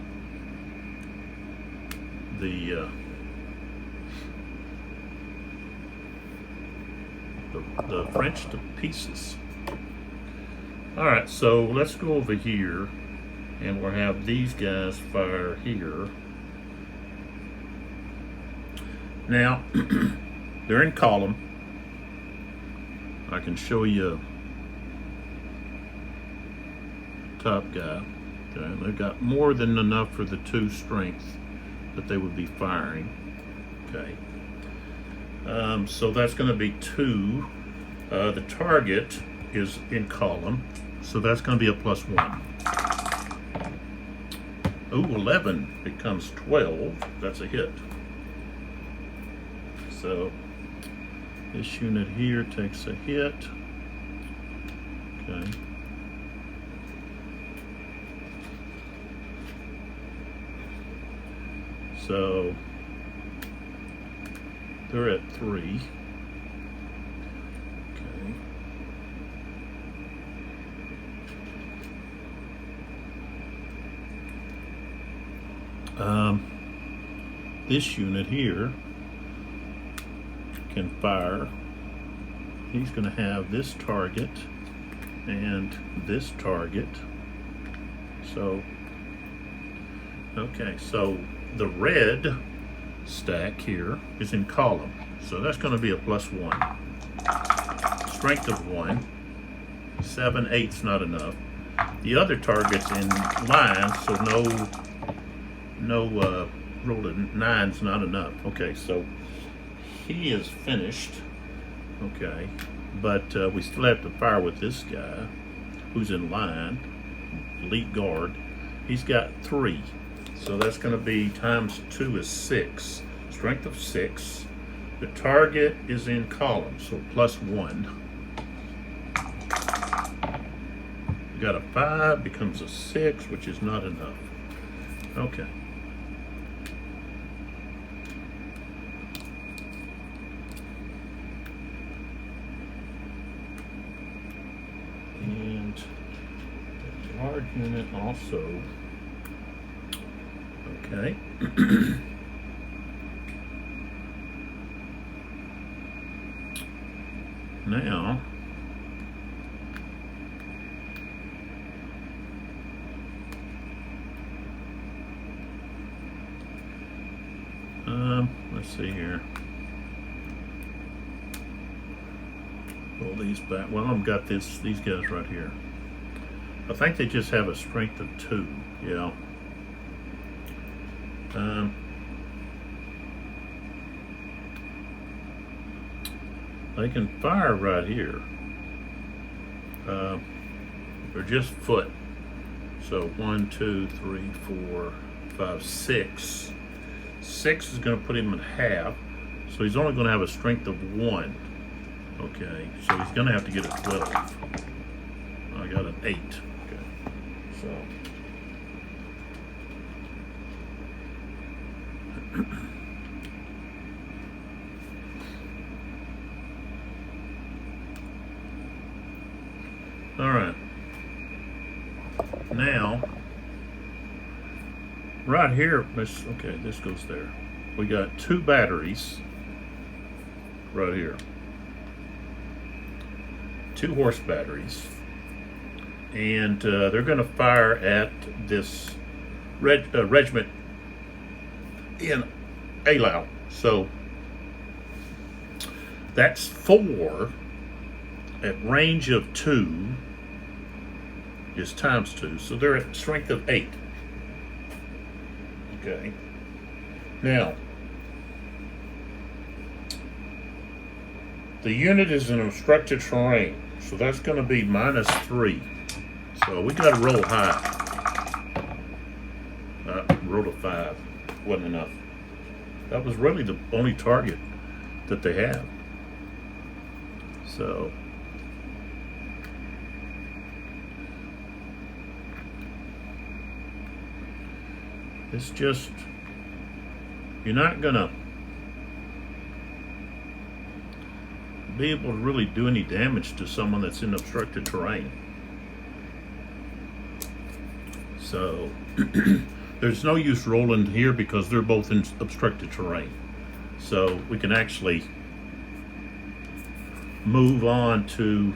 French to pieces. All right, so let's go over here and we'll have these guys fire here. Now, they're in column. I can show you top guy. Okay, they've got more than enough for the 2 strength that they would be firing. Okay. So that's going to be 2. The target is in column, so that's going to be a +1. Ooh, 11 becomes 12. That's a hit. So this unit here takes a hit. Okay. So they're at 3. This unit here can fire. He's going to have this target and this target. So, okay, so the red stack here is in column. So that's going to be a +1. Strength of 1. 7, 8's not enough. The other target's in line, so no roll of 9's not enough. Okay, so he is finished. Okay, but we still have to fire with this guy who's in line, elite guard. He's got 3, so that's going to be times 2 is 6. Strength of 6. The target is in column, so +1. You got a 5, becomes a 6, which is not enough. Okay. And the guard unit also. Okay. Now, let's see here. Pull these back. Well, I've got these guys right here. I think they just have a strength of 2. Yeah. They can fire right here. They're just foot. So 1, 2, 3, 4, 5, 6. 6 is going to put him in half. So he's only going to have a strength of 1. Okay, so he's going to have to get a 12. I got an 8. Okay, so. All right. Now, right here, this goes there. We got 2 batteries right here. 2 horse batteries. And they're going to fire at this regiment in Eylau. So that's 4 at range of 2 is times 2. So they're at strength of 8. Okay. Now, the unit is in obstructed terrain. So that's going to be -3. So we got to roll high. Roll a 5. Wasn't enough. That was really the only target that they have. So it's just, you're not gonna be able to really do any damage to someone that's in obstructed terrain. So there's no use rolling here because they're both in obstructed terrain. So we can actually move on to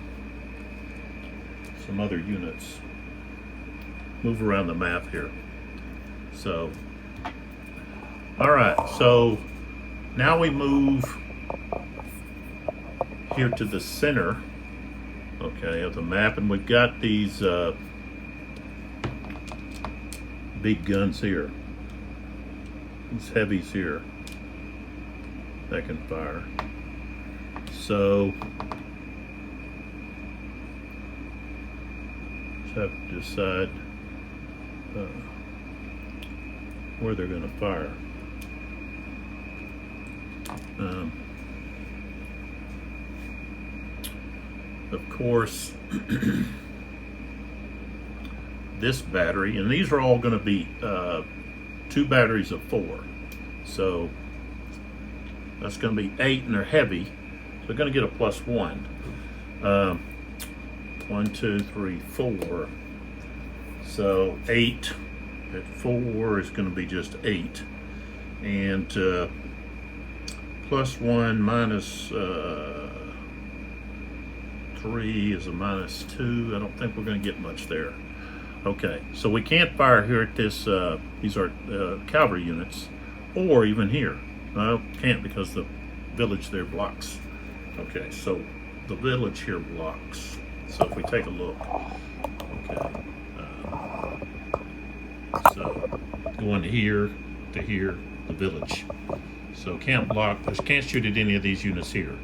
some other units. Move around the map here. So, all right, so now we move here to the center, okay, of the map, and we've got these big guns here, these heavies here that can fire. So just have to decide where they're going to fire. Of course, this battery, and these are all going to be 2 batteries of 4. So that's going to be 8, and they're heavy. So they're going to get a +1. 1, 2, 3, 4. So 8 at 4 is going to be just 8. And +1 minus 3 is a -2. I don't think we're going to get much there. Okay, so we can't fire here at this. These are cavalry units, or even here. No, can't because the village there blocks. Okay, so the village here blocks. So if we take a look, okay, so going here to here, the village. So can't block. Can't shoot at any of these units here.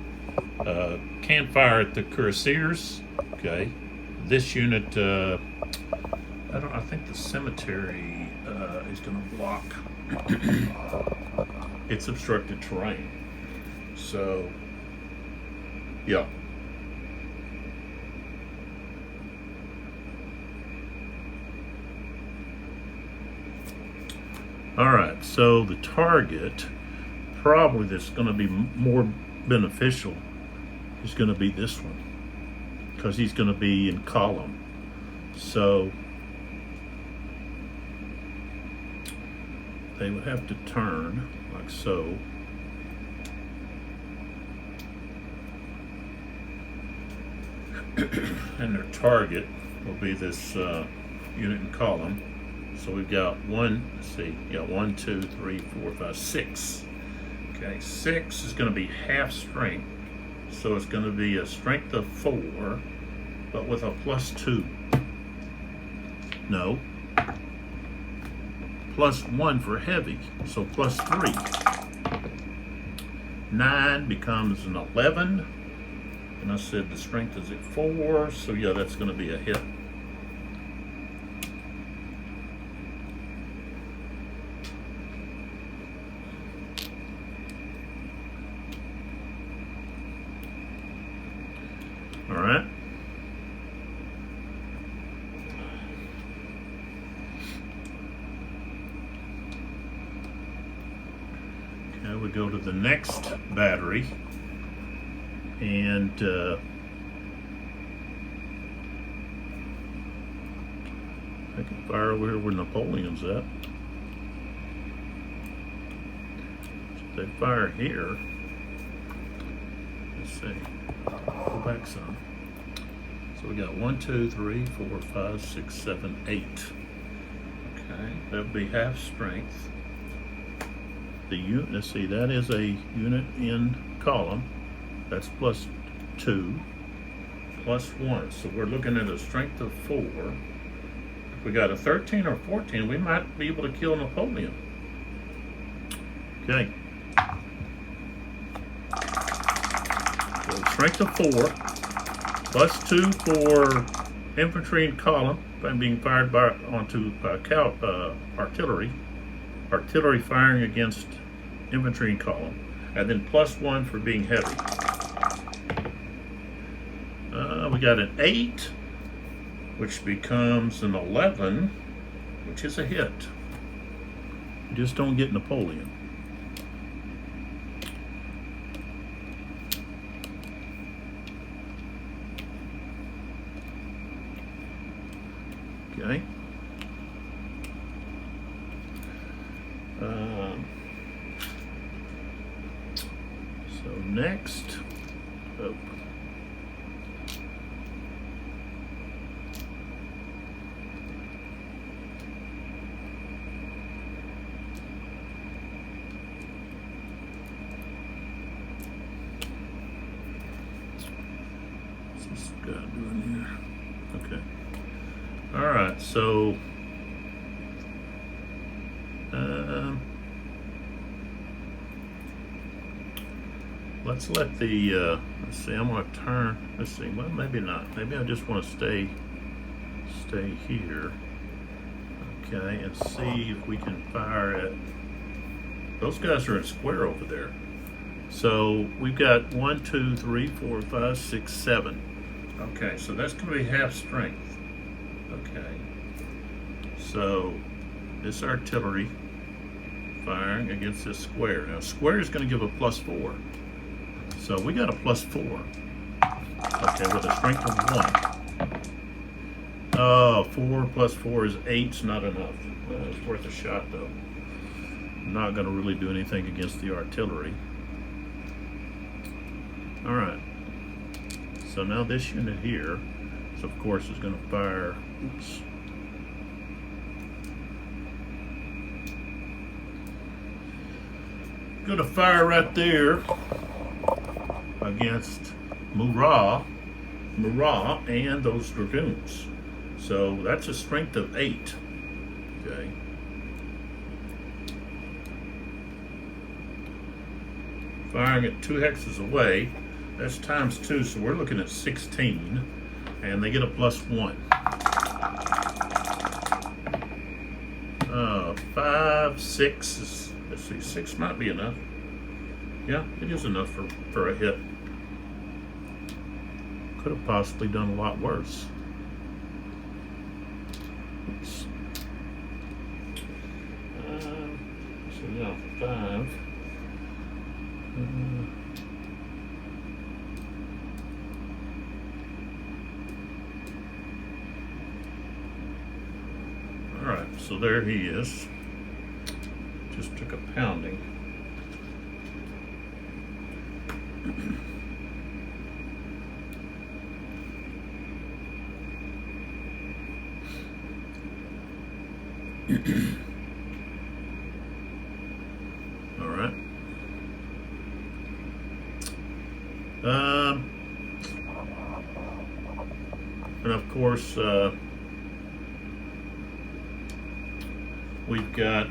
Can fire at the Cuirassiers. Okay, this unit. I think the cemetery is going to block. It's obstructed terrain. So, yeah. All right, so the target probably that's going to be more beneficial is going to be this one because he's going to be in column. So they would have to turn like so. And their target will be this unit and column. So we've got one, let's see, yeah, 1, 2, 3, 4, 5, 6. Okay, 6 is going to be half strength. So it's going to be a strength of 4, but with a +2. No. +1 for heavy, so +3. 9 becomes an 11. And I said the strength is at 4, so yeah, that's going to be a hit. All right. Okay, we go to the next battery. And I can fire over here where Napoleon's at. So they fire here. Let's see. Go back some. So we got 1, 2, 3, 4, 5, 6, 7, 8. Okay, that would be half strength. The unit, let's see, that is a unit in column. That's +2, +1. So we're looking at a strength of 4. If we got a 13 or 14, we might be able to kill Napoleon. Okay. So strength of 4, +2 for infantry and column, being fired onto artillery. Artillery firing against infantry and column. And then +1 for being heavy. We got an 8, which becomes an 11, which is a hit. You just don't get Napoleon. Okay. So next, oh. What's this guy doing here? Okay. All right, so let's let the let's see, I'm going to turn, let's see, well, maybe not, maybe I just want to stay here, okay, and see if we can fire at, those guys are in square over there. So we've got 1, 2, 3, 4, 5, 6, 7. Okay, so that's going to be half strength. Okay, so this artillery firing against this square. Now square is going to give a +4. So we got a +4. Okay, with a strength of 1. 4 + 4 is 8. It's not enough. It's worth a shot though. I'm not going to really do anything against the artillery. All right. So now this unit here, so of course is going to fire. Oops. Going to fire right there against Murat and those dragoons. So that's a strength of 8. Okay. Firing at 2 hexes away. That's ×2, so we're looking at 16, and they get a +1. 5, 6 is, let's see, 6 might be enough. Yeah, it is enough for a hit. Could have possibly done a lot worse. Oops. So yeah, 5. All right, so there he is. just took a pounding. All right. And of course, we've got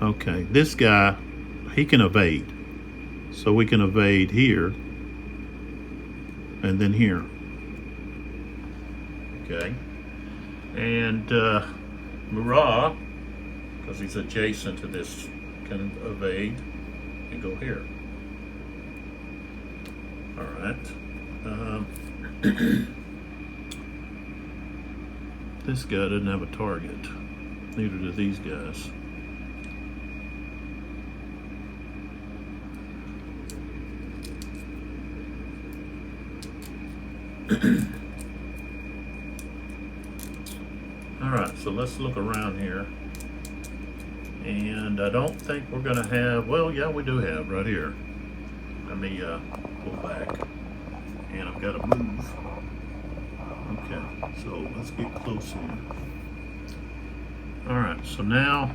okay, this guy, he can evade. So we can evade here and then here. Okay. And Murat, because he's adjacent to this, can evade and go here. All right. This guy doesn't have a target. Neither do these guys. Alright, so let's look around here. And I don't think we're going to have, well, yeah, we do have right here. Let me pull back. And I've got to move. Okay, so let's get close here. Alright, so now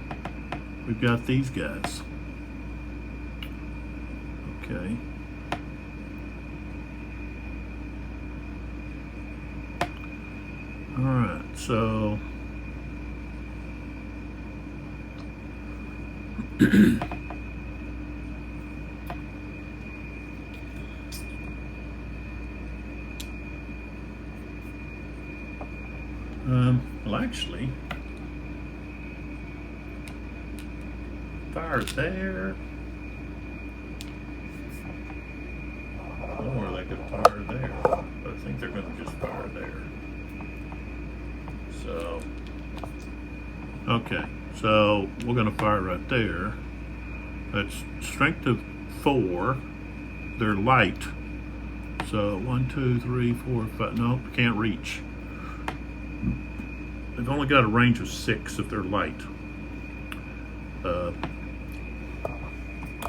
we've got these guys. Okay. Alright, so well, actually, fire there, or they could fire there, but I think they're going to just fire there. So, okay, so we're going to fire right there. That's strength of 4. They're light. So 1, 2, 3, 4, 5. No, can't reach. They've only got a range of 6 if they're light. I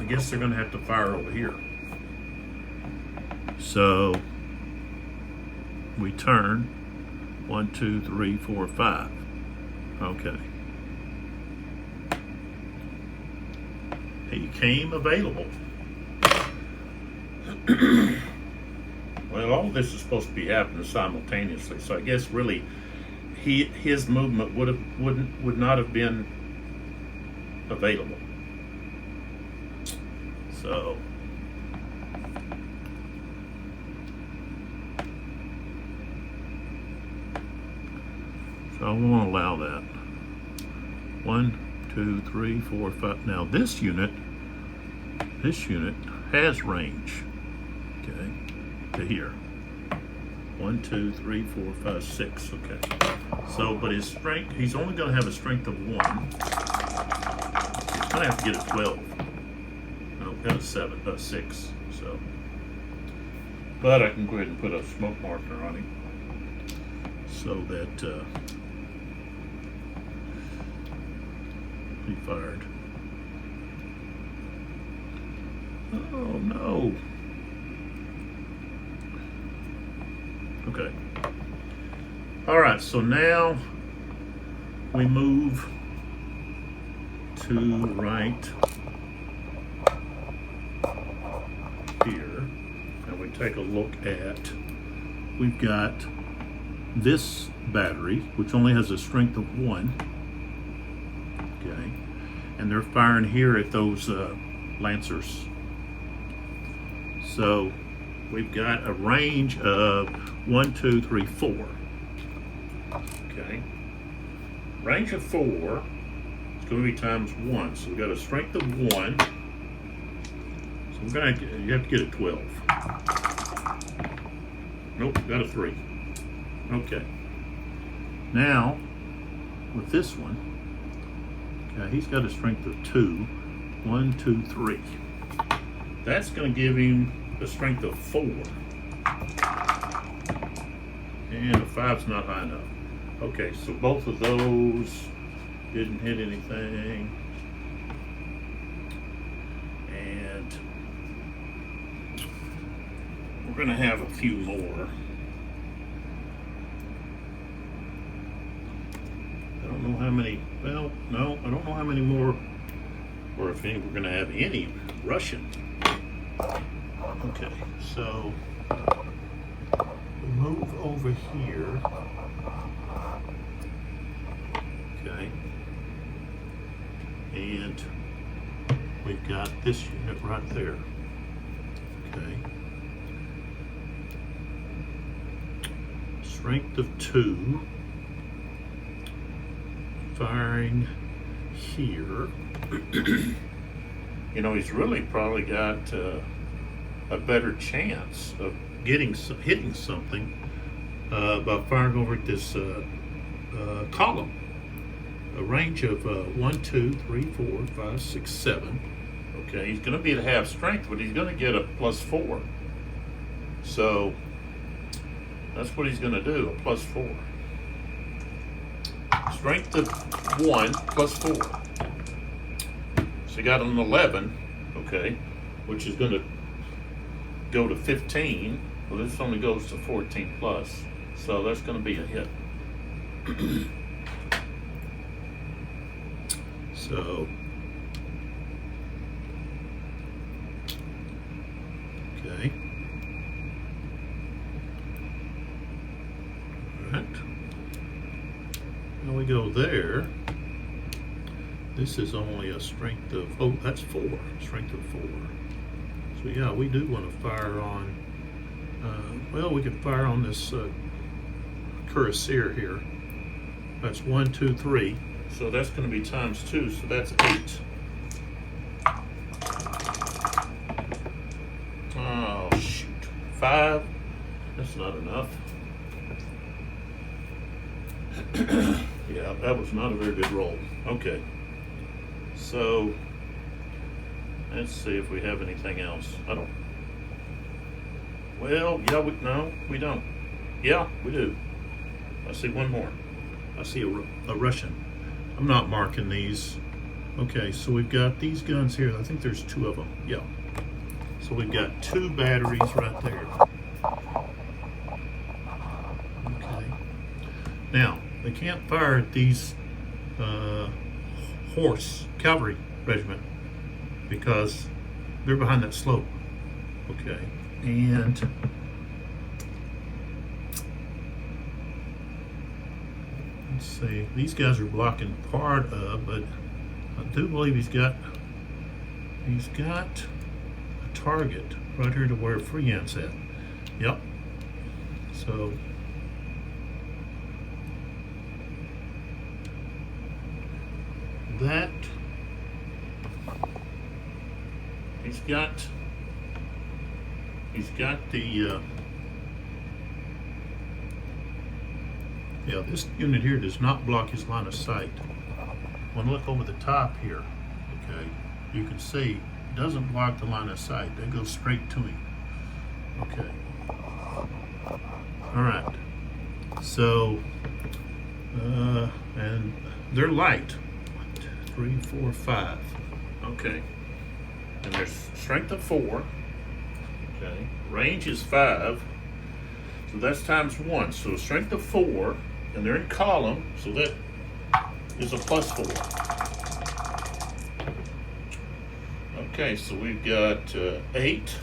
guess they're going to have to fire over here. So we turn 1, 2, 3, 4, 5. Okay. He came available. Well, all this is supposed to be happening simultaneously, so I guess really his movement would not have been available. So I won't allow that. 1, 2, 3, 4, 5. Now this unit has range. Okay, to here. 1, 2, 3, 4, 5, 6. Okay. So, but his strength, he's only going to have a strength of 1. He's going to have to get a 12. No, got a 6. So, but I can go ahead and put a smoke marker on him so that he fired. Oh no. Okay. All right, so now we move to right here, and we take a look at, we've got this battery, which only has a strength of 1. Okay, and they're firing here at those Lancers. So we've got a range of 1, 2, 3, 4. Okay, range of 4 is going to be times 1. So we've got a strength of 1. So we're going to you have to get a 12. Nope, got a 3. Okay. Now with this one, okay, he's got a strength of 2. 1, 2, 3. That's going to give him a strength of 4. And a 5's not high enough. Okay, so both of those didn't hit anything. And we're going to have a few more. I don't know how many, well, no, I don't know how many more, or if any, we're going to have any Russian. Okay, so we move over here. Okay. And we've got this unit right there. Okay. Strength of 2. Firing here. You know, he's really probably got a better chance of hitting something by firing over at this column. A range of 1, 2, 3, 4, 5, 6, 7. Okay, he's going to be at half strength, but he's going to get a +4. So that's what he's going to do, a +4. Strength of 1 +4. So you got an 11, okay, which is going to go to 15. Well, this only goes to 14 plus, so that's going to be a hit. So, okay. All right. Now we go there. This is only a strength of, oh, that's 4, strength of 4. So yeah, we do want to fire on, well, we can fire on this Cuirassier here. That's 1, 2, 3. So that's going to be times 2, so that's 8. Oh, shoot. 5? That's not enough. Yeah, that was not a very good roll. Okay. So, let's see if we have anything else. I don't. Well, yeah, no, we don't. Yeah, we do. I see one more. I see a Russian. I'm not marking these. Okay, so we've got these guns here. I think there's 2 of them. Yeah. So we've got 2 batteries right there. Okay. Now, they can't fire at these horse cavalry regiment because they're behind that slope. Okay. And let's see, these guys are blocking part of, but I do believe he's got a target right here to where Freehand's at. Yep. So that he's got the yeah, this unit here does not block his line of sight. When I look over the top here, okay, you can see it doesn't block the line of sight. That goes straight to him. Okay. All right. So, and they're light. 1, 2, 3, 4, 5. Okay. And there's strength of 4. Okay. Range is 5. So that's times 1. So strength of 4, and they're in column, so that is a +4. Okay, so we've got 8.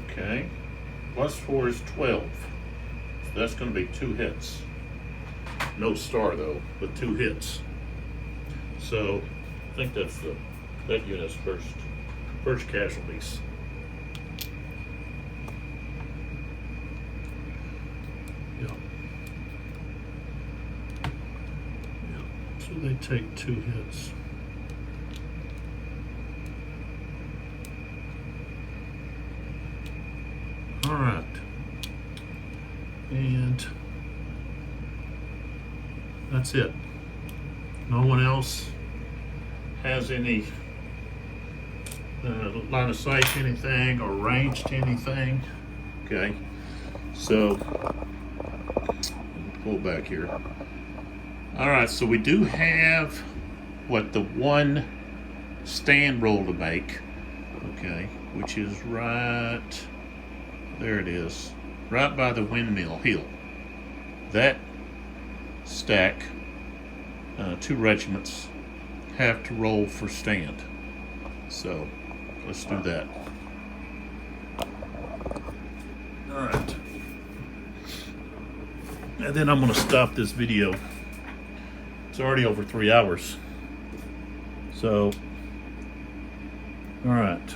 Okay. +4 is 12. So that's going to be 2 hits. No star though, but 2 hits. So I think that's that unit's first casualties. Yeah. Yeah. So they take 2 hits. All right. And that's it. No one else has any line of sight to anything or range to anything. Okay, so pull back here. All right, so we do have the one stand roll to make. Okay, which is right there. It is right by the windmill hill. That stack, 2 regiments have to roll for stand. So let's do that. All right. And then I'm going to stop this video. It's already over 3 hours. So, all right.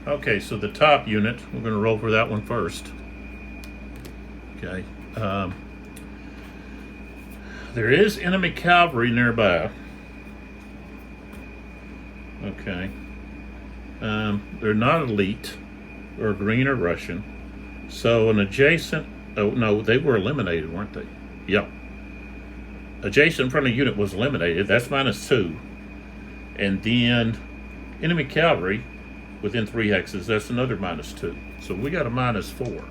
Okay, so the top unit, we're going to roll for that one first. Okay. There is enemy cavalry nearby. Okay. They're not elite or green or Russian. So an adjacent, oh no, they were eliminated, weren't they? Yep. Adjacent friendly unit was eliminated. That's -2. And then enemy cavalry within 3 hexes, that's another -2. So we got a -4.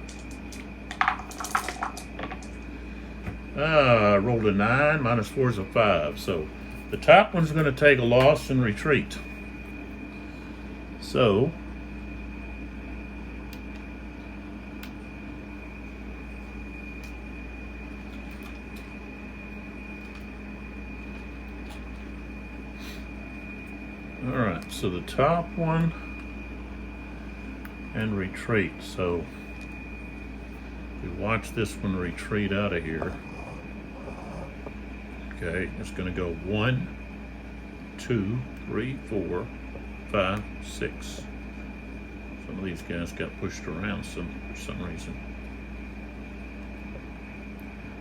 Rolled a 9, -4 is a 5. So the top one's going to take a loss and retreat. So all right, so the top one and retreat. So we watch this one retreat out of here. Okay, it's going to go 1, 2, 3, 4, 5, 6. Some of these guys got pushed around for some reason.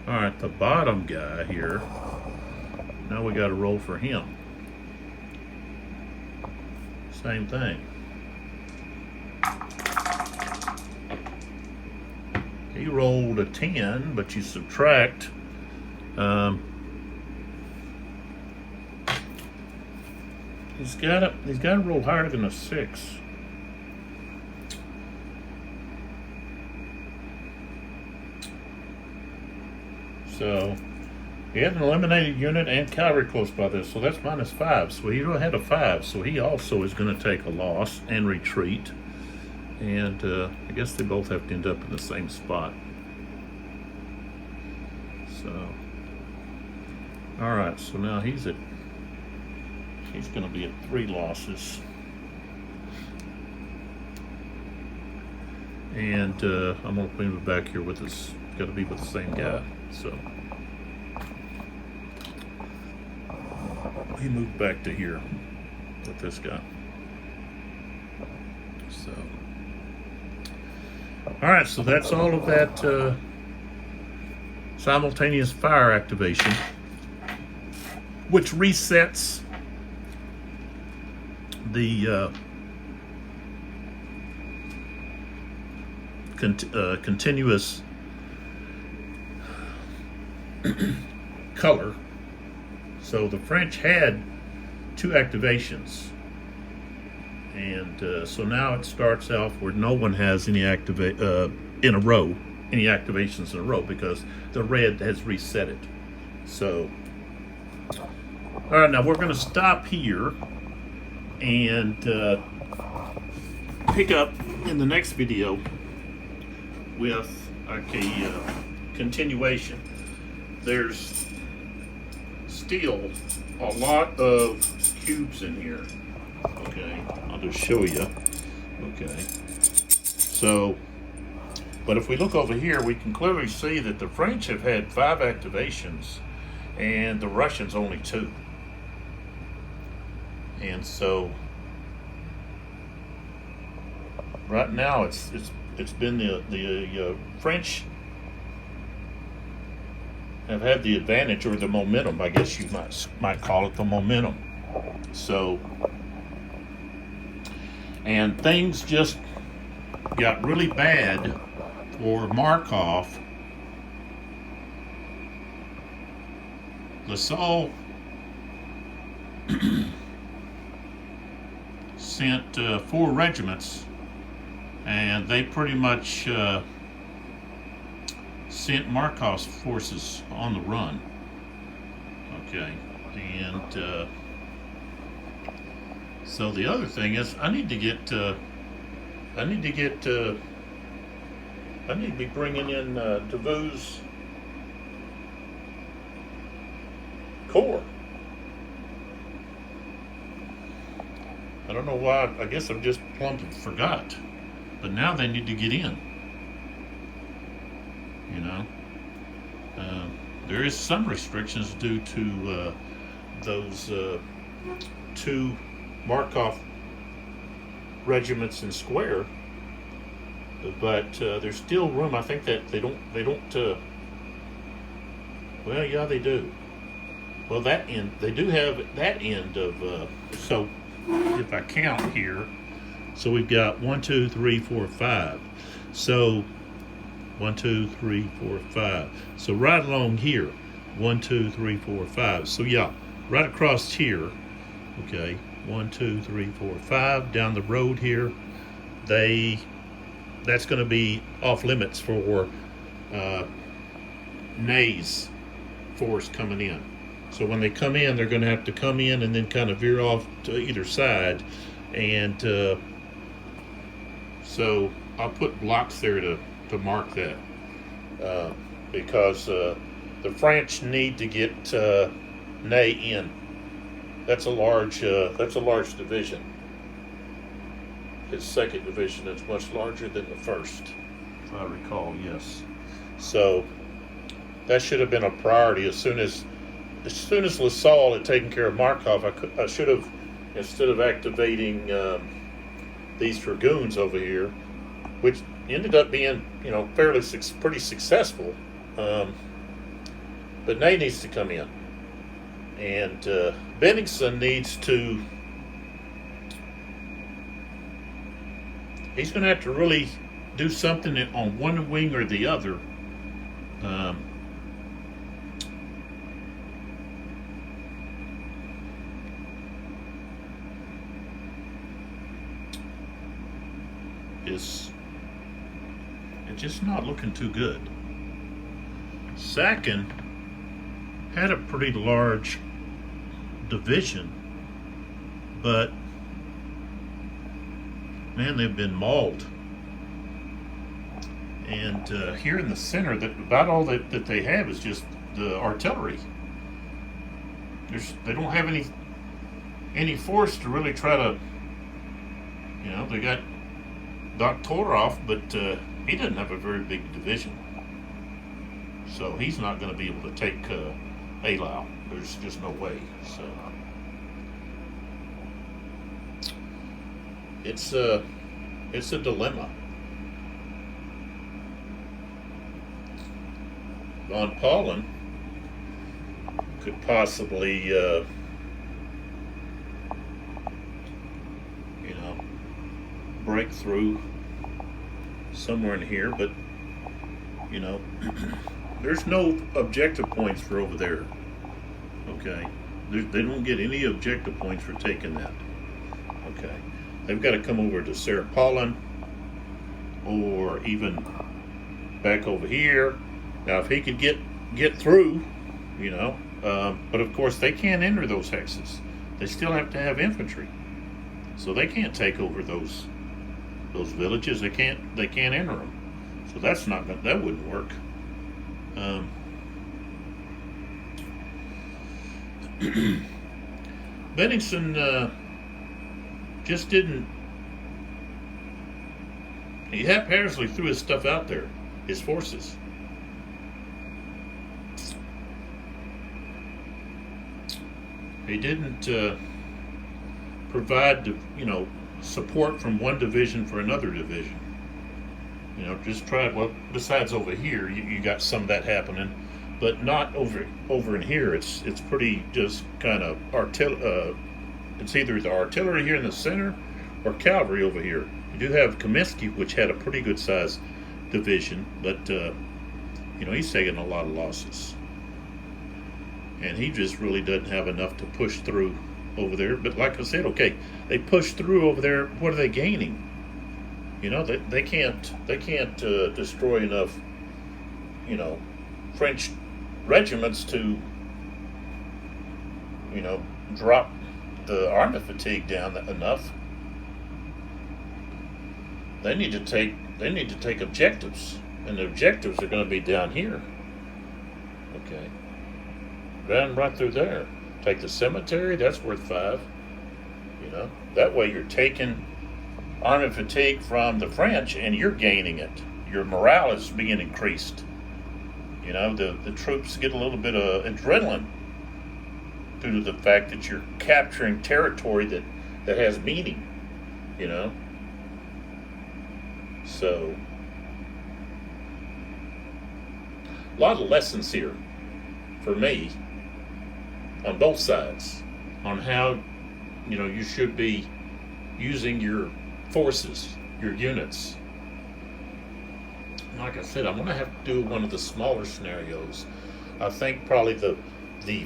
All right, the bottom guy here. Now we got to roll for him. Same thing. He rolled a 10, but you subtract. He's got to roll higher than a 6. So he had an eliminated unit and cavalry close by this, so that's -5. So he had a 5. So he also is going to take a loss and retreat. And I guess they both have to end up in the same spot. So, all right. So now he's going to be at 3 losses. And I'm going to put him back here with us. Got to be with the same guy. So he moved back to here with this guy. So, all right. So that's all of that simultaneous fire activation, which resets the continuous color. So the French had 2 activations, and so now it starts off where no one has any in a row, any activations in a row, because the red has reset it. So, all right, now we're going to stop here and pick up in the next video with a continuation. There's still a lot of cubes in here. Okay, I'll just show you. Okay, so, but if we look over here, we can clearly see that the French have had 5 activations and the Russians only 2. And so right now it's been the French have had the advantage, or the momentum, I guess you might call it the momentum. So, and things just got really bad for Markov. sent 4 regiments, and they pretty much sent Markov's forces on the run. Okay, and so the other thing is, I need to be bringing in Davout's corps. I don't know why. I guess I've just plumb forgot. But now they need to get in. You know, there is some restrictions due to those 2 Markov regiments in square, but there's still room. I think that they don't. Well, yeah, they do. Well, that end, they do have that end of. So, if I count here, so we've got 1, 2, 3, 4, 5. So 1, 2, 3, 4, 5. So right along here, 1, 2, 3, 4, 5. So yeah, right across here. Okay, 1, 2, 3, 4, 5. Down the road here, that's going to be off limits for Ney's force coming in. So when they come in, they're going to have to come in and then kind of veer off to either side, and so I'll put blocks there to mark that, because the French need to get Ney in. That's a large division. His 2nd division is much larger than the 1st, if I recall. Yes. So that should have been a priority as soon as LaSalle had taken care of Markov. I should have, instead of activating these dragoons over here, which ended up being, pretty successful. But Ney needs to come in, and Bennigsen needs to. He's going to have to really do something on one wing or the other. It's just not looking too good. Sacken had a pretty large division, but man, they've been mauled. And here in the center, about all that they have is just the artillery. They don't have any force to really try to, they got Doktorov, but he doesn't have a very big division, so he's not going to be able to take Eylau. There's just no way. So it's a dilemma. Von Paulin could possibly break through somewhere in here, but there's no objective points for over there. Okay, they don't get any objective points for taking that. Okay, they've got to come over to Sarah Paulin, or even back over here. Now, if he could get through, but of course they can't enter those hexes. They still have to have infantry, so they can't take over those villages. They can't enter them. So that wouldn't work. Bennigsen just didn't. He haphazardly threw his stuff out there, his forces. He didn't provide, support from one division for another division. Just try. Well, besides over here, you got some of that happening, but not over in here. It's pretty just kind of it's either the artillery here in the center or cavalry over here. You do have Kaminsky, which had a pretty good sized division, but he's taking a lot of losses, and he just really doesn't have enough to push through over there. But like I said, okay, they push through over there. What are they gaining? You know, they can't destroy enough, you know, French regiments to, you know, drop the army fatigue down enough. They need to take objectives, and the objectives are going to be down here. Okay, right through there. Take the cemetery. That's worth 5. You know, that way you're taking army fatigue from the French, and you're gaining it. Your morale is being increased. You know, the troops get a little bit of adrenaline due to the fact that you're capturing territory that has meaning. You know, so a lot of lessons here for me on both sides on how, you know, you should be using your forces, your units. Like I said, I'm going to have to do one of the smaller scenarios. I think probably the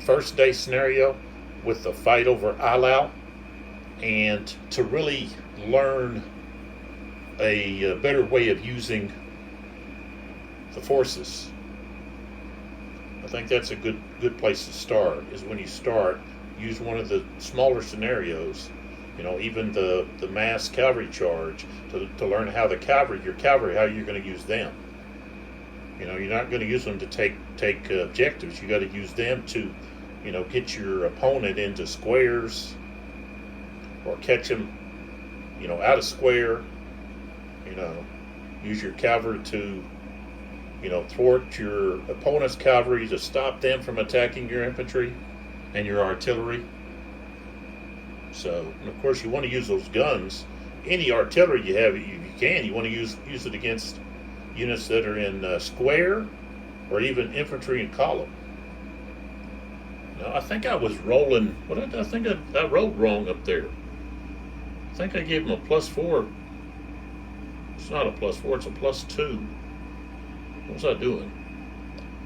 first day scenario with the fight over Eylau, and to really learn a better way of using the forces. I think that's a good place to start, is when you start, use one of the smaller scenarios, you know, even the mass cavalry charge, to learn how your cavalry, how you're going to use them. You know, you're not going to use them to take objectives. You got to use them to, you know, get your opponent into squares, or catch them, you know, out of square. You know, use your cavalry to, you know, thwart your opponent's cavalry to stop them from attacking your infantry and your artillery. So, and of course, you want to use those guns. Any artillery you have, you can. You want to use it against units that are in square, or even infantry in column. Now, I think I was rolling. I think I rolled wrong up there. I think I gave them a +4. It's not a +4. It's a +2. What was I doing?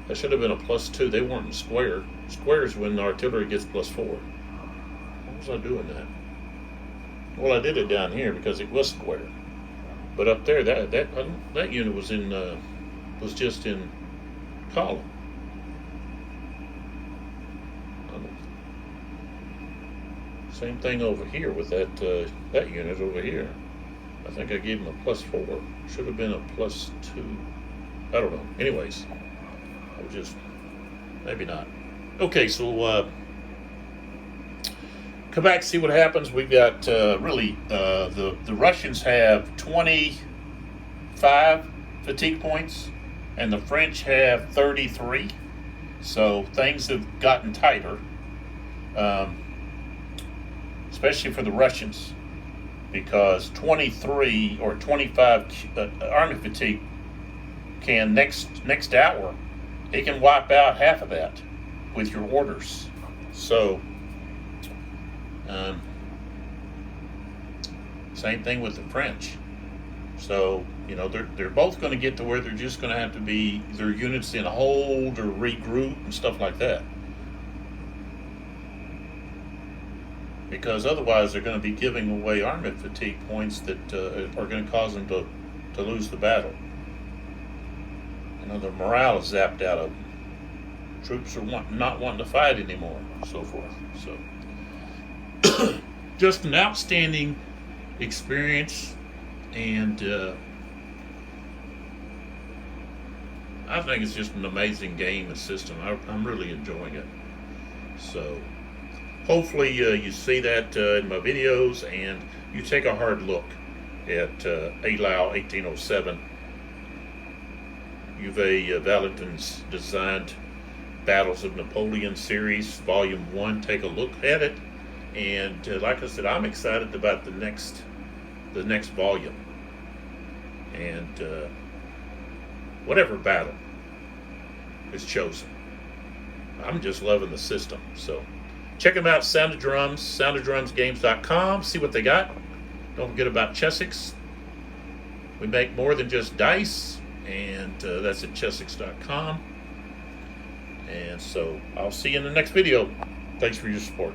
That should have been a +2. They weren't in square. Square is when the artillery gets +4. What was I doing that? Well, I did it down here because it was square. But up there, that unit was just in column. Same thing over here with that unit over here. I think I gave him a +4. Should have been a +2. I don't know. Anyways, I was just, maybe not. Okay, so come back, see what happens. We've got the Russians have 25 fatigue points, and the French have 33. So things have gotten tighter, especially for the Russians, because 23 or 25 army fatigue can next hour, it can wipe out half of that with your orders. So same thing with the French. So, you know, they're both going to get to where they're just going to have to be their units in hold or regroup and stuff like that, because otherwise they're going to be giving away army fatigue points that are going to cause them to lose the battle. You know, the morale is zapped out of them. Troops are not wanting to fight anymore, and so forth. So, just an outstanding experience, and I think it's just an amazing game and system. I'm really enjoying it. So, hopefully you see that in my videos, and you take a hard look at Eylau 1807. Uwe Walentin's designed Battles of Napoleon series, Volume 1. Take a look at it, and like I said, I'm excited about the next volume, and whatever battle is chosen. I'm just loving the system. So check them out, Sound of Drums, soundofdrumsgames.com. See what they got. Don't forget about Chessex. We make more than just dice, and that's at chessex.com. And so I'll see you in the next video. Thanks for your support.